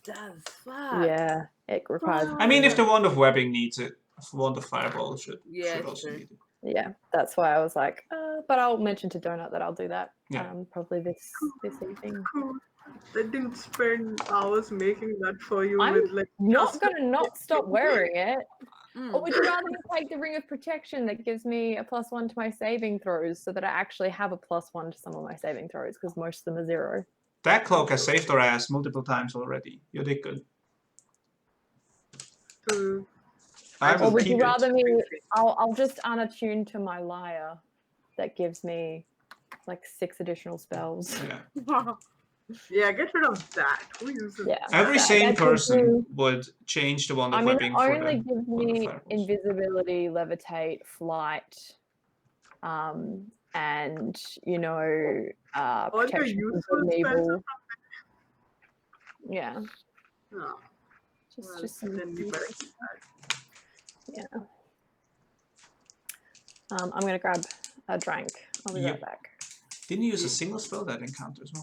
Fuck. Yeah, it requires. I mean, if the Wand of Webbing needs it, Wand of Fireball should Yeah, it's also true. need it. Yeah, that's why I was like, but I'll mention to Donut that I'll do that. Yeah. Probably this evening. Cool. They didn't spend hours making that for you I'm with like. not going to not stop wearing it. Mm. Or would you rather me take the Ring of Protection that gives me a +1 to my saving throws so that I actually have a +1 to some of my saving throws because most of them are 0? That cloak has saved our ass multiple times already. You did good. So, I Or will would keep you rather it. me? I'll just unattune to my lyre that gives me like 6 additional spells. Yeah. yeah, get rid of that. Who uses Yeah. Every that sane gives person me- would change the Wand of I mean, Webbing it for only the gives Wand of me Fireballs. invisibility, levitate, flight, and all your protection from useful good and spells? evil. Yeah, No. Well, just some. then we better keep that. Yeah. I'm gonna grab a drink. I'll be Yep. right back. Didn't you use a single spell that encounters? No.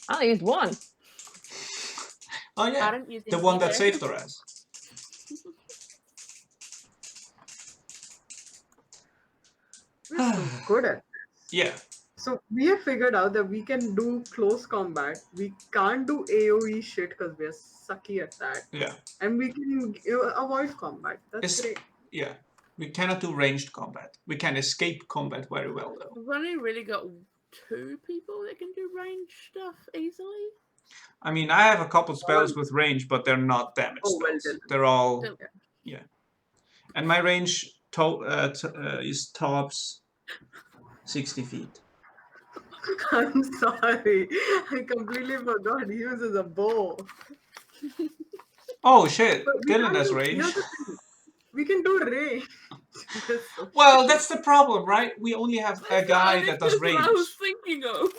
I only used one. Oh I yeah, don't use the one that either. saved our ass. We're so good at this. Yeah. So we have figured out that we can do close combat. We can't do AoE shit because we're sucky at that. Yeah. And we can avoid combat. That's It's- great. Yeah. We cannot do ranged combat. We can escape combat very well though. We've only really got 2 people that can do range stuff easily. I mean, I have a couple spells with range, but they're not damage Oh, well spells. done. They're all Still- yeah. And my range is tops 60 feet. I'm sorry. I completely forgot he uses a bow. Oh shit! But we Dyllan can't has do- range. here's the thing. We can do range. That's so Well, stupid. that's the problem, right? We only have a guy that does That's range. what I was thinking of.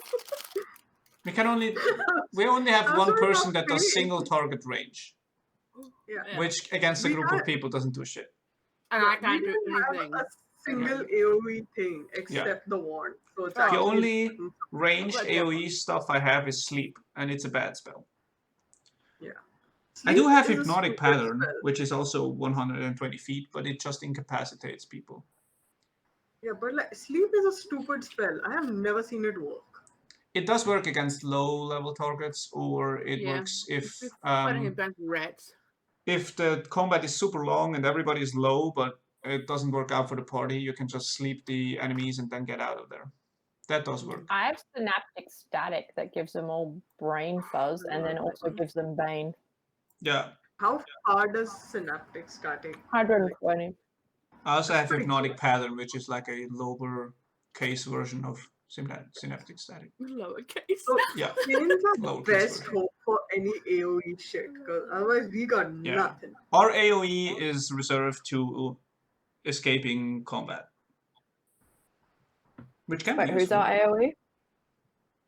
We only have That's one what person I'm that does saying. single target range, Yeah. Yeah. which against a We group of can't- people doesn't do shit. And I We can't do don't have anything. a single AoE thing except the wand. So it's The The actually only important. ranged But- AoE stuff I have is sleep, and it's a bad spell. I Sleep do have is a hypnotic stupid pattern, spell. which is also 120 feet, but it just incapacitates people. Yeah, but like sleep is a stupid spell. I have never seen it work. It does work against low-level targets, or it Yeah. works if We're fighting a bunch of rats. if the combat is super long and everybody is low, but it doesn't work out for the party. You can just sleep the enemies and then get out of there. That does work. I have synaptic static that gives them all brain fuzz and then also gives them bane. Yeah. How far does synaptic static? 120. I also have That's pretty hypnotic pattern, which is like a lower case version of synaptic static. Lowercase. So Yeah. Phane's our Lowercase best version. hope for any AoE shit, because otherwise we got Yeah. nothing. Our AoE is reserved to escaping combat, which can Wait, be who's useful. our AoE?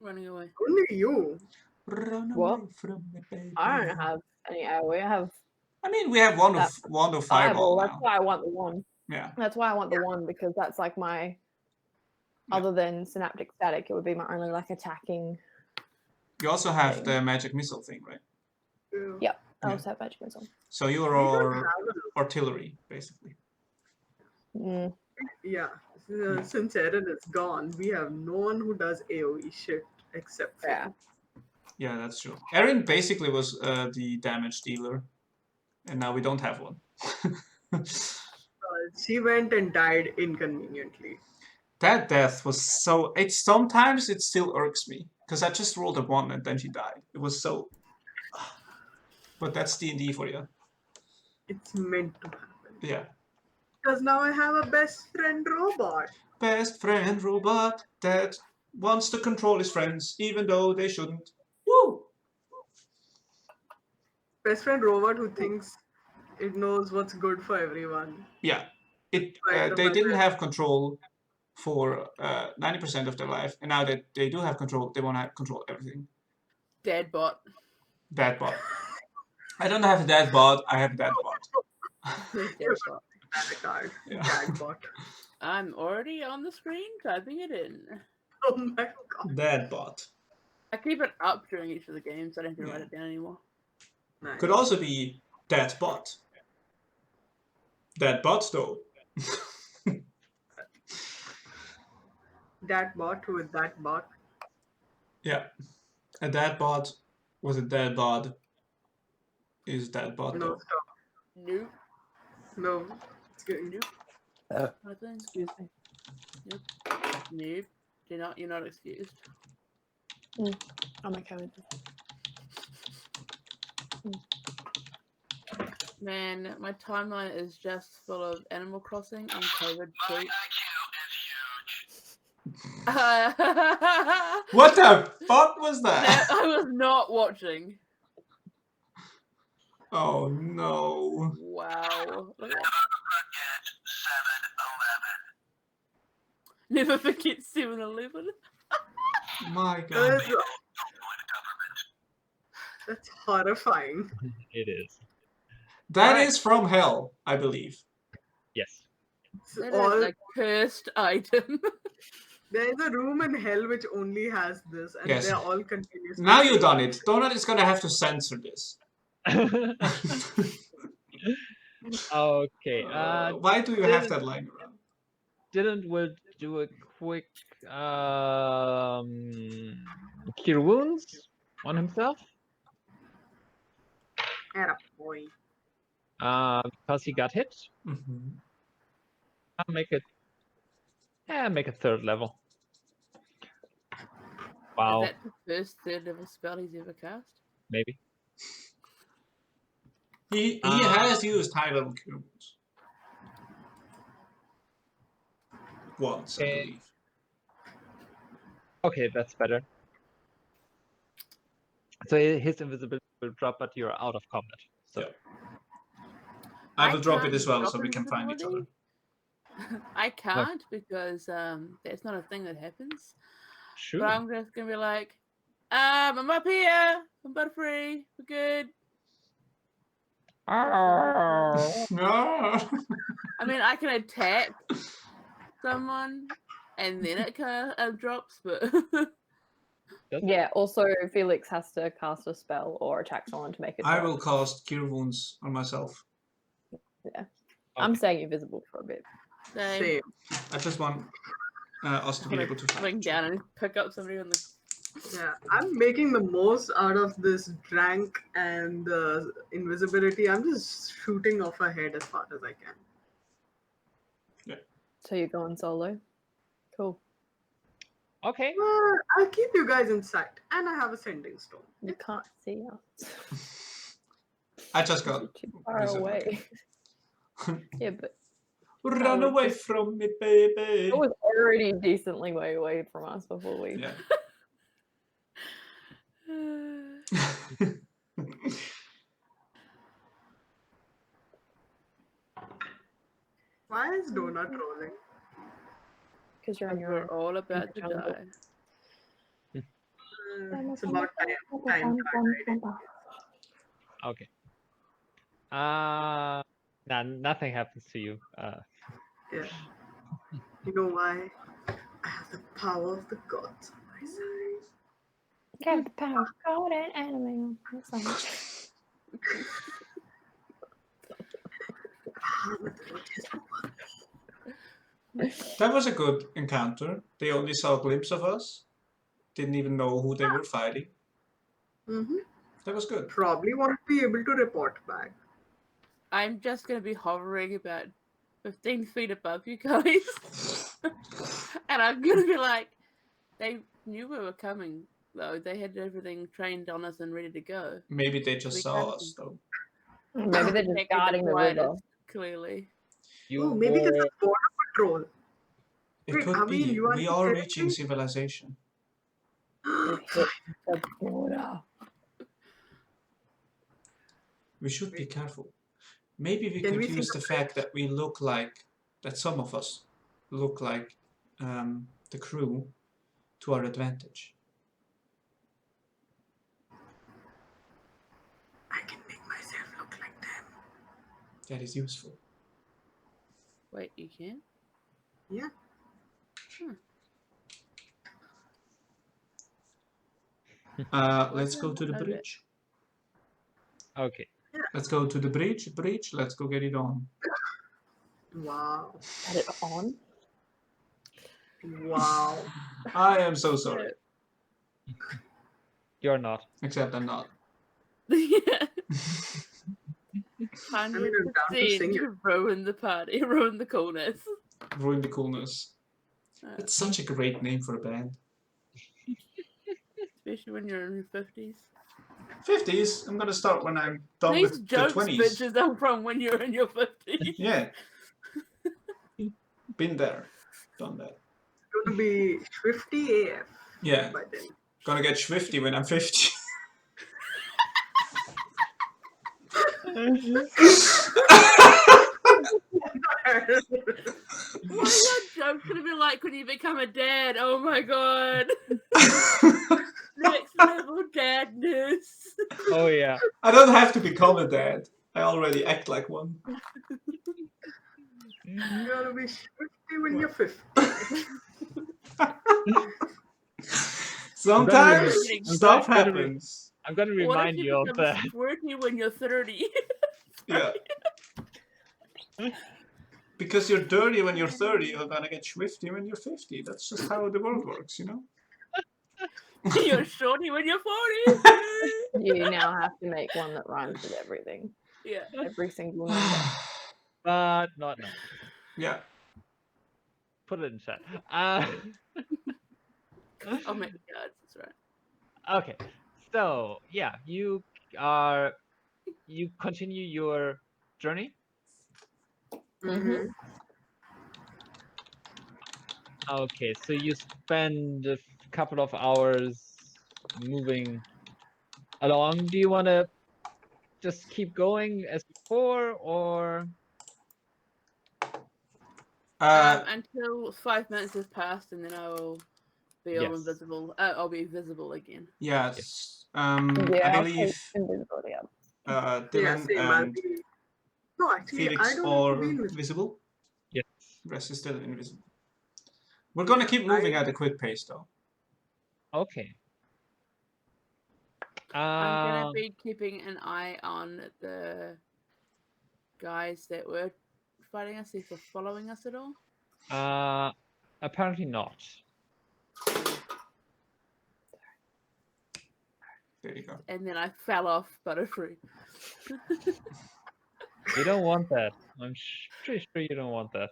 Running away. Only you. Run What? away from the baby. I don't have any AoE. I have I mean, we have wand that of fireball. fireball That's now. why I want the one. Yeah. That's why I want the one, because that's like my, other than synaptic static, it would be my only like attacking. You also have thing. the magic missile thing, right? Yeah. Yep, I Yeah. also have magic missile. So you're We don't our have a artillery, basically. Mm. Yeah. Since Eren is gone, we have no one who does AoE shit except Phane. Yeah. Yeah, that's true. Eren basically was the damage dealer, and now we don't have one. She went and died inconveniently. That death was so. Sometimes it still irks me because I just rolled a 1 and then she died. It was so. But that's D&D for you. It's meant to happen. Yeah. Because now I have a best friend robot. Best friend robot that wants to control his friends even though they shouldn't. Woo! Best friend robot who thinks it knows what's good for everyone. Yeah. They Right, didn't right. have control for 90% of their life, and now that they do have control, they want to control everything. Dead bot. Dad bot. I don't have a dad bot. I have a dad bot. Dead bot. Dad card. Yeah. Dad bot. I'm already on the screen typing it in. Oh my god. Dad bot. I keep it up during each of the games. I don't have to Yeah. write it down anymore. Nice. Could also be dad bot. Dad bot though. That bot with that bot. Yeah. A dad bot was a dad bod. Is dad bot No, though. stop. Nope. No. It's good. Nope. Nothing. Excuse me. Nope. You're not excused. I'm okay with this. Man, my timeline is just full of Animal Crossing and COVID tweets. What the fuck was that? No, I was not watching. Oh no. Wow. Look at that. Never forget 7-Eleven. My god. That's horrifying. It is. That Right. is from hell, I believe. Yes. It's That all, is a cursed item. there's a room in hell which only has this, and Yes. they're all continuously. Now you've done it. Donut is gonna have to censor this. Okay. Why do you have that lying around? Dylan will do a quick cure wounds on himself. Atta boy. Because he got hit. Mm-hmm. I'll make it. Yeah, make it 3rd level. Wow, Is that the first 3rd level spell he's ever cast? maybe. He has used high level cure wounds. Once, I Okay. believe. Okay, that's better. So his invisibility will drop, but you're out of combat. So Yeah. I will drop it can't as well drop so we can find each other. invisibility. I can't because that's not a thing that happens. sure. But I'm just gonna be like, I'm up here. I'm butterfree. We're good. No. I mean, I can attack someone and then it kind of drops, but Yeah, also Felix has to cast a spell or attack someone to make it I drop. will cast cure wounds on myself. I'm Okay. staying invisible for a bit. Same. I just want us to be able to swing down and pick up somebody on the. Yeah, I'm making the most out of this drank and the invisibility. I'm just shooting off her head as far as I can. So you're going solo? Cool. Okay. I'll keep you guys in sight, and I have a sending stone. You It's can't see us. I just You're got too far visible away. again. Yeah, but Run was away just- from me, baby. it was already decently way away from us before we. Yeah. Why is Donut rolling? Because you're on your We're own. all about to jungle. die. It's about time card hiding. Okay. Nothing happens to you. Yeah. You know why? I have the power of the gods on my side. Have the power of God and anime. That's all. That was a good encounter. They only saw a glimpse of us. Didn't even know who they were fighting. Mm-hmm. That was good. Probably won't be able to report back. I'm just going to be hovering about 15 feet above you guys. And I'm going to be like, they knew we were coming, though. They had everything trained on us and ready to go. Maybe they just We saw can't- us, though. Maybe they're just Taking guarding the quiet, river. clearly. You Oh, maybe there's were- a border patrol. It Wait, could I mean, be. you are We the are territory? reaching civilization. We hit the border. We should be careful. Maybe we Can could we see use the the fact that we look like, that some of us look like the crew to our advantage. I can make myself look like them. That is useful. Wait, you can? Yeah. Let's go to the know that? bridge. okay. Let's go to the bridge. Let's go get it on. Wow. Had it on. Wow. I am so sorry. You're not. Except I'm not. Yeah. I'm down to sing 100% it. ruin the party, ruin the coolness. Ruin the coolness. It's such a great name for a band. Especially when you're in your 50s. 50s? I'm gonna start when I'm done These with the jokes, 20s. bitches, are from when you're in your 50s. Yeah. Been there. Done that. It's going to be Swifty AF Yeah. by then. Gonna get swifty when I'm 50. What are your jokes gonna be like when you become a dad? Oh my god. Next level dadness. Oh yeah. I don't have to become a dad. I already act like one. You're going to be Swifty when you're 50. Sometimes I'm stuff gonna happens. I'm gonna What remind if you of become that. squirty when you're 30? Yeah. Because you're dirty when you're 30, you're gonna get swifty when you're 50. That's just how the world works, you know? You're shorty when you're 40. You now have to make one that rhymes with everything. Yeah. Every single number. But not now. Yeah. Put it in chat. I'll make the cards, that's right. Okay. So yeah, you continue your journey. Mm-hmm. Okay, so you spend a couple of hours moving along. Do you want to just keep going as before, or Until 5 minutes has passed, and then I will be all Yes. invisible. I'll be visible again. Yes. Yeah, I I'll believe take invisibility up. Yeah, Dyllan same. I'll and be... No, actually, Felix I don't want are to be invisible. visible. yes? Rest is still invisible. We're gonna keep moving I- at a quick pace, though. Okay. I'm gonna be keeping an eye on the guys that were fighting us, if they're following us at all. Apparently not. There you go. And then I fell off Butterfree. You don't want that. I'm pretty sure you don't want that.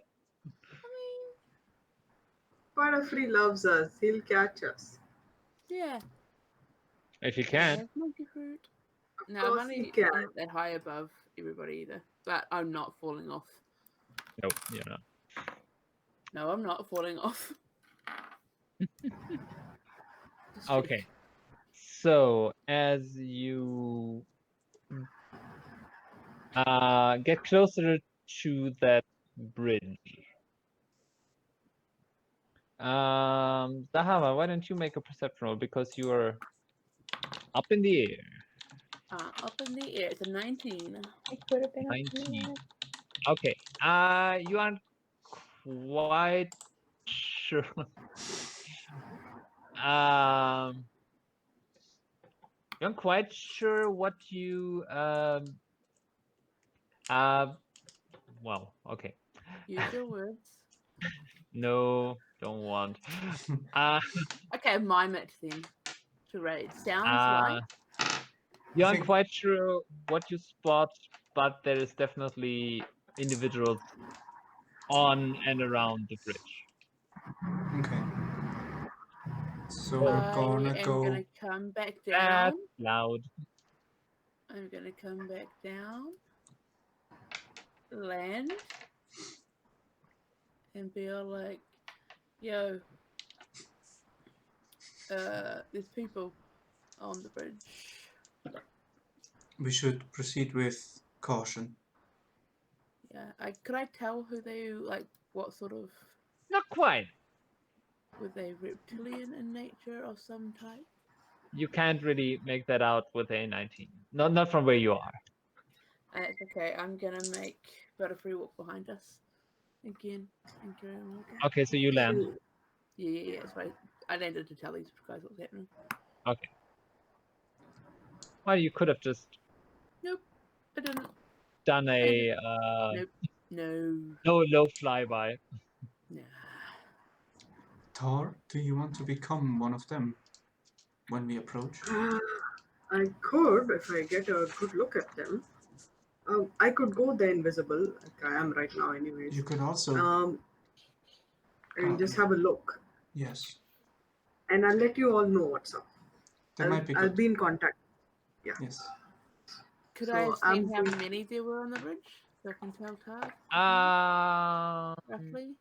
Butterfree loves us. He'll catch us. Yeah. If you I can. have monkey fruit. Of No, course he can. I'm not that high above everybody either. But I'm not falling off. No, you're not. No, I'm not falling off. Just Okay. check. So as you get closer to that bridge, Zahavah, why don't you make a perception roll because you are up in the air. Up in the air. It's a 19. It could have been up in the 19. air. Okay. You aren't quite sure. You aren't quite sure what you well, okay. Use your words. No, don't want. Uh Okay, mime it then. Charade. Sounds like. You I aren't think- quite sure what you spot, but there is definitely individuals on and around the bridge. Okay. So we're I gonna am go. gonna come back That's down. loud. I'm gonna come back down. Land. And be all like, yo, there's people on the bridge. We should proceed with caution. Yeah, could I tell who they like? What sort of Not quite. were they reptilian in nature of some type? You can't really make that out with A19. Not from where you are. It's okay. I'm gonna make Butterfree walk behind us again and carry on walking. Okay, so you land. Yeah. That's why I landed to tell these guys what's happening. Okay. Well, you could have just Nope, I didn't. done a Nope. No. low flyby. Nah. Tar, do you want to become one of them when we approach? I could if I get a good look at them. I could go the invisible, like I am right now, anyways. You could also. And just have a look, Yes. and I'll let you all know what's up. That might be I'll good. be in contact. Yeah. Yes. Could So I have I'm seen how going- many there were on the bridge? So I can tell Tar roughly?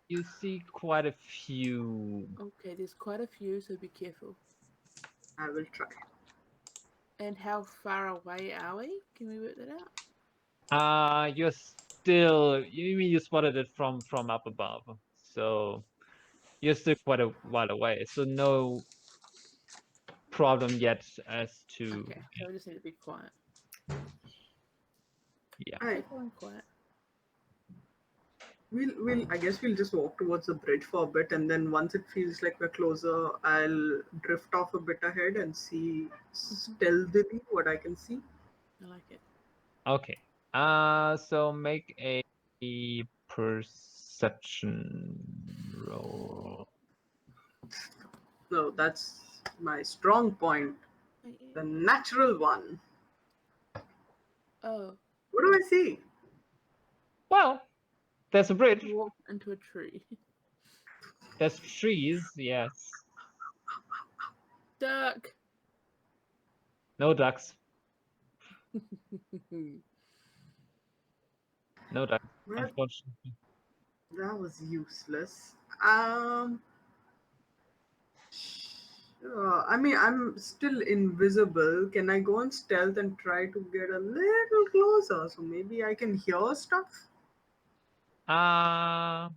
You see quite a few. Okay, there's quite a few, so be careful. I will try. And how far away are we? Can we work that out? You're still. You mean you spotted it from up above? So you're still quite a while away. So no problem yet as to. Okay, so we just need to be quiet. Yeah. Alright. Careful and quiet. I guess we'll just walk towards the bridge for a bit, and then once it feels like we're closer, I'll drift off a bit ahead and see stealthily what I can see. I like it. Okay. So make a perception roll. So that's my strong point, the natural one. Oh, What do I see? Well, there's a bridge. walk into a tree. There's trees. Yes. Duck! No ducks. No ducks. Well, Unfortunately. that was useless. I mean, I'm still invisible. Can I go on stealth and try to get a little closer? So maybe I can hear stuff? Yeah.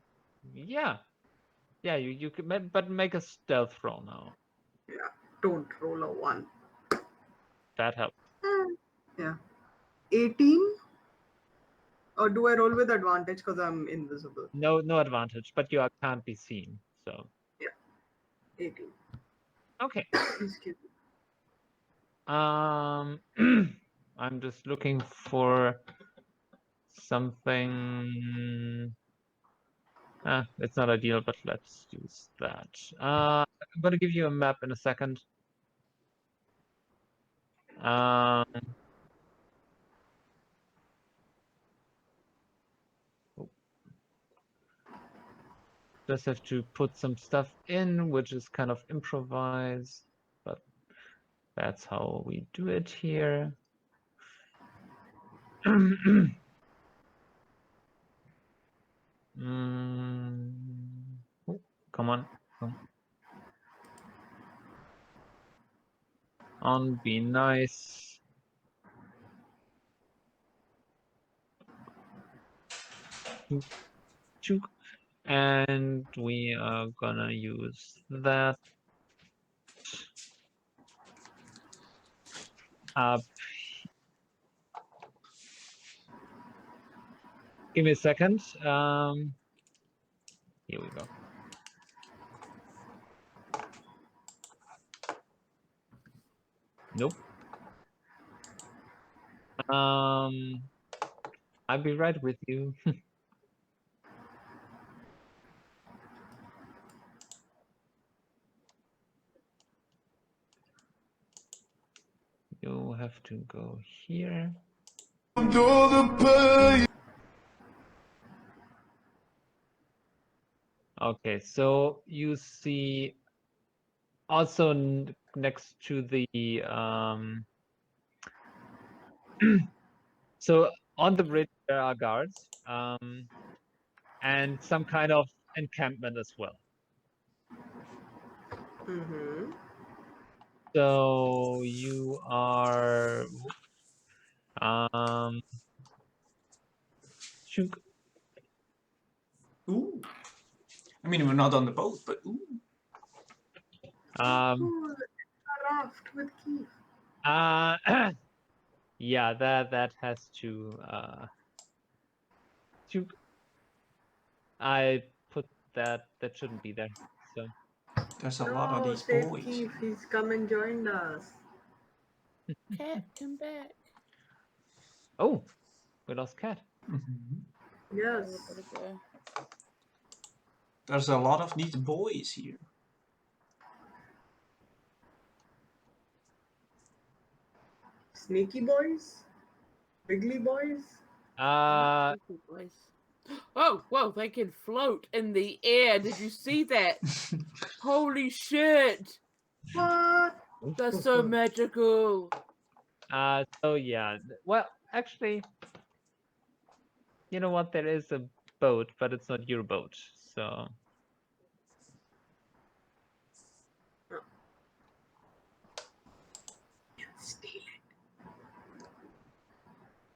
Yeah. You could, but make a stealth roll now. Yeah, don't roll a 1. That helps. Yeah. 18? Or do I roll with advantage because I'm invisible? No advantage, but you can't be seen. So 18. okay. Excuse me. I'm just looking for something. It's not ideal, but let's use that. I'm gonna give you a map in a second. Oh. just have to put some stuff in, which is kind of improvised, but that's how we do it here. Oh, come on. Be nice. And we are gonna use that. Give me a second. Here we go. Nope. I'll be right with you. You have to go here. Okay, so you see also next to the so on the bridge there are guards and some kind of encampment as well. Mm-hmm. So you are Ooh. I mean, we're not on the boat, but ooh. Cool. A raft with Keith. Yeah, that has to I put that shouldn't be there. So There's a lot of No, these save boys. Keith. He's come and joined us. Cat, come back. oh, we lost Cat. Yes. Oh, gotta go. There's a lot of these boys here. Sneaky boys? Wiggly boys? Sneaky boys. Oh, whoa, they can float in the air. Did you see that? Holy shit. What? That's so magical. So yeah, well, actually, you know what? There is a boat, but it's not your boat. So Steal it.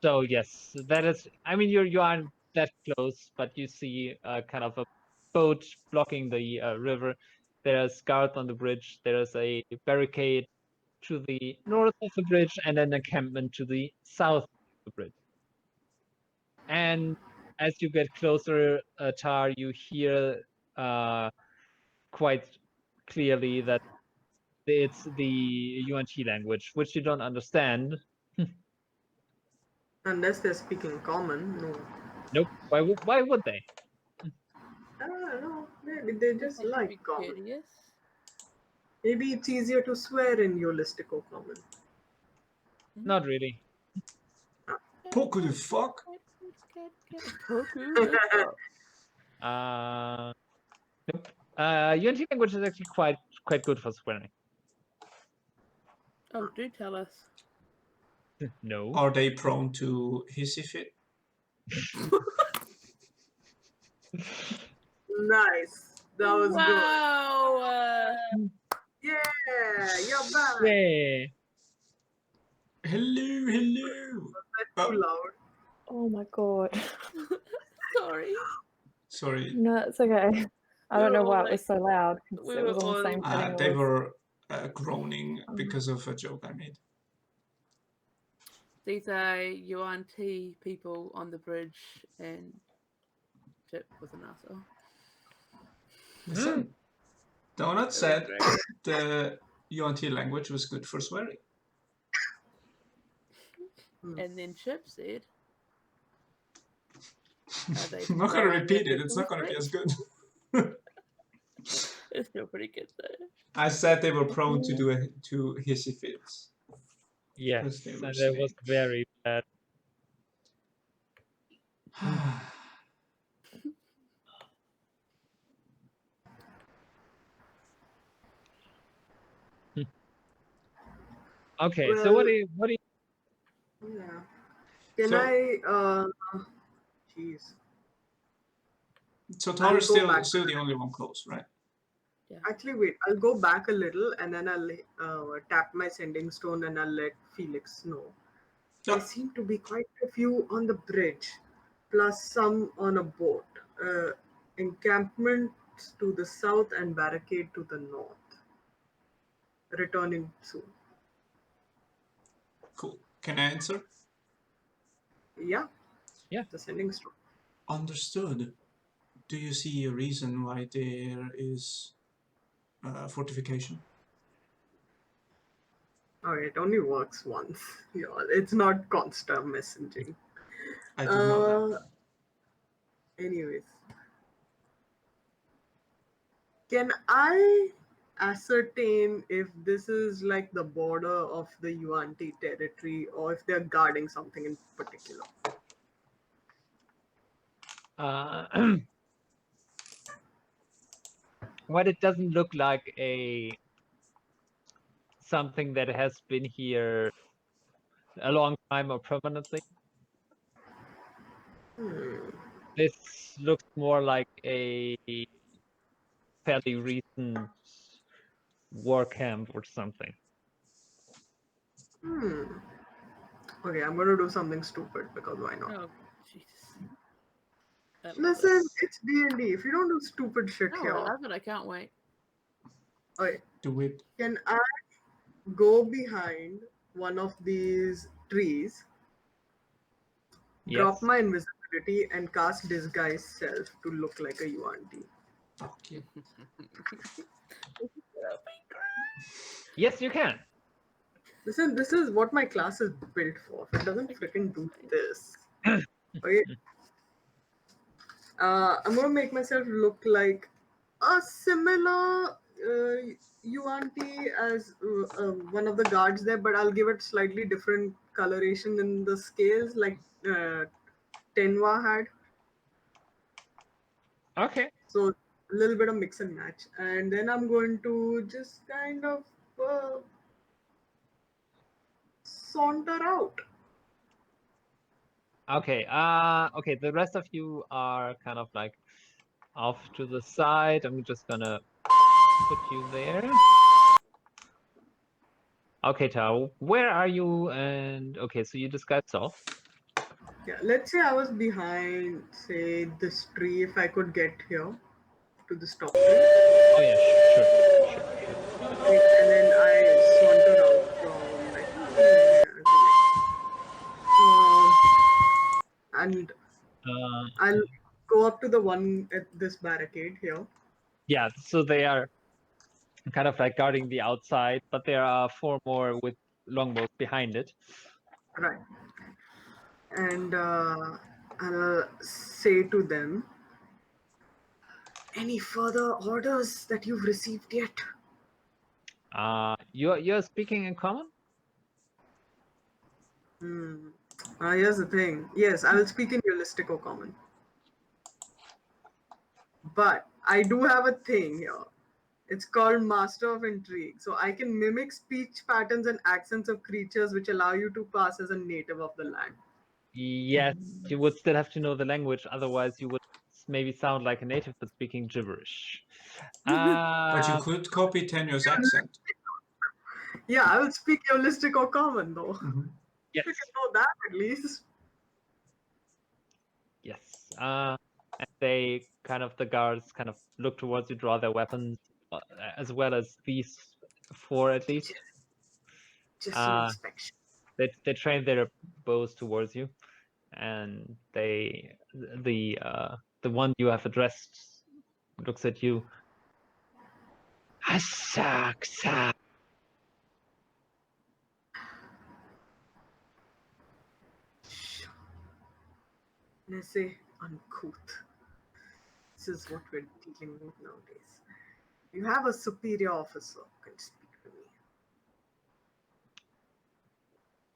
so yes, that is. I mean, you aren't that close, but you see kind of a boat blocking the river. There's guards on the bridge. There's a barricade to the north of the bridge, and an encampment to the south of the bridge. And as you get closer, Tar, you hear quite clearly that it's the UNT language, which you don't understand. Unless they're speaking common, no. Nope. Why would they? I don't know. Maybe they just Be like common. courteous. Maybe it's easier to swear in Yolistico common. Not really. Poku the fuck? Poku the fuck. Nope. UNT language is actually quite good for swearing. Oh, do tell us. No. Are they prone to hissy fit? Nice. That was Wow. good. Yeah, you're back. Yeah. Hello. Was that too loud? Oh my god. Sorry. Sorry. No, it's okay. I don't know why it was so loud. we It was were on the all- same setting. They as- were groaning because of a joke I made. These are UNT people on the bridge, and Chip was an asshole. Listen, Donut said the UNT language was good for swearing. And then Chip said, I'm not going to repeat it. It's not going to be as good. it's still pretty good though. I said they were prone to hissy fits. Yes, they and were that was snakes. very bad. Okay, so what Well, do you yeah. Can So- I? Jeez. So I'll Tara's go still back. still the only one close, right? Actually, wait. I'll go back a little and then I'll tap my sending stone and I'll let Felix know. Yeah. There seem to be quite a few on the bridge, plus some on a boat. Encampments to the south and barricade to the north. Returning soon. Cool. Can I answer? Yeah. Yeah. The sending stone. Understood. Do you see a reason why there is fortification? Oh, it only works once. Yeah, it's not constant messaging. I do know that. Anyways, can I ascertain if this is like the border of the Yuan-Ti territory or if they're guarding something in particular? Well, it doesn't look like a something that has been here a long time or permanently. This looks more like a fairly recent war camp or something. Okay, I'm gonna do something stupid because why not? Oh, Jesus. I love Listen, it. it's D&D. If you don't do stupid shit Oh, I here, love it. I can't wait. okay, Do it. can I go behind one of these trees, drop Yes. my invisibility, and cast disguise self to look like a Yuan-Ti? Fuck yeah. Yes, you can. Listen, this is what my class is built for. If it doesn't freaking do this. Okay. I'm gonna make myself look like a similar Yuan-Ti as one of the guards there, but I'll give it slightly different coloration in the scales, like Tenwa had. Okay. So a little bit of mix and match, and then I'm going to just kind of saunter out. Okay. Okay. The rest of you are kind of like off to the side. I'm just gonna put you there. Okay, Tao, where are you? And okay, so you disguised self. Yeah, let's say I was behind, say, this tree. If I could get here to the top tree, Oh yeah, sure. and then I saunter out from like, and I'll Uh, go up to the one at this barricade here. yeah, so they are kind of like guarding the outside, but there are 4 more with longbows behind it. Right. And I'll say to them, any further orders that you've received yet? You're speaking in common? Here's the thing. Yes, I will speak in realistic or common. But I do have a thing here. It's called Master of Intrigue. So I can mimic speech patterns and accents of creatures which allow you to pass as a native of the land. Yes, you would still have to know the language, otherwise you would maybe sound like a native but speaking gibberish. But you could copy Tenyo's accent. Yeah, I will speak realistic or common though. Yes. You can know that at least. Yes. And they the guards kind of look towards you, draw their weapons, as well as these 4 at least. Just an inspection. They train their bows towards you, and the one you have addressed looks at you. Hasaksa. And I say, uncouth. This is what we're dealing with nowadays. You have a superior officer who can speak to me.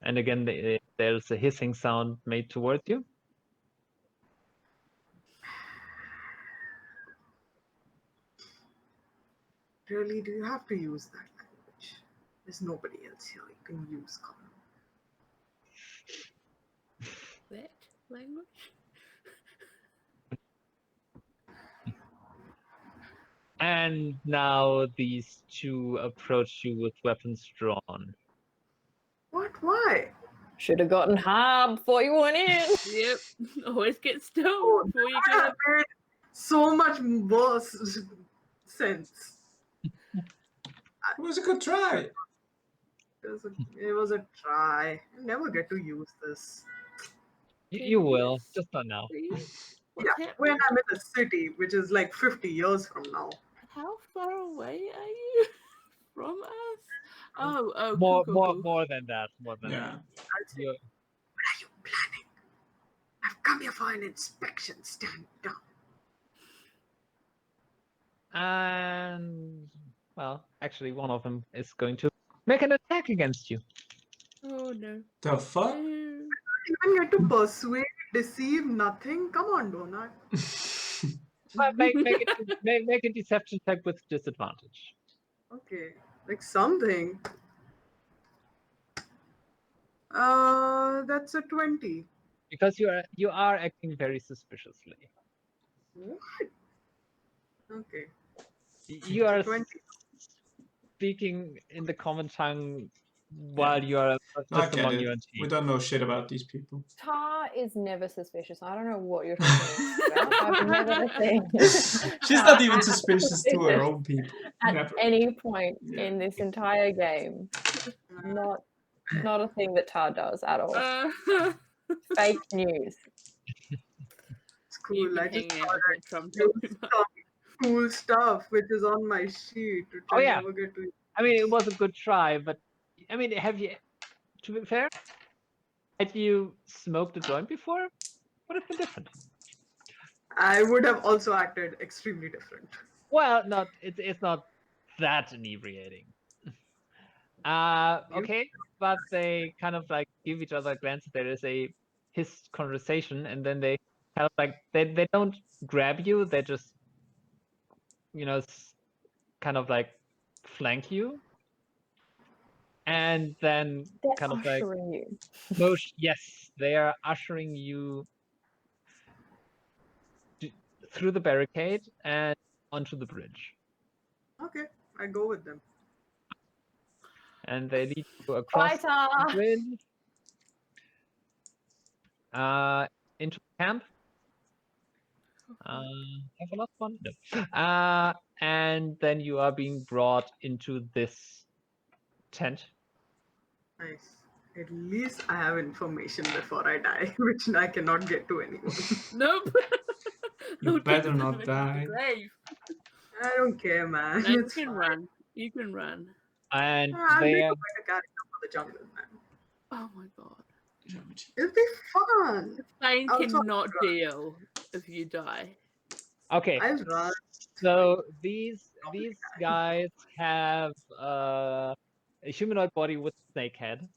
And again, there's a hissing sound made towards you. Really, do you have to use that language? There's nobody else here. You can use common. That language? And now these two approach you with weapons drawn. What? Why? Should have gotten hard before you went in. Yep. Always get stoned Oh, before you that go. made so much worse sense. It was a good try. It was a try. I never get to use this. You will, just not now. What's Yeah, happening? when I'm in the city, which is like 50 years from now. How far away are you from us? Oh, More than that. More than Yeah. I'll say, that. what are you planning? I've come here for an inspection. Stand down. And well, actually, one of them is going to make an attack against you. Oh no. The fuck? No. Even get to persuade, deceive, nothing. Come on, Donut. But make a deception check with disadvantage. Okay, like something. That's a 20. Because you are acting very suspiciously. What? Okay, You are 20. speaking in the common tongue while you are I just get among it. your We team. don't know shit about these people. Tar is never suspicious. I don't know what you're talking about. I've never seen She's not even suspicious to her own people. at Never. any point Yeah. in this entire game. Not a thing that Tar does at all. Fake news. It's cool. You've been I just hanging out thought with that Trump too use much. some cool stuff which is on my sheet, which Oh, I yeah. never get to. I mean, it was a good try, but I mean, to be fair, had you smoked a joint before, would have been different. I would have also acted extremely different. Well, it's not that inebriating. Okay, but they kind of like give each other a glance. There is a hissed conversation, and then they kind of like they don't grab you. They just kind of like flank you, and then They're kind of like ushering you. yes, they are ushering you through the barricade and onto the bridge, Okay, I go with them. and they lead you across the Fighter! bridge into camp. Have a last one? No. And then you are being brought into this tent. Nice. At least I have information before I die, which I cannot get to anyone. Nope. You I'll better take not the die. grave. I don't care, man. No, you It's can fine. run. You can run. And I'll they make are a better character for the jungle, man. Oh my god. It'll be fun. Phane Also, cannot deal if you die. okay. I'll run. So these guys have a humanoid body with snake head.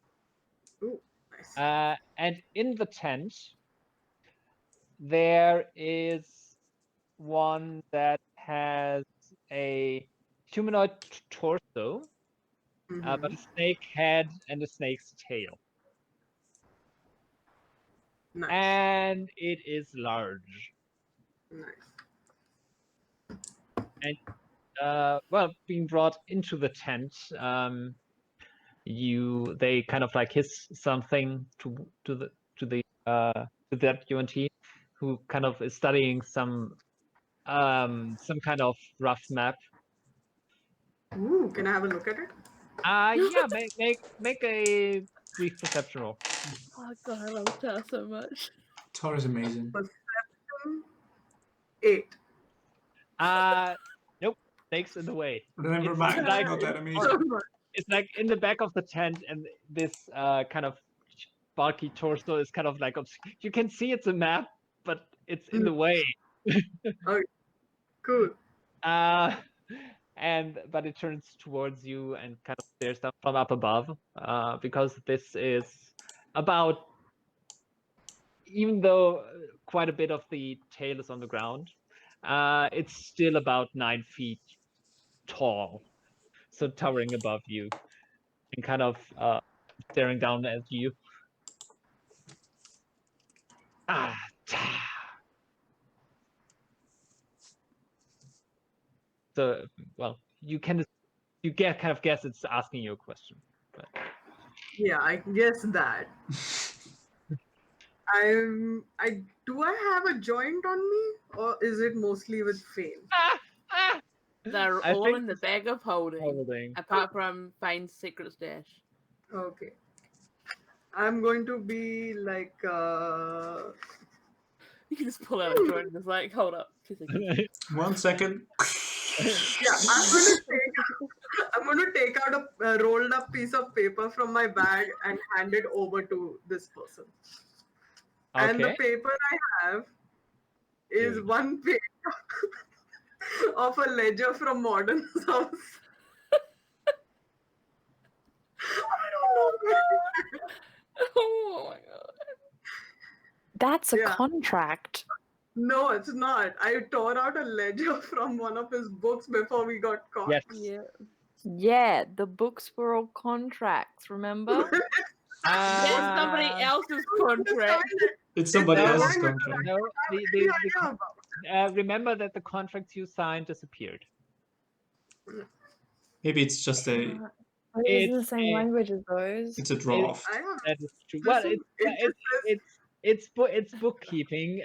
Ooh, nice. And in the tent, there is one that has a humanoid torso, but a snake head and a snake's tail. Nice. And it is large. Nice. And well, being brought into the tent, they kind of like hiss something to that UNT, who kind of is studying some kind of rough map. Ooh, can I have a look at it? Yeah, make a brief perception roll. Oh god, I love Tar so much. Tar is amazing. Perception 8. Nope, snakes in the way. Never It's mind, like- not that So amazing. much. It's like in the back of the tent, and this kind of bulky torso is kind of like you can see it's a map, but it's in the way. Cool. But it turns towards you and kind of stares down from up above, because this is about, even though quite a bit of the tail is on the ground, it's still about 9 feet tall, so towering above you. kind of staring down at you. Ah, so well, you kind of guess it's asking you a question. But... Yeah, I guess that. Do I have a joint on me, or is it mostly with Phane? They're I all think in the bag of holding, holding. apart from Phane's secret stash. Okay. I'm going to be like, You can just pull out a joint and just like, hold up, 2 seconds. 1 second. yeah, I'm gonna take out a rolled up piece of paper from my bag and hand it over to this person. And the Okay. paper I have is Dude. one page of a ledger from Modern House. I don't know. Oh my god. That's a Yeah. contract. No, it's not. I tore out a ledger from one of his books before we got caught. Yes. Yeah. Yeah, the books were all contracts, remember? That's somebody else's contract. It's somebody No, else's no, contract. No, remember that the contracts you signed disappeared. Maybe it's just a But it was in the It's same a- language as those. it's a draft. I have That is true. Well, Listen, it's bookkeeping.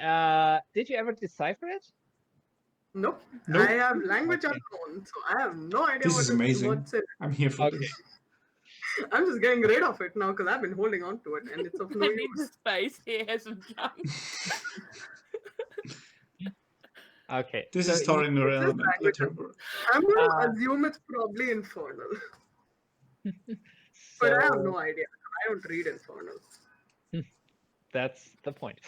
Did you ever decipher it? nope. Nope. I have language Okay. unknown, so I have no idea This is amazing. what's it. I'm here for Okay. this. I'm just getting rid of it now because I've been holding on to it and it's of no I need the use. space. He has some junk. Okay. This so is Torin This is element. Let language. her work. I'm going to Uh, assume it's probably infernal, but I have so no idea. I don't read infernal. that's the point.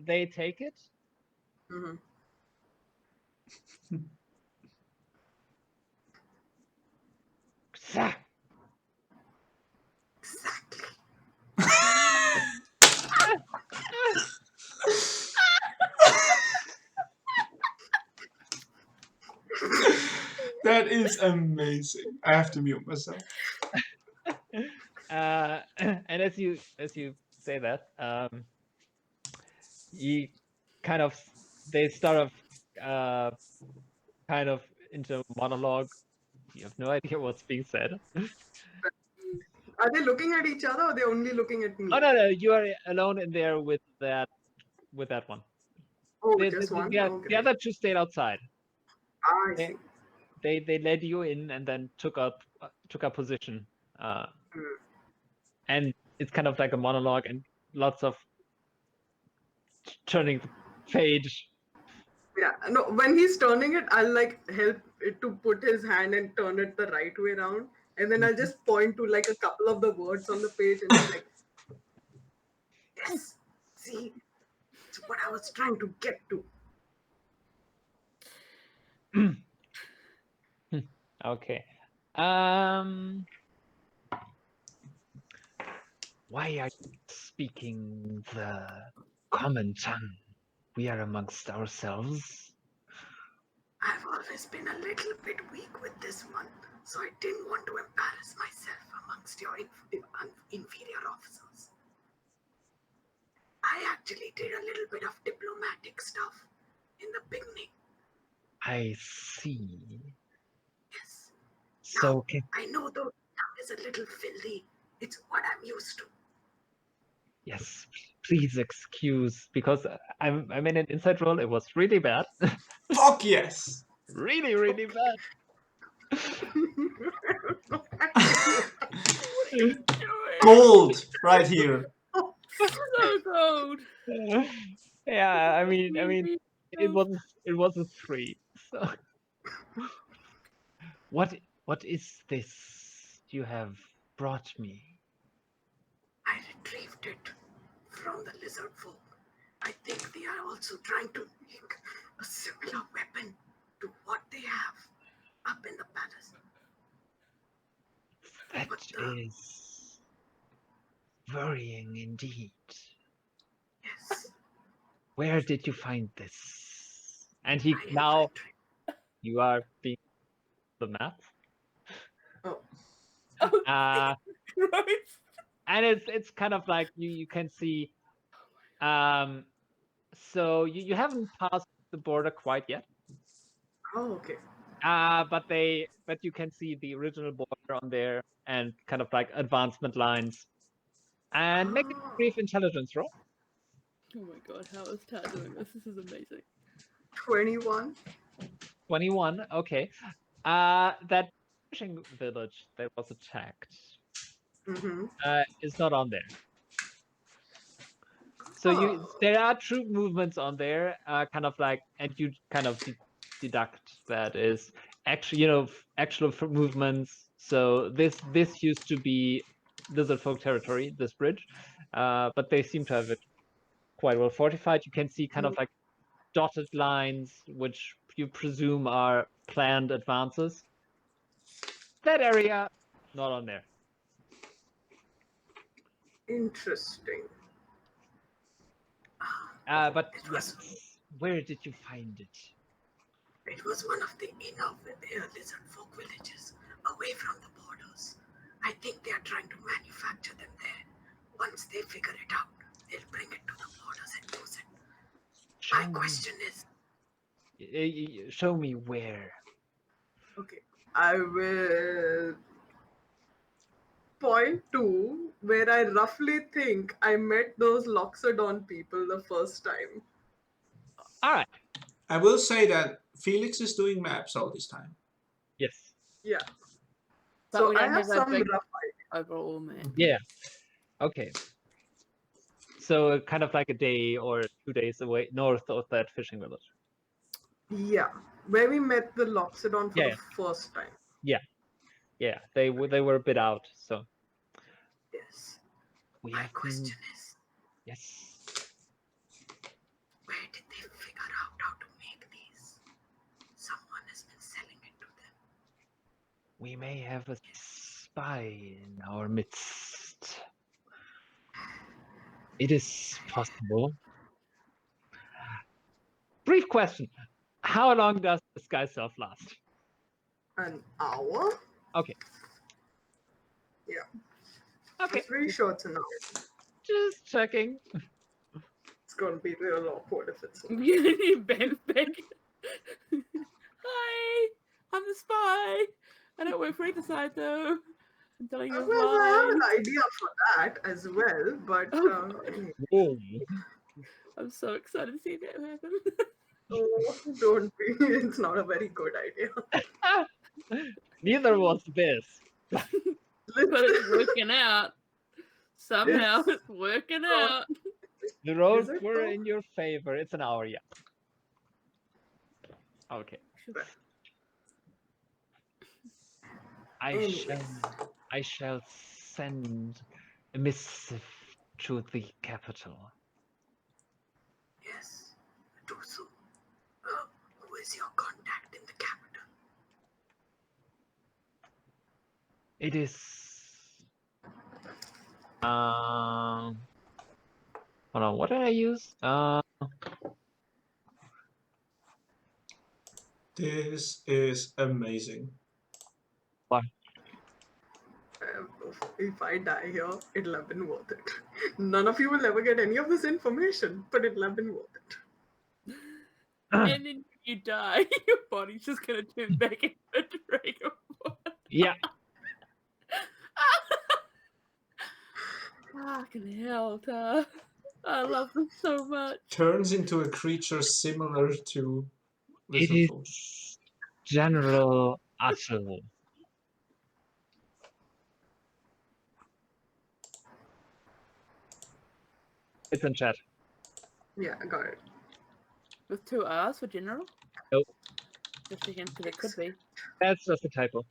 They take it. Mhm. Zah! Exactly. That is amazing. I have to mute myself. And as you say that, they start off kind of into a monologue. You have no idea what's being said. Are they looking at each other or are they only looking at me? Oh no, you are alone in there with that one. Oh, The, just one? the Okay. other two stayed outside. I They- see. They led you in and then took up position. And it's kind of like a monologue and lots of turning the page. Yeah, no, when he's turning it, I'll like help it to put his hand and turn it the right way around. And then I'll just point to like a couple of the words on the page and be like, yes, see, it's what I was trying to get to. Okay. Why are you speaking the common tongue? We are amongst ourselves. I've always been a little bit weak with this one, so I didn't want to embarrass myself amongst your inferior officers. I actually did a little bit of diplomatic stuff in the beginning. I see. Yes. So I know the tongue is a little filthy. It's what I'm used to. yes, please excuse, because I'm in an inside role. It was really bad. Fuck yes. Really, really bad. Gold right here. So cold. Yeah, I mean, it was a 3. So, what is this you have brought me? I retrieved it from the lizard folk. I think they are also trying to make a similar weapon to what they have up in the palace. That is worrying indeed. Yes. Where did you find this? And he I now infiltrate. you are being the map. Oh. Oh, Uh, Christ. and it's kind of like you can see. So you haven't passed the border quite yet. Oh, okay. But you can see the original border on there and kind of like advancement lines. And make a Ah, brief intelligence roll. Oh my god, how is Tad doing this? This is amazing. 21. 21. Okay. That fishing village that was attacked Mm-hmm. is not on there. So Oh. there are troop movements on there, kind of like, and you kind of deduct that is actually, actual movements. So this used to be Lizard Folk territory, this bridge, but they seem to have it quite well fortified. You can see kind of like dotted lines, which you presume are planned advances. That area, not on there. Interesting. But It yes, was where did you find it? it was one of the inner lizard folk villages away from the borders. I think they are trying to manufacture them there. Once they figure it out, they'll bring it to the borders and use it. My question is, Show me where. okay, I will point to where I roughly think I met those Loxodon people the first time. All right. I will say that Felix is doing maps all this time. Yes. Yeah. But So we I don't have have a some big rough idea. overall map. Yeah. Okay. So kind of like a day or 2 days away north of that fishing village. Yeah, where we met the Loxodon for Yeah. the first time. Yeah. They were a bit out. So Yes. we My have question been. is, Yes. where did they figure out how to make these? Someone has been selling it to them. We may have a spy in our midst. It is possible. Brief question. How long does this guy's self last? An hour? Okay. Yeah. Okay. I'm pretty sure it's an hour. Just checking. It's gonna be real awkward if it's not. Ben back. Hi, I'm the spy. I don't work for either side though. I'm telling you Well, I have lies. an idea for that as well, but Oh, Whoa. I'm so excited to see that happen. don't be. It's not a very good idea. Neither was this. But it's working out. Somehow It's it's working out. The roads Is it were though? in your favor. It's an hour, yeah. Okay. Anyways. I shall send a missive to the capital. Yes, do so. Who is your contact in the capital? It is hold on, what did I use? This is amazing. If I die here, it'll have been worth it. None of you will ever get any of this information, but it'll have been worth it. And then you die, your body's just gonna turn back into a dragon. Yeah. Fucking hell, Ta. I love this so much. Turns into a creature similar to It Lizard Folk. is General Atzel. It's in chat. Yeah, I got it. With 2 R's for general? Nope. Just again, because it could be. That's just a typo.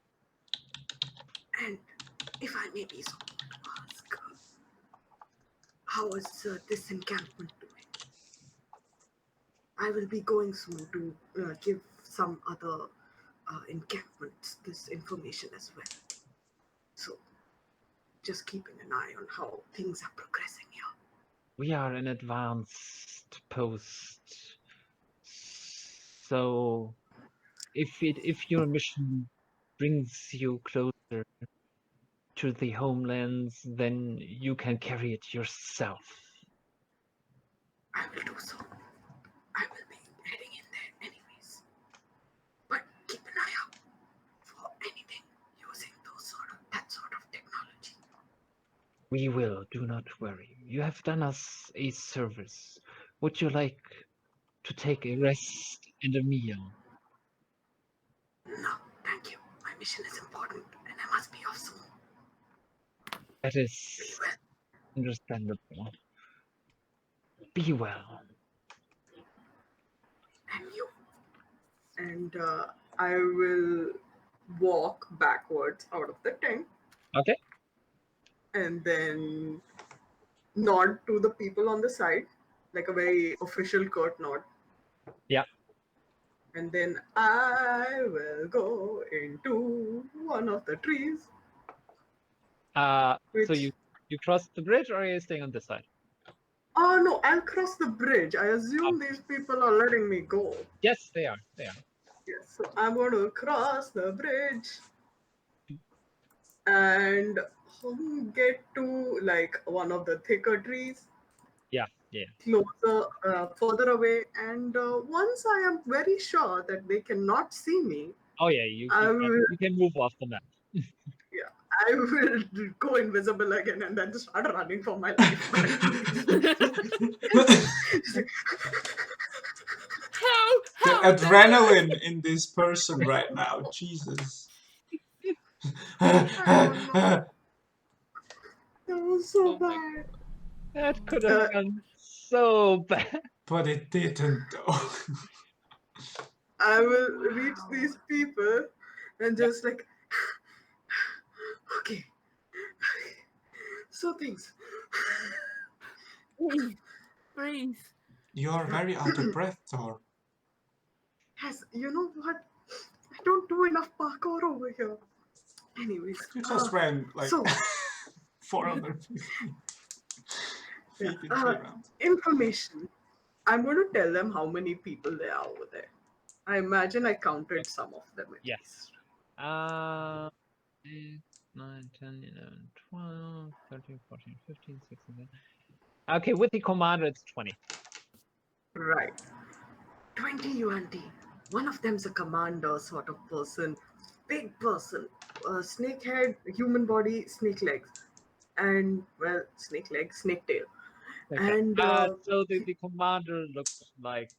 And if I may be so bold to ask, how is this encampment doing? I will be going soon to give some other encampments this information as well. So, just keeping an eye on how things are progressing here. We are an advanced post. So if your mission brings you closer, to the homelands, then you can carry it yourself. I will do so. I will be heading in there anyways. But keep an eye out for anything using that sort of technology. We will, do not worry. You have done us a service. Would you like to take a rest and a meal? No, thank you. My mission is important and I must be off soon. That is understandable. Be well. And you. And I will walk backwards out of the tent Okay. and then nod to the people on the side, like a very official curt nod. Yeah. And then I will go into one of the trees. So Which- you crossed the bridge, or are you staying on this side? Oh no, I'll cross the bridge. I assume these people are letting me go. Yes, they are. They are. Yes, so I'm going to cross the bridge and get to like one of the thicker trees. Yeah. Yeah. Closer, further away, and once I am very sure that they cannot see me, Oh yeah. You can move off the map. I will go invisible again and then start running for my life. The adrenaline in this person right now, Jesus. That was so Oh my bad. That could have gone so bad. But it didn't, though. I will reach these people and just like, okay. So things. Breathe. You're very out of breath, Thor. Yes, you know what? I don't do enough parkour over here. Anyways, You just ran like so 450 feet in 3 rounds. information. I'm going to tell them how many people there are over there. I imagine I counted some of them. At Yes. least. 8, 9, 10, 11, 12, 13, 14, 15, 16, 17. Okay, with the commander, it's 20. Right. 20 UNT. One of them's a commander sort of person. Big person. Snake head, human body, snake legs. And, well, snake legs, snake tail. Okay. And so the commander looks like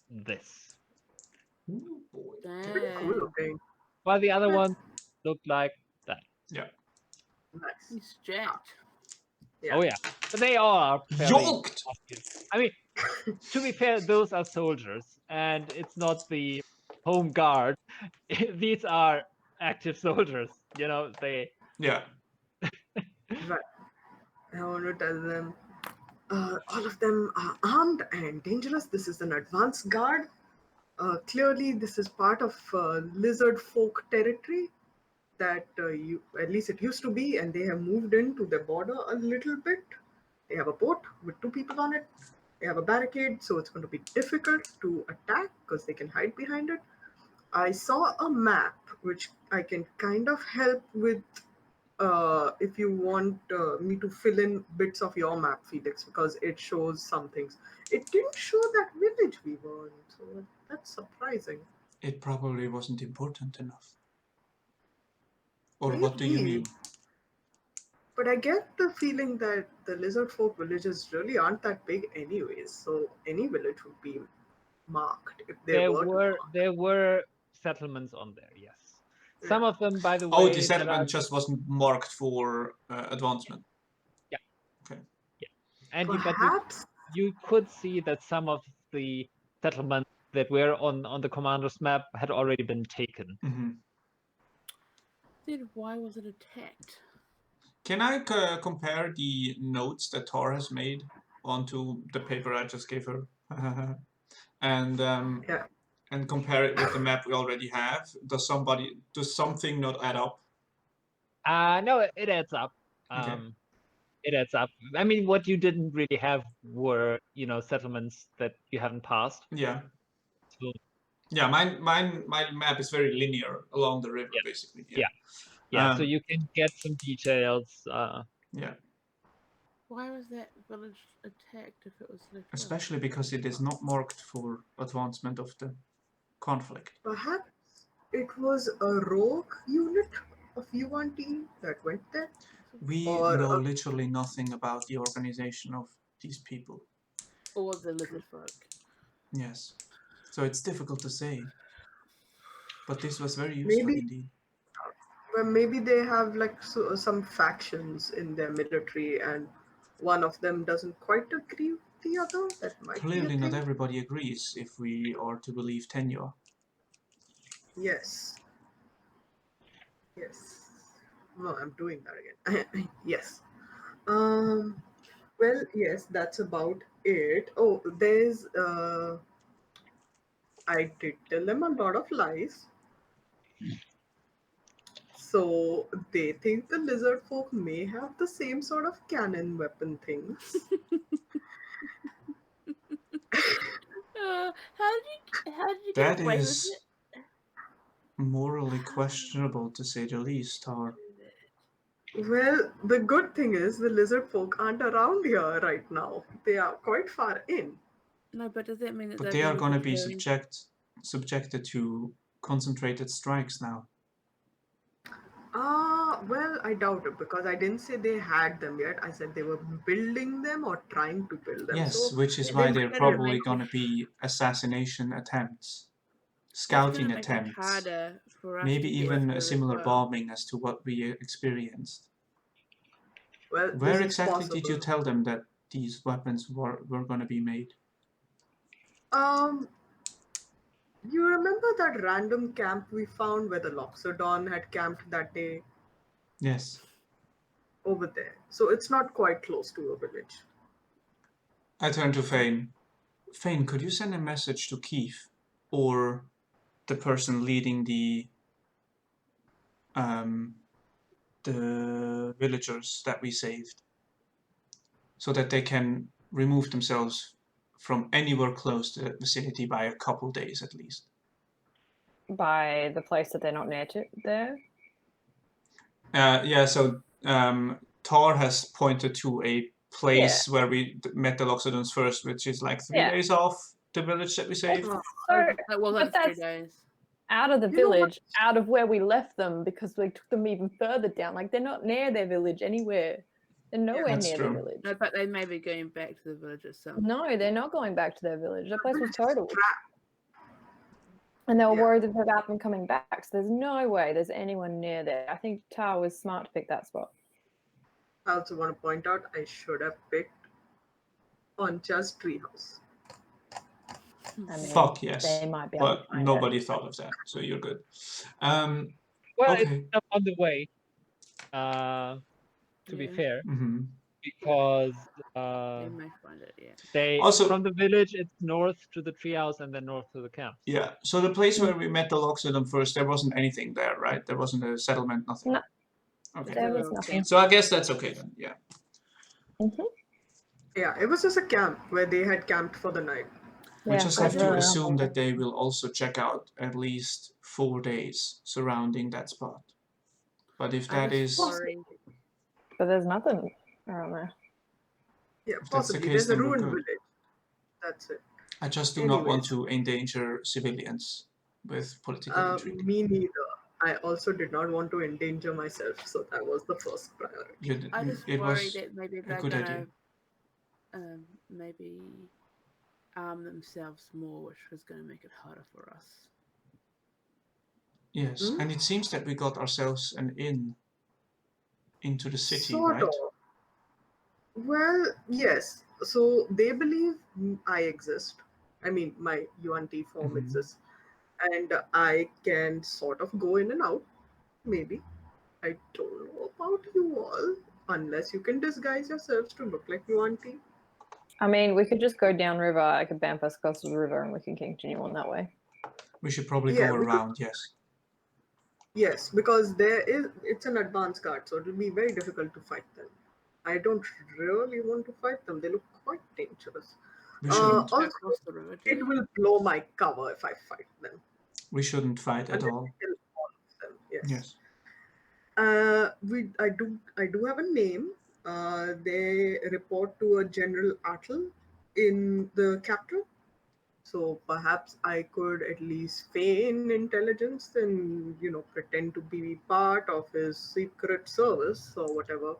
this. Ooh, boy. pretty cool Dang. looking. While the other one looked like that. Yeah. Nice. He's jacked. Yeah. Oh yeah. But they all are fairly Yoked! muscular. I mean, to be fair, those are soldiers, and it's not the home guard. These are active soldiers. You know, they. Yeah. Right. I want to tell them all of them are armed and dangerous. This is an advanced guard. Clearly, this is part of lizard folk territory that at least it used to be, and they have moved into the border a little bit. They have a boat with 2 people on it. They have a barricade, so it's going to be difficult to attack because they can hide behind it. I saw a map which I can kind of help with if you want me to fill in bits of your map, Felix, because it shows some things. It didn't show that village we were in, so that's surprising. It probably wasn't important enough. Or what do you Maybe. mean? But I get the feeling that the lizard folk villages really aren't that big anyways, so any village would be marked if There were to were mark. there were settlements on there. Yes. Some Yeah. of them, by the way. Oh, the that settlement are- just wasn't marked for advancement. Yeah. Okay. Yeah. And Perhaps you could see that some of the settlements that were on the commander's map had already been taken. Mm-hmm. Then why was it attacked? Can I compare the notes that Tor has made onto the paper I just gave her? And yeah. and compare it with the map we already have? Does something not add up? No, it adds up. Okay. It adds up. I mean, what you didn't really have were, settlements that you haven't passed. Yeah. So, Yeah, my map is very linear along the river, basically. Yeah. Yeah, so you can get some details. Yeah, Why was that village attacked if it was left out? especially because it is not marked for advancement of the conflict. Perhaps it was a rogue unit of Yuan team that went there. We Or know literally nothing about the organization of these people. Or the lizard folk. Yes, so it's difficult to say. But this was very useful indeed. Well, maybe they have like some factions in their military, and one of them doesn't quite agree with the other. That might Clearly be a not thing. everybody agrees if we are to believe tenure. Yes. Yes. No, I'm doing that again. Yes. Well, yes, that's about it. Oh, there's I did tell them a lot of lies. So they think the lizard folk may have the same sort of cannon weapon things. How did you That get away with is it? morally questionable, to say the least, Tar. Well, the good thing is the lizard folk aren't around here right now. They are quite far in. No, but does that mean that But they've they are been going to be returning? subjected to concentrated strikes now. Well, I doubt it because I didn't say they had them yet. I said they were building them or trying to build them. Yes, So which is Yeah, why that's they're gonna probably make going to it- be assassination attempts, That's gonna scouting make it attempts, harder for us maybe to get even through a as similar well. bombing as to what we experienced. well, Where this is exactly did you possible. tell them that these weapons were going to be made? You remember that random camp we found where the Loxodon had camped that day? Yes. Over there. So it's not quite close to a village. I turn to Phane. Phane, could you send a message to Keith or the person leading the villagers that we saved, so that they can remove themselves from anywhere close to the vicinity by a couple days at least? By the place that they're not near to there? Yeah, so Tar has pointed to a place where we met the Loxodons first, which is like 3 days off the village that we saved. Oh, That wasn't but 3 that's days. out of the You know what? village, out of where we left them, because we took them even further down. Like they're not near their village anywhere. They're nowhere That's near true. their village. No, but they may be going back to the village itself. No, they're not going back to their village. That place was totaled. Trap. And they were Yeah. worried about them coming back. So there's no way there's anyone near there. I think Tar was smart to pick that spot. I also want to point out I should have picked Oncha's treehouse. I mean, Fuck yes, they might be able but to find nobody it. thought of that, so you're good. Well, Okay. it's on the way. To be Yeah. fair, Mm-hmm. because They may find it, yeah. they Also- from the village it's north to the treehouse and then north to the camp. Yeah, so the place where we met the Loxodon first, there wasn't anything there, right? There wasn't a settlement, nothing. No. Okay. There was Little nothing. camp. So I guess that's okay then, yeah. Yeah, it was just a camp where they had camped for the night. We Yeah, just there's have to really assume nothing. that they will also check out at least 4 days surrounding that spot. But if I that just is, worry. But there's nothing around there. Yeah, if that's the possibly. case, There's a then we're ruined good. village. That's it. I just do not want Anyways. to endanger civilians with political intrigue. Me neither. I also did not want to endanger myself, so that was the first priority. I just It worry was that maybe a they're good gonna idea. maybe arm themselves more, which is gonna make it harder for us. Yes, and it seems that we got ourselves an inn into the city, Sort right? of. Well, yes. So they believe I exist. I mean, my UNT form Mhm. exists. And I can sort of go in and out, maybe. I don't know about you all, unless you can disguise yourselves to look like UNT. I mean, we could just go downriver. I could bamf us across the river and we can continue on that way. We should probably Yeah, go we could- around, yes. Yes, because it's an advanced guard, so it'll be very difficult to fight them. I don't really want to fight them. They look quite dangerous. We shouldn't. Go Also, across the river. do it you? will blow my cover if I fight them. We shouldn't fight at Unless all. I kill all of them. Yes. Yes. I do have a name. They report to a General Atl in the capital. So perhaps I could at least feign intelligence and pretend to be part of his secret service or whatever.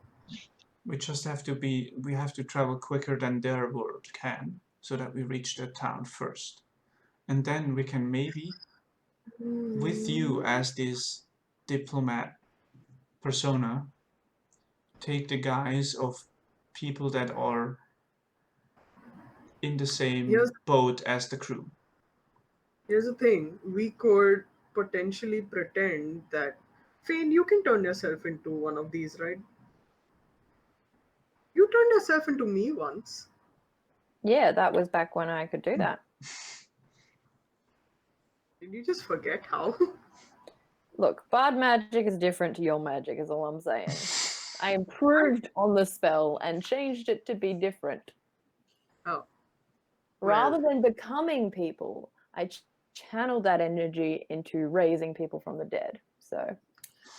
We just have to we have to travel quicker than their world can, so that we reach their town first. And then we can maybe, with you as this diplomat persona, take the guise of people that are in the same Here's boat as the crew. here's the thing. We could potentially pretend that Fane, you can turn yourself into one of these, right? You turned yourself into me once. Yeah, that was back when I could do that. Did you just forget how? Look, bard magic is different to your magic, is all I'm saying. I improved on the spell and changed it to be different. Oh. Rather than becoming people, I channeled that energy into raising people from the dead. So,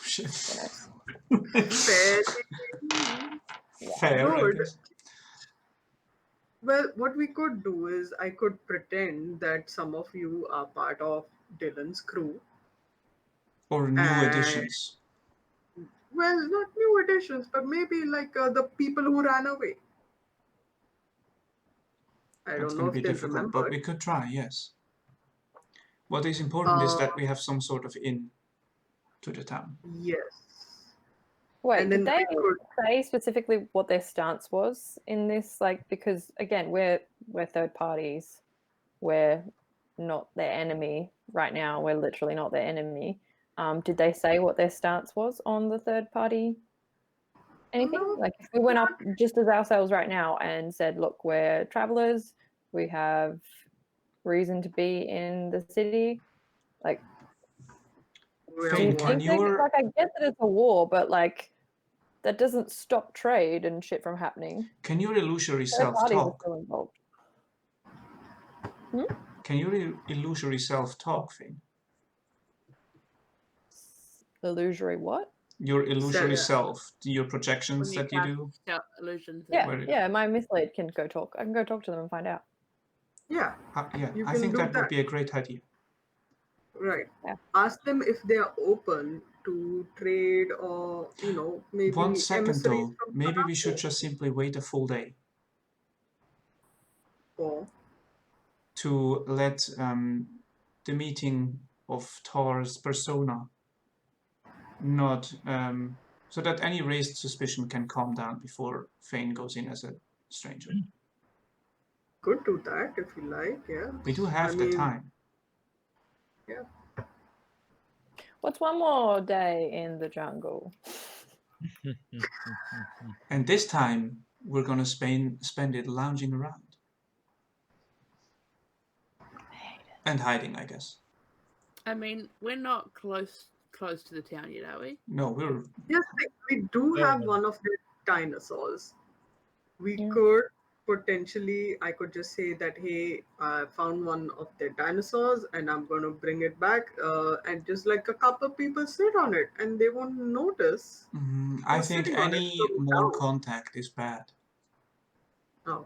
Shit. Fair. Fair, I Good. guess. Well, what we could do is I could pretend that some of you are part of Dyllan's crew. Or new And, additions. well, not new additions, but maybe like the people who ran away. I That's don't know going to if be they'll difficult, remember. but we could try, yes. What is important is Uh, that we have some sort of in to the town. yes. wait, And did then they we could. say specifically what their stance was in this? Like, because again, we're third parties. We're not their enemy right now. We're literally not their enemy. Did they say what their stance was on the third party? Anything? No, Like if we went up just as ourselves right now and said, look, we're travelers, we have reason to be in the city. Like, we're do you Phane, one. think they like I get that it's a war, but like that doesn't stop trade and shit from happening. can your illusory Third self parties are talk? still involved. Can your illusory self talk, Phane? Illusory what? Your illusory So, self, your projections When you that you cast do? illusion thing. Yeah, Where- yeah. My mislead can go talk. I can go talk to them and find out. yeah, Yeah, you I can think do that would that. be a great idea. Right. Yeah. Ask them if they are open to trade or, maybe 1 second emissaries though, from maybe we should Morocco just simply wait a full day or to let the meeting of Thor's persona not so that any raised suspicion can calm down before Phane goes in as a stranger. could do that if you like, yeah. We do have the time. Yeah. What's one more day in the jungle? And this time we're gonna spend it lounging around. And hiding, I guess. I mean, we're not close to the town yet, are we? No, we're Yes, we do Yeah. have one of the dinosaurs. We Yeah. could potentially, I could just say that, hey, I found one of the dinosaurs and I'm going to bring it back. And just like a couple people sit on it and they won't notice. I who's think sitting on it. any So more down. contact is bad. Oh,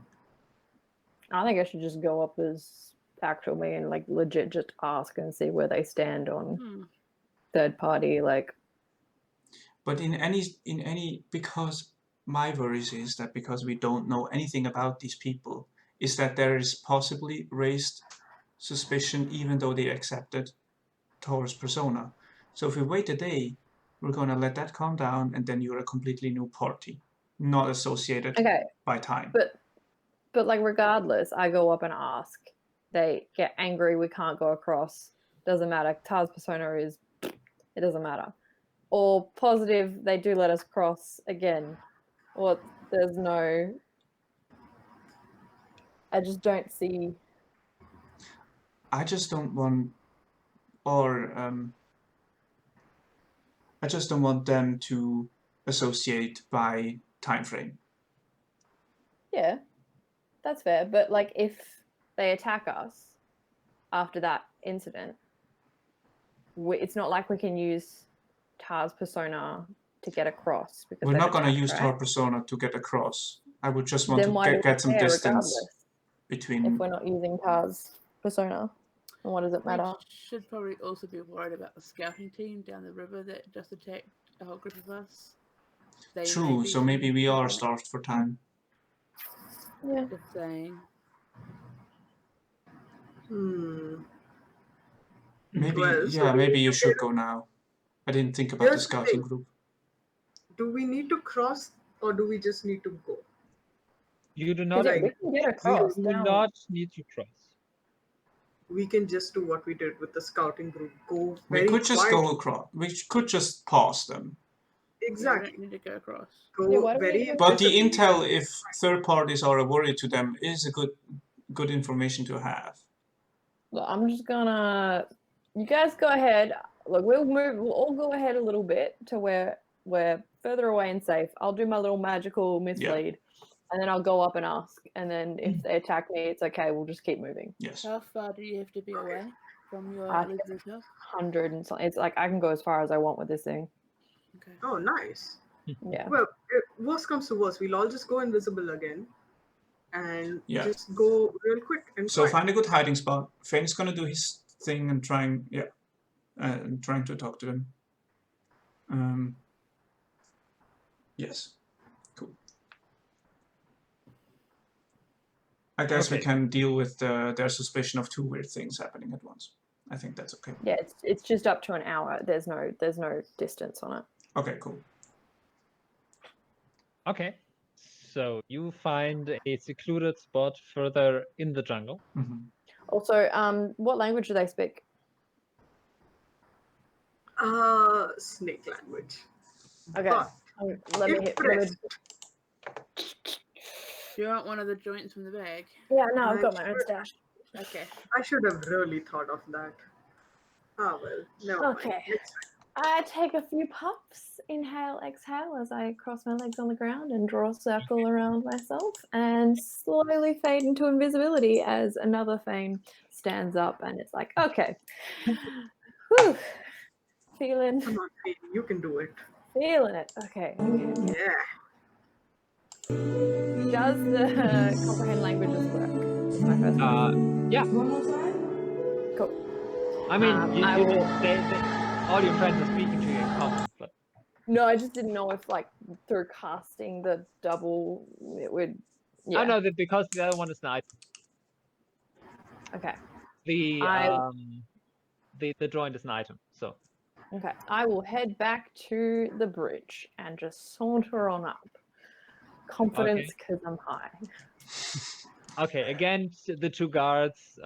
I think I should just go up as actual me and like legit just ask and see where they stand on third party. Like, But in any because my worries is that because we don't know anything about these people, is that there is possibly raised suspicion even though they accepted Thor's persona. So if we wait a day, we're gonna let that calm down, and then you're a completely new party, not associated okay, by time. but like regardless, I go up and ask. They get angry. We can't go across. Doesn't matter. Tar's persona is. It doesn't matter. Or positive, they do let us cross again. Or there's no. I just don't see. I just don't want, or I just don't want them to associate by time frame. Yeah, that's fair. But like, if they attack us after that incident, it's not like we can use Tar's persona to get across. Because We're they've not going to attacked, use right? Tar persona to get across. I would just want Then why do to we get some care distance regardless between. if we're not using Tar's persona? And what does it matter? We should probably also be worried about the scouting team down the river that just attacked a whole group of us. They may True, be so maybe we are different. starved for time. Yeah. Just saying. Maybe, Well, so yeah, we maybe need you to should get- go now. I didn't think about the Here's the scouting thing. group. Do we need to cross or do we just need to go? You do Because not. we can get You across do now. not need to cross. We can just do what we did with the scouting group. Go We very could just quietly. go across. We could just pass them. We Exactly. don't need to go across. Yeah, Go why do we very even- But the invisibly. intel, if third parties are a worry to them, is a good information to have. Look, I'm just gonna. You guys go ahead. Look, we'll move. We'll all go ahead a little bit to where we're further away and safe. I'll do my little magical mislead, and then I'll go up and ask. And then if they attack me, it's okay. We'll just keep moving. Yes. How far do you have to be away from your I Elizabeth house? 100 and something. It's like I can go as far as I want with this thing. Okay. Oh, nice. Yeah. Well, if worst comes to worst, we'll all just go invisible again and Yeah. just go real quick and So quiet. find a good hiding spot. Fane's gonna do his thing and trying to talk to him. Yes. Cool. I guess we Okay. can deal with their suspicion of two weird things happening at once. I think that's okay. Yeah, it's just up to an hour. There's no distance on it. Okay, cool. Okay. So you find a secluded spot further in the jungle. Mm-hmm. Also, what language do they speak? Snake language. Okay. But Let me hit. Let me, impressed. Do you want one of the joints from the bag? yeah, no, I've I got my own should- stash. Okay. I should have really thought of that. Ah, well, never Okay. mind. Next time. I take a few puffs, inhale, exhale, as I cross my legs on the ground and draw a circle around myself and slowly fade into invisibility as another Phane stands up and it's like, okay. Whew. Feeling Come on, Phane, you can do it. it. Okay. Yeah. Does the comprehend languages work? Is my first question. Yeah. Cool. I mean, I you will- just, all your friends are speaking to you in common, but No, I just didn't know if like through casting the double it would. Yeah. oh no, because the other one is an item. Okay. The I- the joint is an item. So Okay. I will head back to the bridge and just saunter on up. Confidence because I'm high. okay, again, the two guards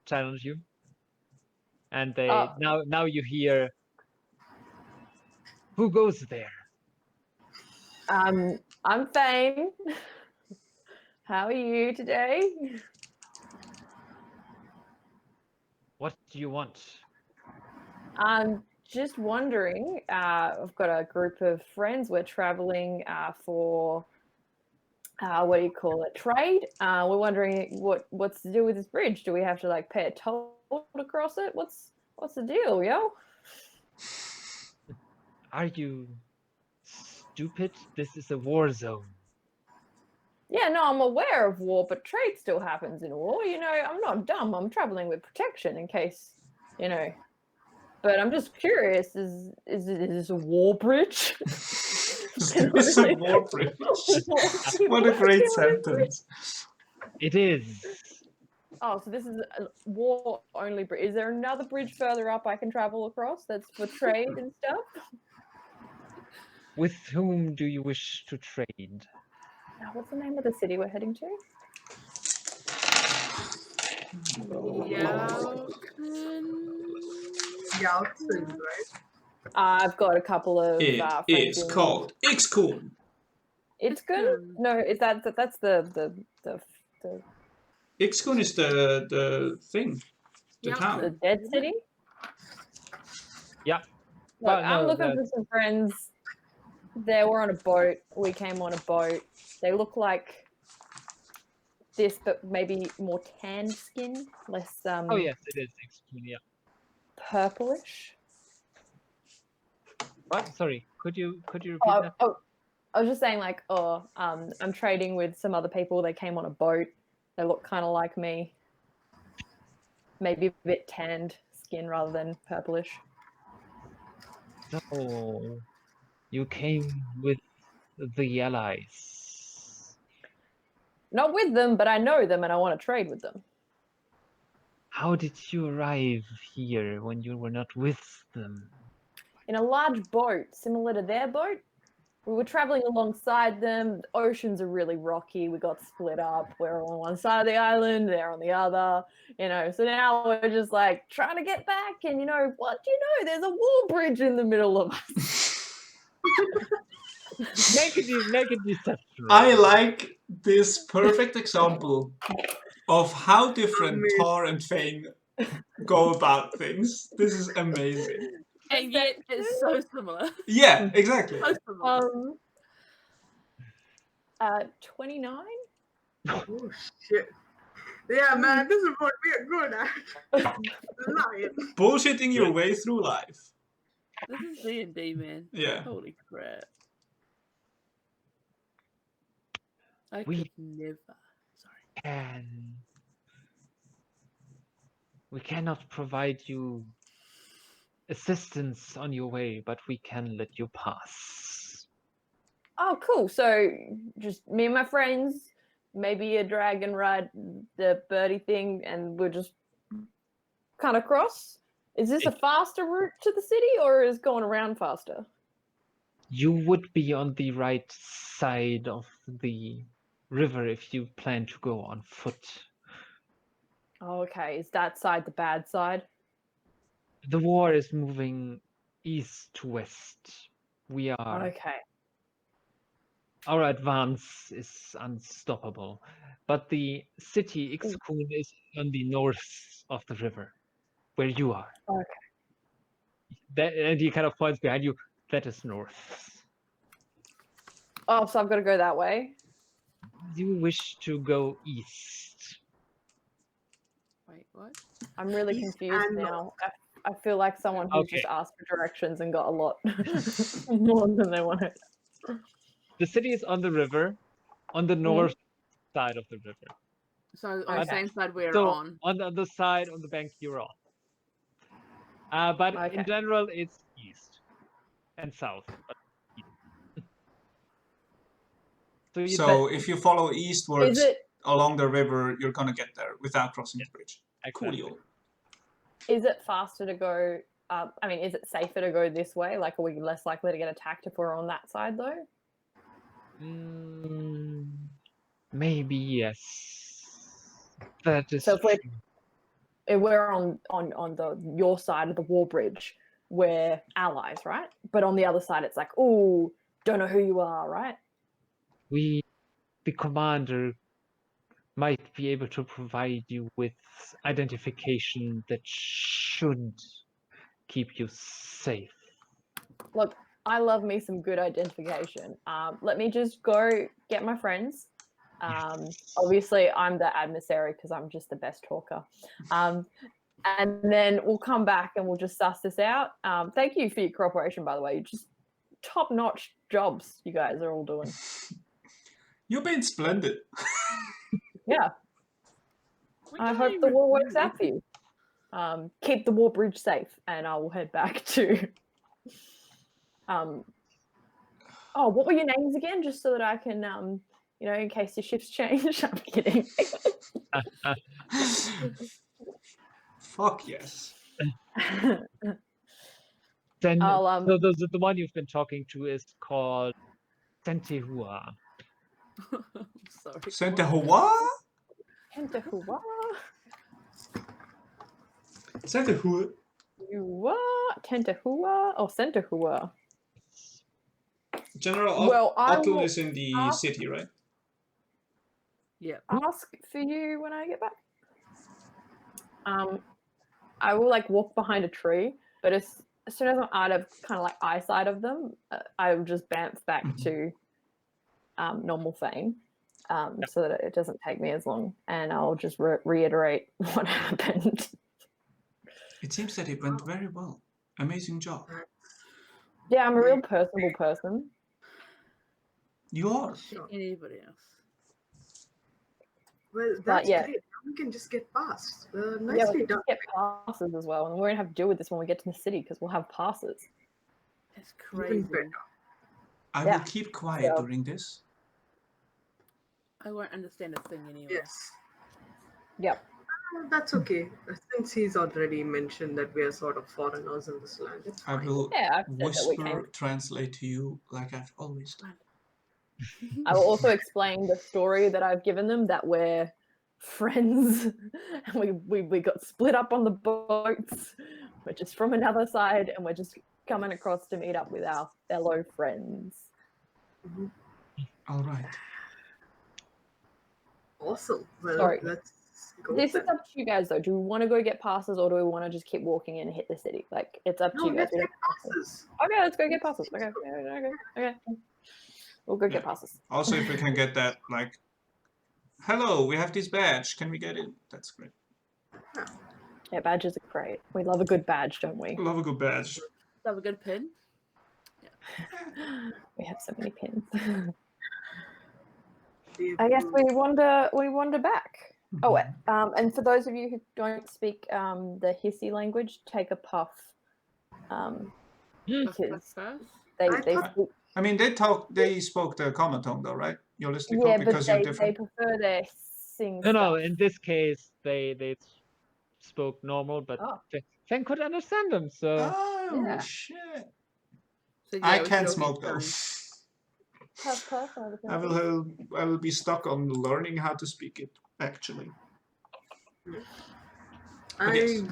challenge you, and they now you hear, who goes there? I'm Phane. How are you today? What do you want? I'm just wondering. I've got a group of friends. We're traveling for what do you call it? Trade. We're wondering what's to do with this bridge. Do we have to like pay a toll to cross it? What's the deal, yo? Are you stupid? This is a war zone. Yeah, no, I'm aware of war, but trade still happens in war. You know, I'm not dumb. I'm traveling with protection in case, you know. But I'm just curious: is this a war bridge? It's a war bridge. What a great sentence. It is. Oh, so this is a war only bridge. Is there another bridge further up I can travel across that's for trade and stuff? With whom do you wish to trade? What's the name of the city we're heading to? Yaltsin, right? I've got a couple of It friends is in- called Ixcoon. It's good. No, is that's the Ixcoon is the thing. The Yeah. the town. dead city. Yeah. Look, Well, I'm no, looking for some friends. They were on a boat. We came on a boat. They look like this, but maybe more tanned skin, less Oh yes, it is. Yeah. purplish. What? Sorry. Could you repeat that? I was just saying, like, I'm trading with some other people. They came on a boat. They look kind of like me. Maybe a bit tanned skin rather than purplish. So, you came with the allies. Not with them, but I know them and I want to trade with them. How did you arrive here when you were not with them? In a large boat, similar to their boat. We were traveling alongside them. The oceans are really rocky. We got split up. We're on one side of the island, they're on the other. So now we're just like trying to get back. And what do you know? There's a wall bridge in the middle of us. Make a deception roll. I like this perfect example of how different Tar and Phane go about things. This is amazing. And yet it's so similar. Yeah, exactly. So similar. 29. Oh shit. Yeah, man, this is what we are good at. Lying. Bullshitting your way through life. This is D&D, man. Yeah. Holy crap. I We- could never. Sorry. We cannot provide you assistance on your way, but we can let you pass. Oh, cool. So just me and my friends, maybe a dragon ride the birdie thing, and we'll just kind of cross. Is this a faster route to the city, or is going around faster? You would be on the right side of the river if you plan to go on foot. Oh, okay. Is that side the bad side? The war is moving east to west. We are. Okay. Our advance is unstoppable. But the city Ixkun is on the north of the river, where you are. Okay. And he kind of points behind you. That is north. Oh, so I've got to go that way? You wish to go east. Wait, what? I'm really East confused and now. I feel like someone who Okay. just asked for directions and got a lot more than they wanted. The city is on the river, on the north side of the river. So on the Okay. same side we're So on. on the other side, on the bank you're on. But in Okay. general, it's east and south. But east. So if you follow eastwards Is it along the river, you're gonna get there without crossing the bridge. Exactly. Coolio. is it faster to go? Is it safer to go this way? Like, are we less likely to get attacked if we're on that side, though? Maybe yes. That is So if true. we're on your side of the wall bridge, we're allies, right? But on the other side, it's like, oh, don't know who you are, right? The commander might be able to provide you with identification that should keep you safe. Look, I love me some good identification. Let me just go get my friends. Obviously, I'm the adversary because I'm just the best talker. And then we'll come back and we'll just suss this out. Thank you for your cooperation, by the way. Just top-notch jobs you guys are all doing. You've been splendid. Yeah. I hope the war works out for you. Keep the war bridge safe, and I will head back to. What were your names again? Just so that I can, in case your shifts change. I'm kidding. Fuck yes. Then I'll, so the one you've been talking to is called Sentehua. Sorry. Sente Hawa? Tentahua. Sente Hu. Tentahua or Sentahua? General Well, I Otto will is in the ask- city, right? Yeah. Ask for you when I get back. I will walk behind a tree, but as soon as I'm out of kind of eyesight of them, I will just bamf back to normal Phane, so that it doesn't take me as long, and I'll just reiterate what happened. It seems that it went very well. Amazing job. Yeah, I'm a real personable person. You are. Sure. Anybody else? Well, that's yeah. great. Now we can just get past. Yeah, we Nicely can done. just get passes as well, and we won't have to deal with this when we get to the city because we'll have passes. That's Even crazy. better. I Yeah. will keep quiet So- during this. I won't understand a thing anyway. Yes. Yep. That's okay. Since he's already mentioned that we are sort of foreigners in this land, it's I fine. will Yeah, I've said that we whisper, came. translate to you like I've always done. I will also explain the story that I've given them, that we're friends and we got split up on the boats. We're just from another side and we're just coming across to meet up with our fellow friends. All right. Awesome. Well, Sorry. let's go. This then. is up to you guys though. Do we want to go get passes or do we want to just keep walking and hit the city? Like, it's up to No, you guys. let's get passes. Okay, let's go get passes. Okay. We'll go Yeah. get passes. Also, if we can get that, like, hello, we have this badge. Can we get it? That's great. Yeah, badges are great. We love a good badge, don't we? Love a good badge. Have a good pin. We have so many pins. The I guess approved- we wander back. Oh, and for those of you who don't speak the Hissy language, take a puff. Because they thought- speak, I mean, they spoke the common tongue though, right? Your listic yeah, because but you're they different. prefer their sing No, stuff. in this case, they spoke normal, but Oh. Fang could understand them, so... Oh, Yeah. shit. So, yeah, I we can't should all smoke get though. done. Puff, I will be stuck on learning how to speak it, actually. I yes.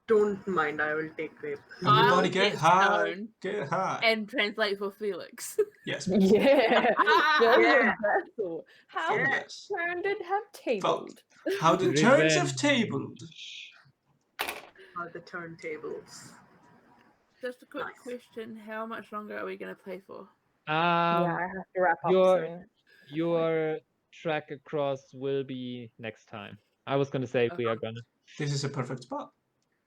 don't mind. I will take it. Everybody I'll get get high. stoned Get high. and translate for Felix. Yes. please. Yeah. There's Yeah. a vessel. How Oh, Yeah. yes. turned it have tabled? How the turns have Revenge. tabled. The turntables. Just a quick Nice. question: how much longer are we going to play for? Yeah, I have to wrap up your- soon. Your track across will be next time. I was gonna say we are gonna... This is a perfect spot.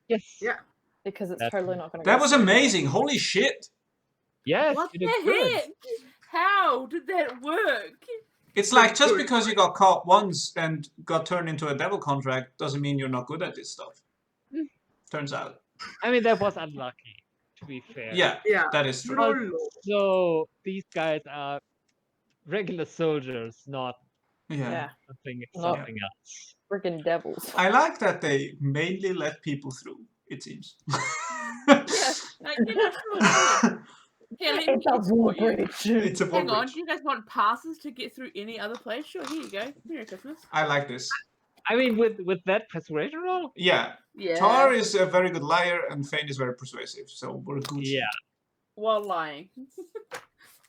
Yes. Yeah. Because it's That's- totally not going to That was amazing. Holy shit. Yes, What you the did good. heck? How did that work? It's like just Good. because you got caught once and got turned into a devil contract doesn't mean you're not good at this stuff. Turns out. I mean, that was unlucky, to be fair. Yeah, Yeah. that is true. Roll low. So these guys are regular soldiers, not Yeah, something Not- else. freaking devils. I like that they mainly let people through, it seems. Yeah, like, you know, sure. Here, let me It's a escort you. bridge. It's a Hang on, bridge. do you guys want passes to get through any other place? Sure, here you go. Merry Christmas. I like this. I mean, with that persuasion roll? Yeah. Yeah. Tar is a very good liar and Phane is very persuasive, so we're good Yeah, While lying.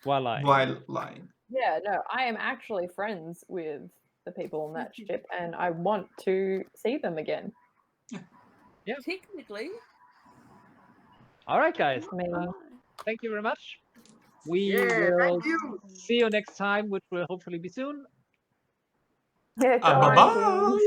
while I... while lying. Yeah, no, I am actually friends with the people on that ship and I want to see them again. Technically. All right, guys. I mean, Thank you very much. We Yeah, will thank you. see you next time, which will hopefully be soon. yeah, go on, Bye-bye.